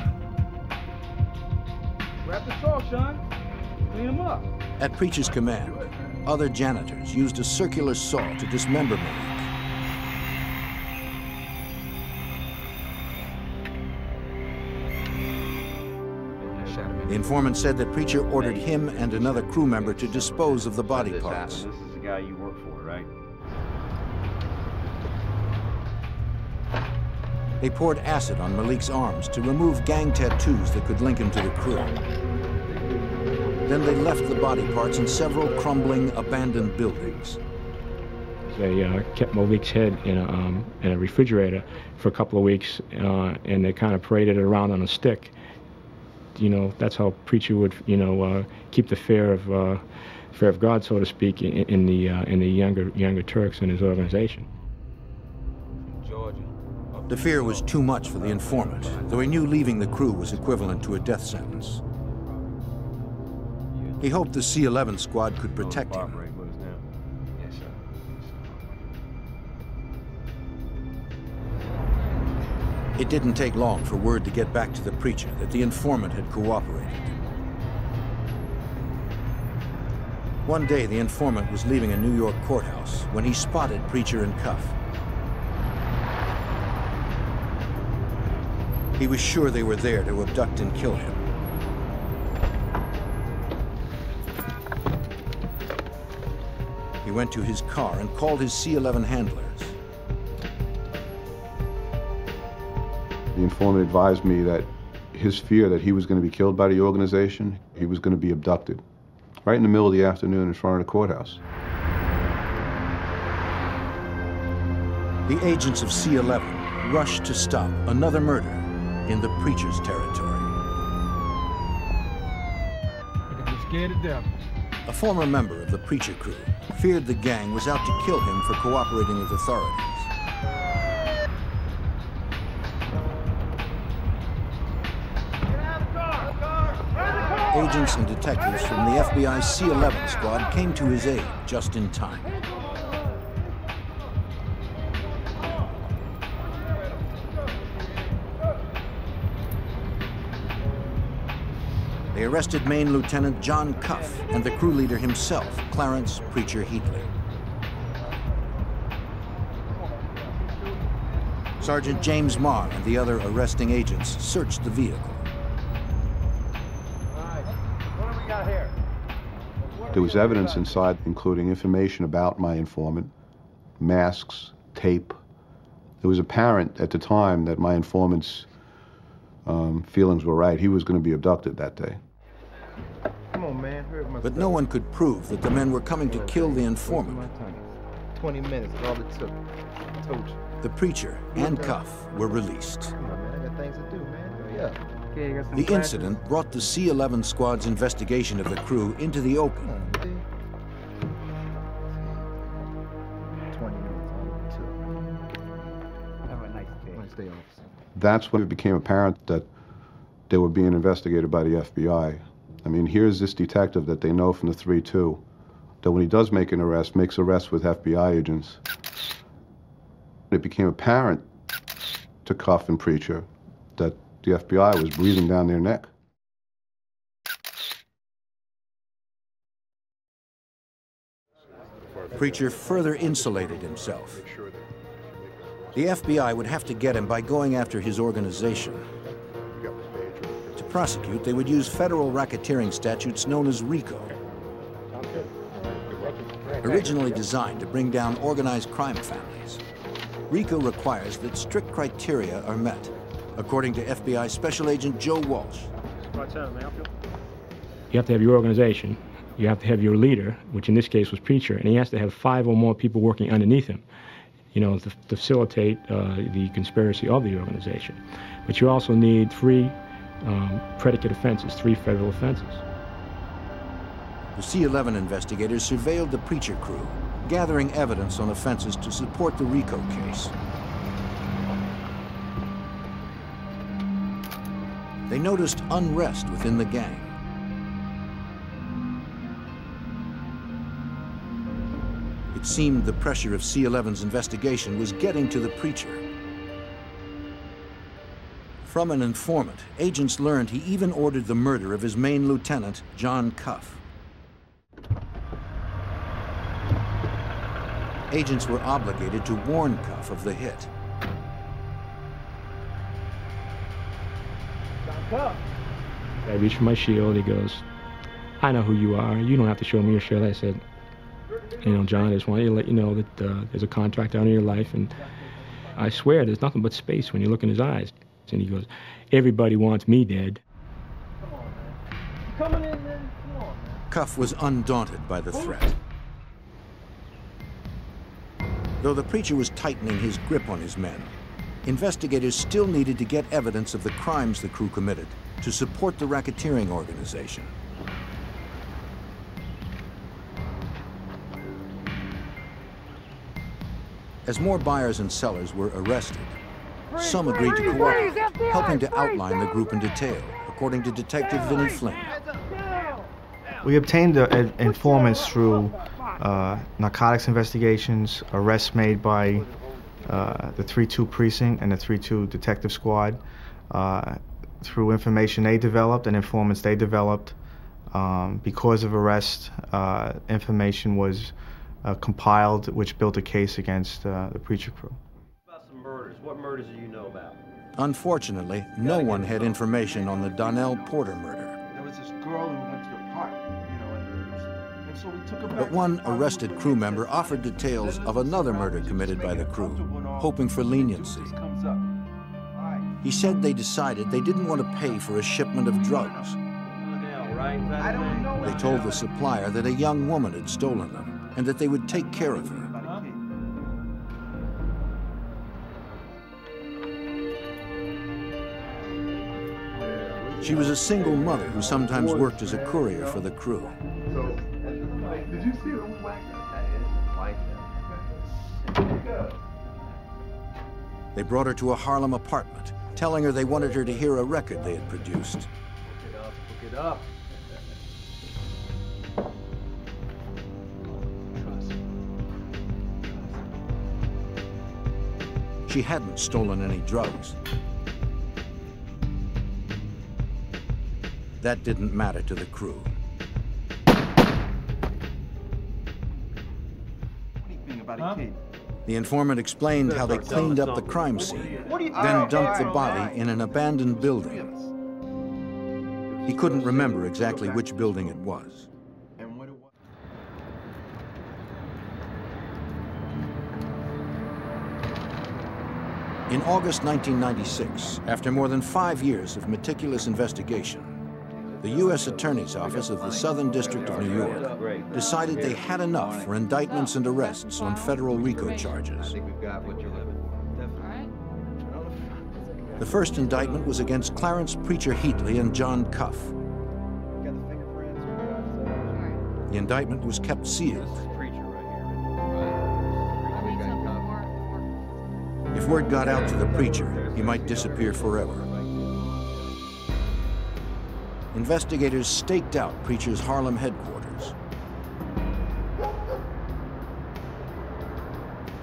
Grab the saw, Sean. Clean him up. At Preacher's command, other janitors used a circular saw to dismember Malik. The informant said that Preacher ordered him and another crew member to dispose of the body parts. This is the guy you work for, right? They poured acid on Malik's arms to remove gang tattoos that could link him to the crew. Then they left the body parts in several crumbling, abandoned buildings. They kept Malik's head in a refrigerator for a couple of weeks, and they kind of paraded it around on a stick. You know, that's how Preacher would, you know, keep the fear of God, so to speak, in the younger Turks in his organization. The fear was too much for the informant, though he knew leaving the crew was equivalent to a death sentence. He hoped the C-11 squad could protect him. It didn't take long for word to get back to the Preacher that the informant had cooperated. One day, the informant was leaving a New York courthouse when he spotted Preacher in cuff. He was sure they were there to abduct and kill him. He went to his car and called his C-11 handlers. The informant advised me that his fear that he was going to be killed by the organization, he was going to be abducted, right in the middle of the afternoon in front of the courthouse. The agents of C-11 rushed to stop another murder in the preacher's territory. I'm scared to death. A former member of the preacher crew feared the gang was out to kill him for cooperating with authorities. Agents and detectives from the FBI C-11 squad came to his aid just in time. They arrested Maine Lieutenant John Cuff and the crew leader himself, Clarence Preacher Heatley. Sergeant James Marr and the other arresting agents searched the vehicle. There was evidence inside, including information about my informant, masks, tape. It was apparent at the time that my informant's feelings were right. He was going to be abducted that day. Come on, man. Hurry up my But no one could prove that the men were coming to kill the informant. 20 minutes, all it took. I told you. The preacher and Cuff were released. Come on, man. I got things to do, man. Hurry up. The incident brought the C-11 squad's investigation of the crew into the open. 20 minutes, all it took. Have a nice day. Nice day, officer. That's when it became apparent that they were being investigated by the FBI. I mean, here's this detective that they know from the 3-2, that when he does make an arrest, makes arrests with FBI agents. It became apparent to Cuff and Preacher that the FBI was breathing down their neck. Preacher further insulated himself. The FBI would have to get him by going after his organization. To prosecute, they would use federal racketeering statutes known as RICO. Originally designed to bring down organized crime families, RICO requires that strict criteria are met, according to FBI Special Agent Joe Walsh. You have to have your organization, you have to have your leader, which in this case was Preacher, and he has to have 5 or more people working underneath him, you know, to facilitate the conspiracy of the organization. But you also need 3 predicate offenses, 3 federal offenses. The C-11 investigators surveilled the Preacher crew, gathering evidence on offenses to support the RICO case. They noticed unrest within the gang. It seemed the pressure of C-11's investigation was getting to the Preacher. From an informant, agents learned he even ordered the murder of his Maine lieutenant, John Cuff. Agents were obligated to warn Cuff of the hit. I reached for my shield. He goes, "I know who you are. You don't have to show me your shield." I said, "You know, John, I just wanted to let you know that there's a contract out in your life, and I swear there's nothing but space when you look in his eyes." And he goes, "Everybody wants me dead." Coming in, man. Come on, man. Cuff was undaunted by the threat. Though the Preacher was tightening his grip on his men, investigators still needed to get evidence of the crimes the crew committed to support the racketeering organization. As more buyers and sellers were arrested, some agreed to cooperate, helping to outline the group in detail, according to Detective Vinnie Flynn. We obtained informants through narcotics investigations, arrests made by the 3-2 precinct and the 3-2 detective squad, through information they developed and informants they developed. Because of arrest, information was compiled, which built a case against the Preacher crew. About some murders. What murders do you know about? Unfortunately, no one had information on the Donnell Porter murder. There was this girl who went to the park, you know, and so we took her back. But one arrested crew member offered details of another murder committed by the crew, hoping for leniency. He said they decided they didn't want to pay for a shipment of drugs. They told the supplier that a young woman had stolen them and that they would take care of her. She was a single mother who sometimes worked as a courier for the crew. Did you see them? They brought her to a Harlem apartment, telling her they wanted her to hear a record they had produced. Look it up. She hadn't stolen any drugs. That didn't matter to the crew. The informant explained how they cleaned up the crime scene, then dumped the body in an abandoned building. He couldn't remember exactly which building it was. In August 1996, after more than 5 years of meticulous investigation, the U.S. Attorney's Office of the Southern District of New York decided they had enough for indictments and arrests on federal RICO charges. The first indictment was against Clarence Preacher Heatley and John Cuff. The indictment was kept sealed. If word got out to the preacher, he might disappear forever. Investigators staked out Preacher's Harlem headquarters.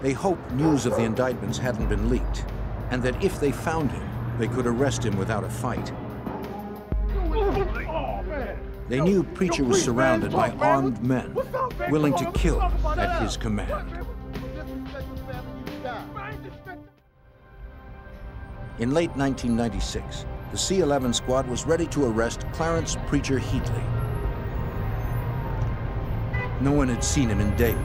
They hoped news of the indictments hadn't been leaked, and that if they found him, they could arrest him without a fight. They knew Preacher was surrounded by armed men, willing to kill at his command. In late 1996, the C-11 squad was ready to arrest Clarence Preacher Heatley. No one had seen him in days.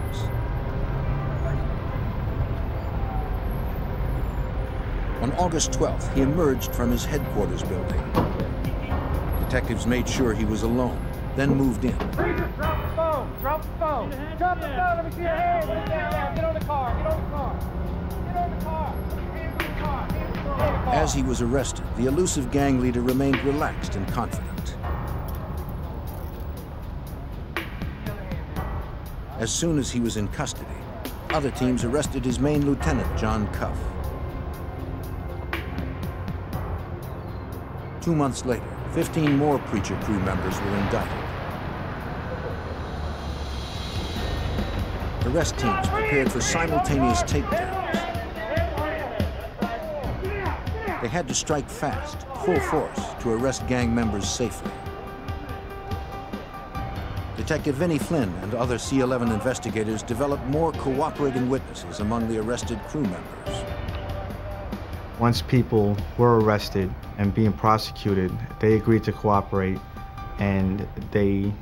On August 12th, he emerged from his headquarters building. Detectives made sure he was alone, then moved in. Preacher, drop the phone! Drop the phone! Drop the phone! Let me see your hands! Get on the car! Get on the car! Get on the car! Hands on the car! As he was arrested, the elusive gang leader remained relaxed and confident. As soon as he was in custody, other teams arrested his main lieutenant, John Cuff. 2 months later, 15 more Preacher crew members were indicted. Arrest teams prepared for simultaneous takedowns. They had to strike fast, full force, to arrest gang members safely. Detective Vinnie Flynn and other C-11 investigators developed more cooperating witnesses among the arrested crew members. Once people were arrested and being prosecuted, they agreed to cooperate, and they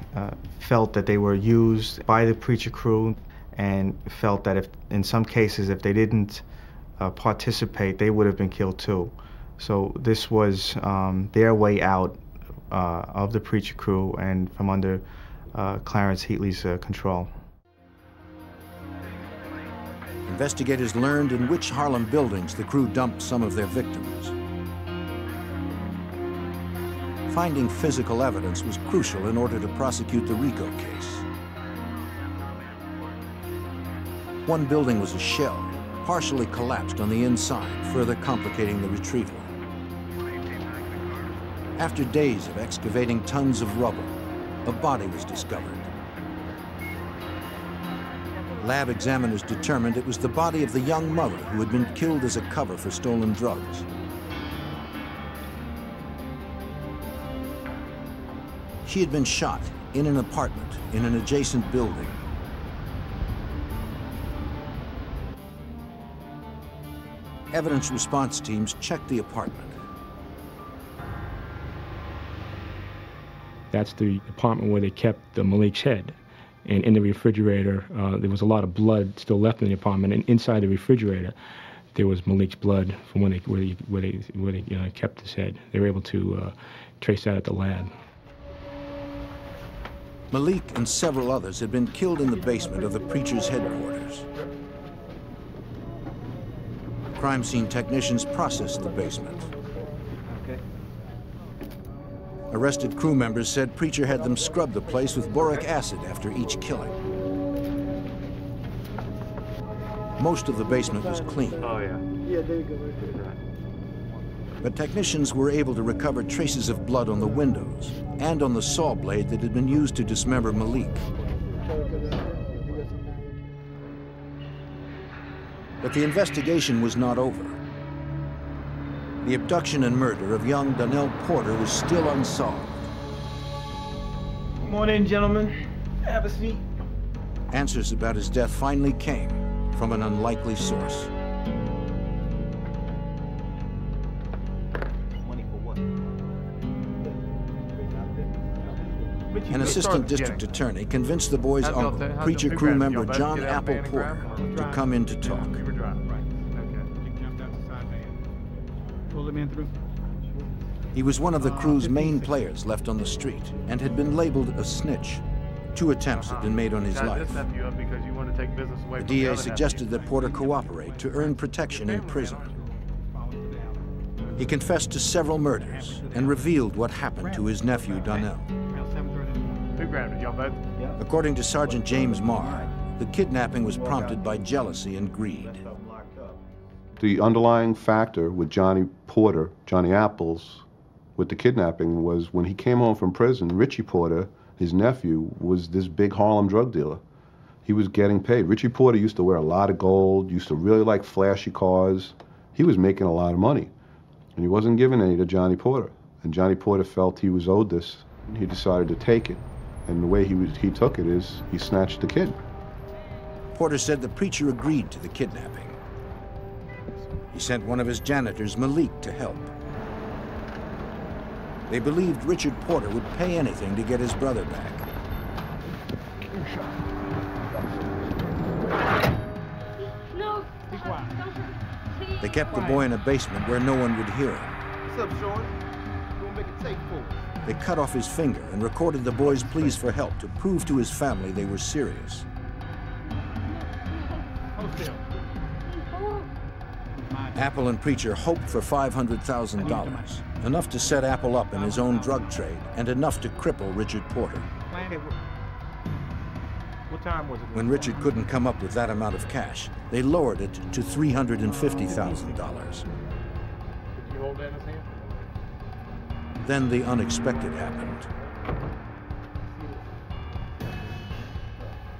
felt that they were used by the Preacher crew, and felt that if, in some cases, if they didn't participate, they would have been killed too. So this was their way out of the Preacher crew and from under Clarence Heatley's control. Investigators learned in which Harlem buildings the crew dumped some of their victims. Finding physical evidence was crucial in order to prosecute the RICO case. One building was a shell, partially collapsed on the inside, further complicating the retrieval. After days of excavating tons of rubble, a body was discovered. Lab examiners determined it was the body of the young mother who had been killed as a cover for stolen drugs. She had been shot in an apartment in an adjacent building. evidence response teams checked the apartment. That's the apartment where they kept Malik's head. And in the refrigerator, there was a lot of blood still left in the apartment. And inside the refrigerator, there was Malik's blood from where they kept his head. They were able to trace that at the lab. Malik and several others had been killed in the basement of the preacher's headquarters. Crime scene technicians processed the basement. Arrested crew members said Preacher had them scrub the place with boric acid after each killing. Most of the basement was clean. Oh, yeah. Yeah, there you go. Right. But technicians were able to recover traces of blood on the windows and on the saw blade that had been used to dismember Malik. But the investigation was not over. The abduction and murder of young Donnell Porter was still unsolved. Come on in, gentlemen. Have a seat. Answers about his death finally came from an unlikely source. An assistant district attorney convinced the boy's uncle, preacher crew member John Apple Porter, to come in to talk. He was one of the crew's main players left on the street and had been labeled a snitch. 2 attempts had been made on his life. The DA suggested that Porter cooperate to earn protection in prison. He confessed to several murders and revealed what happened to his nephew Donnell. According to Sergeant James Marr, the kidnapping was prompted by jealousy and greed. The underlying factor with Johnny Porter, Johnny Apples, with the kidnapping was when he came home from prison, Richie Porter, his nephew, was this big Harlem drug dealer. He was getting paid. Richie Porter used to wear a lot of gold, used to really like flashy cars. He was making a lot of money, and he wasn't giving any to Johnny Porter. And Johnny Porter felt he was owed this, and he decided to take it. And the way he took it is he snatched the kid. Porter said the preacher agreed to the kidnapping. He sent one of his janitors, Malik, to help. They believed Richard Porter would pay anything to get his brother back. No. They kept the boy in a basement where no one would hear him. What's up, Shorty? You gonna make a tape for us? They cut off his finger and recorded the boy's pleas for help to prove to his family they were serious. Apple and Preacher hoped for $500,000, enough to set Apple up in his own drug trade and enough to cripple Richard Porter. What time was it? When Richard couldn't come up with that amount of cash, they lowered it to $350,000. Did you hold that in his hand? Then the unexpected happened.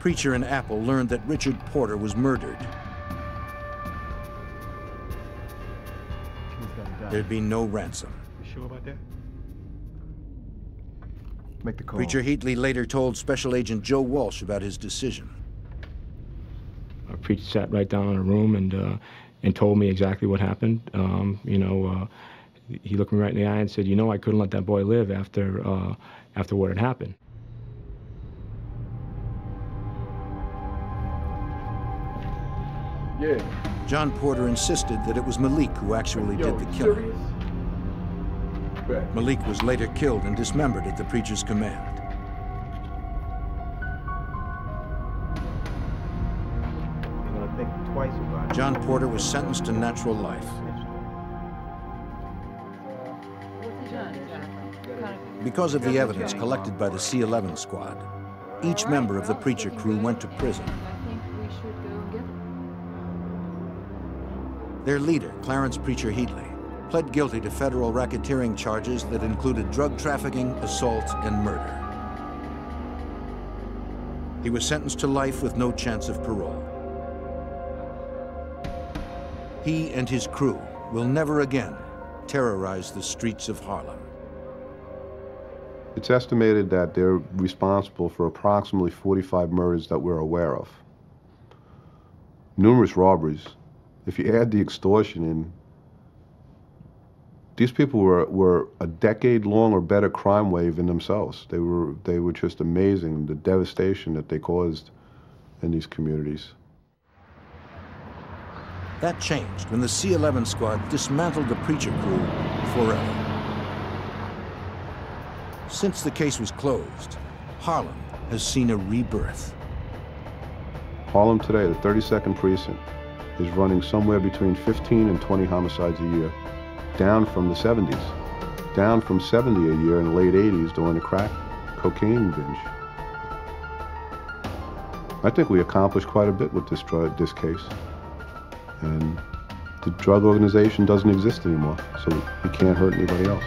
Preacher and Apple learned that Richard Porter was murdered. There'd be no ransom. You sure about that? Make the call. Preacher Heatley later told Special Agent Joe Walsh about his decision. Preacher sat right down in a room and told me exactly what happened. He looked me right in the eye and said, "You know, I couldn't let that boy live after what had happened." Yeah. John Porter insisted that it was Malik who actually did the killing. Malik was later killed and dismembered at the preacher's command. You're gonna think twice about it. John Porter was sentenced to natural life. Because of the evidence collected by the C-11 squad, each member of the preacher crew went to prison. Their leader, Clarence Preacher Heatley, pled guilty to federal racketeering charges that included drug trafficking, assault, and murder. He was sentenced to life with no chance of parole. He and his crew will never again terrorize the streets of Harlem. It's estimated that they're responsible for approximately 45 murders that we're aware of. Numerous robberies, If you add the extortion in, these people were a decade-long or better crime wave in themselves. They were just amazing, the devastation that they caused in these communities. That changed when the C-11 squad dismantled the Preacher crew forever. Since the case was closed, Harlem has seen a rebirth. Harlem today, the 32nd precinct, is running somewhere between 15 and 20 homicides a year, down from the 70s, down from 70 a year in the late 80s during the crack cocaine binge. I think we accomplished quite a bit with this case. And the drug organization doesn't exist anymore, so we can't hurt anybody else.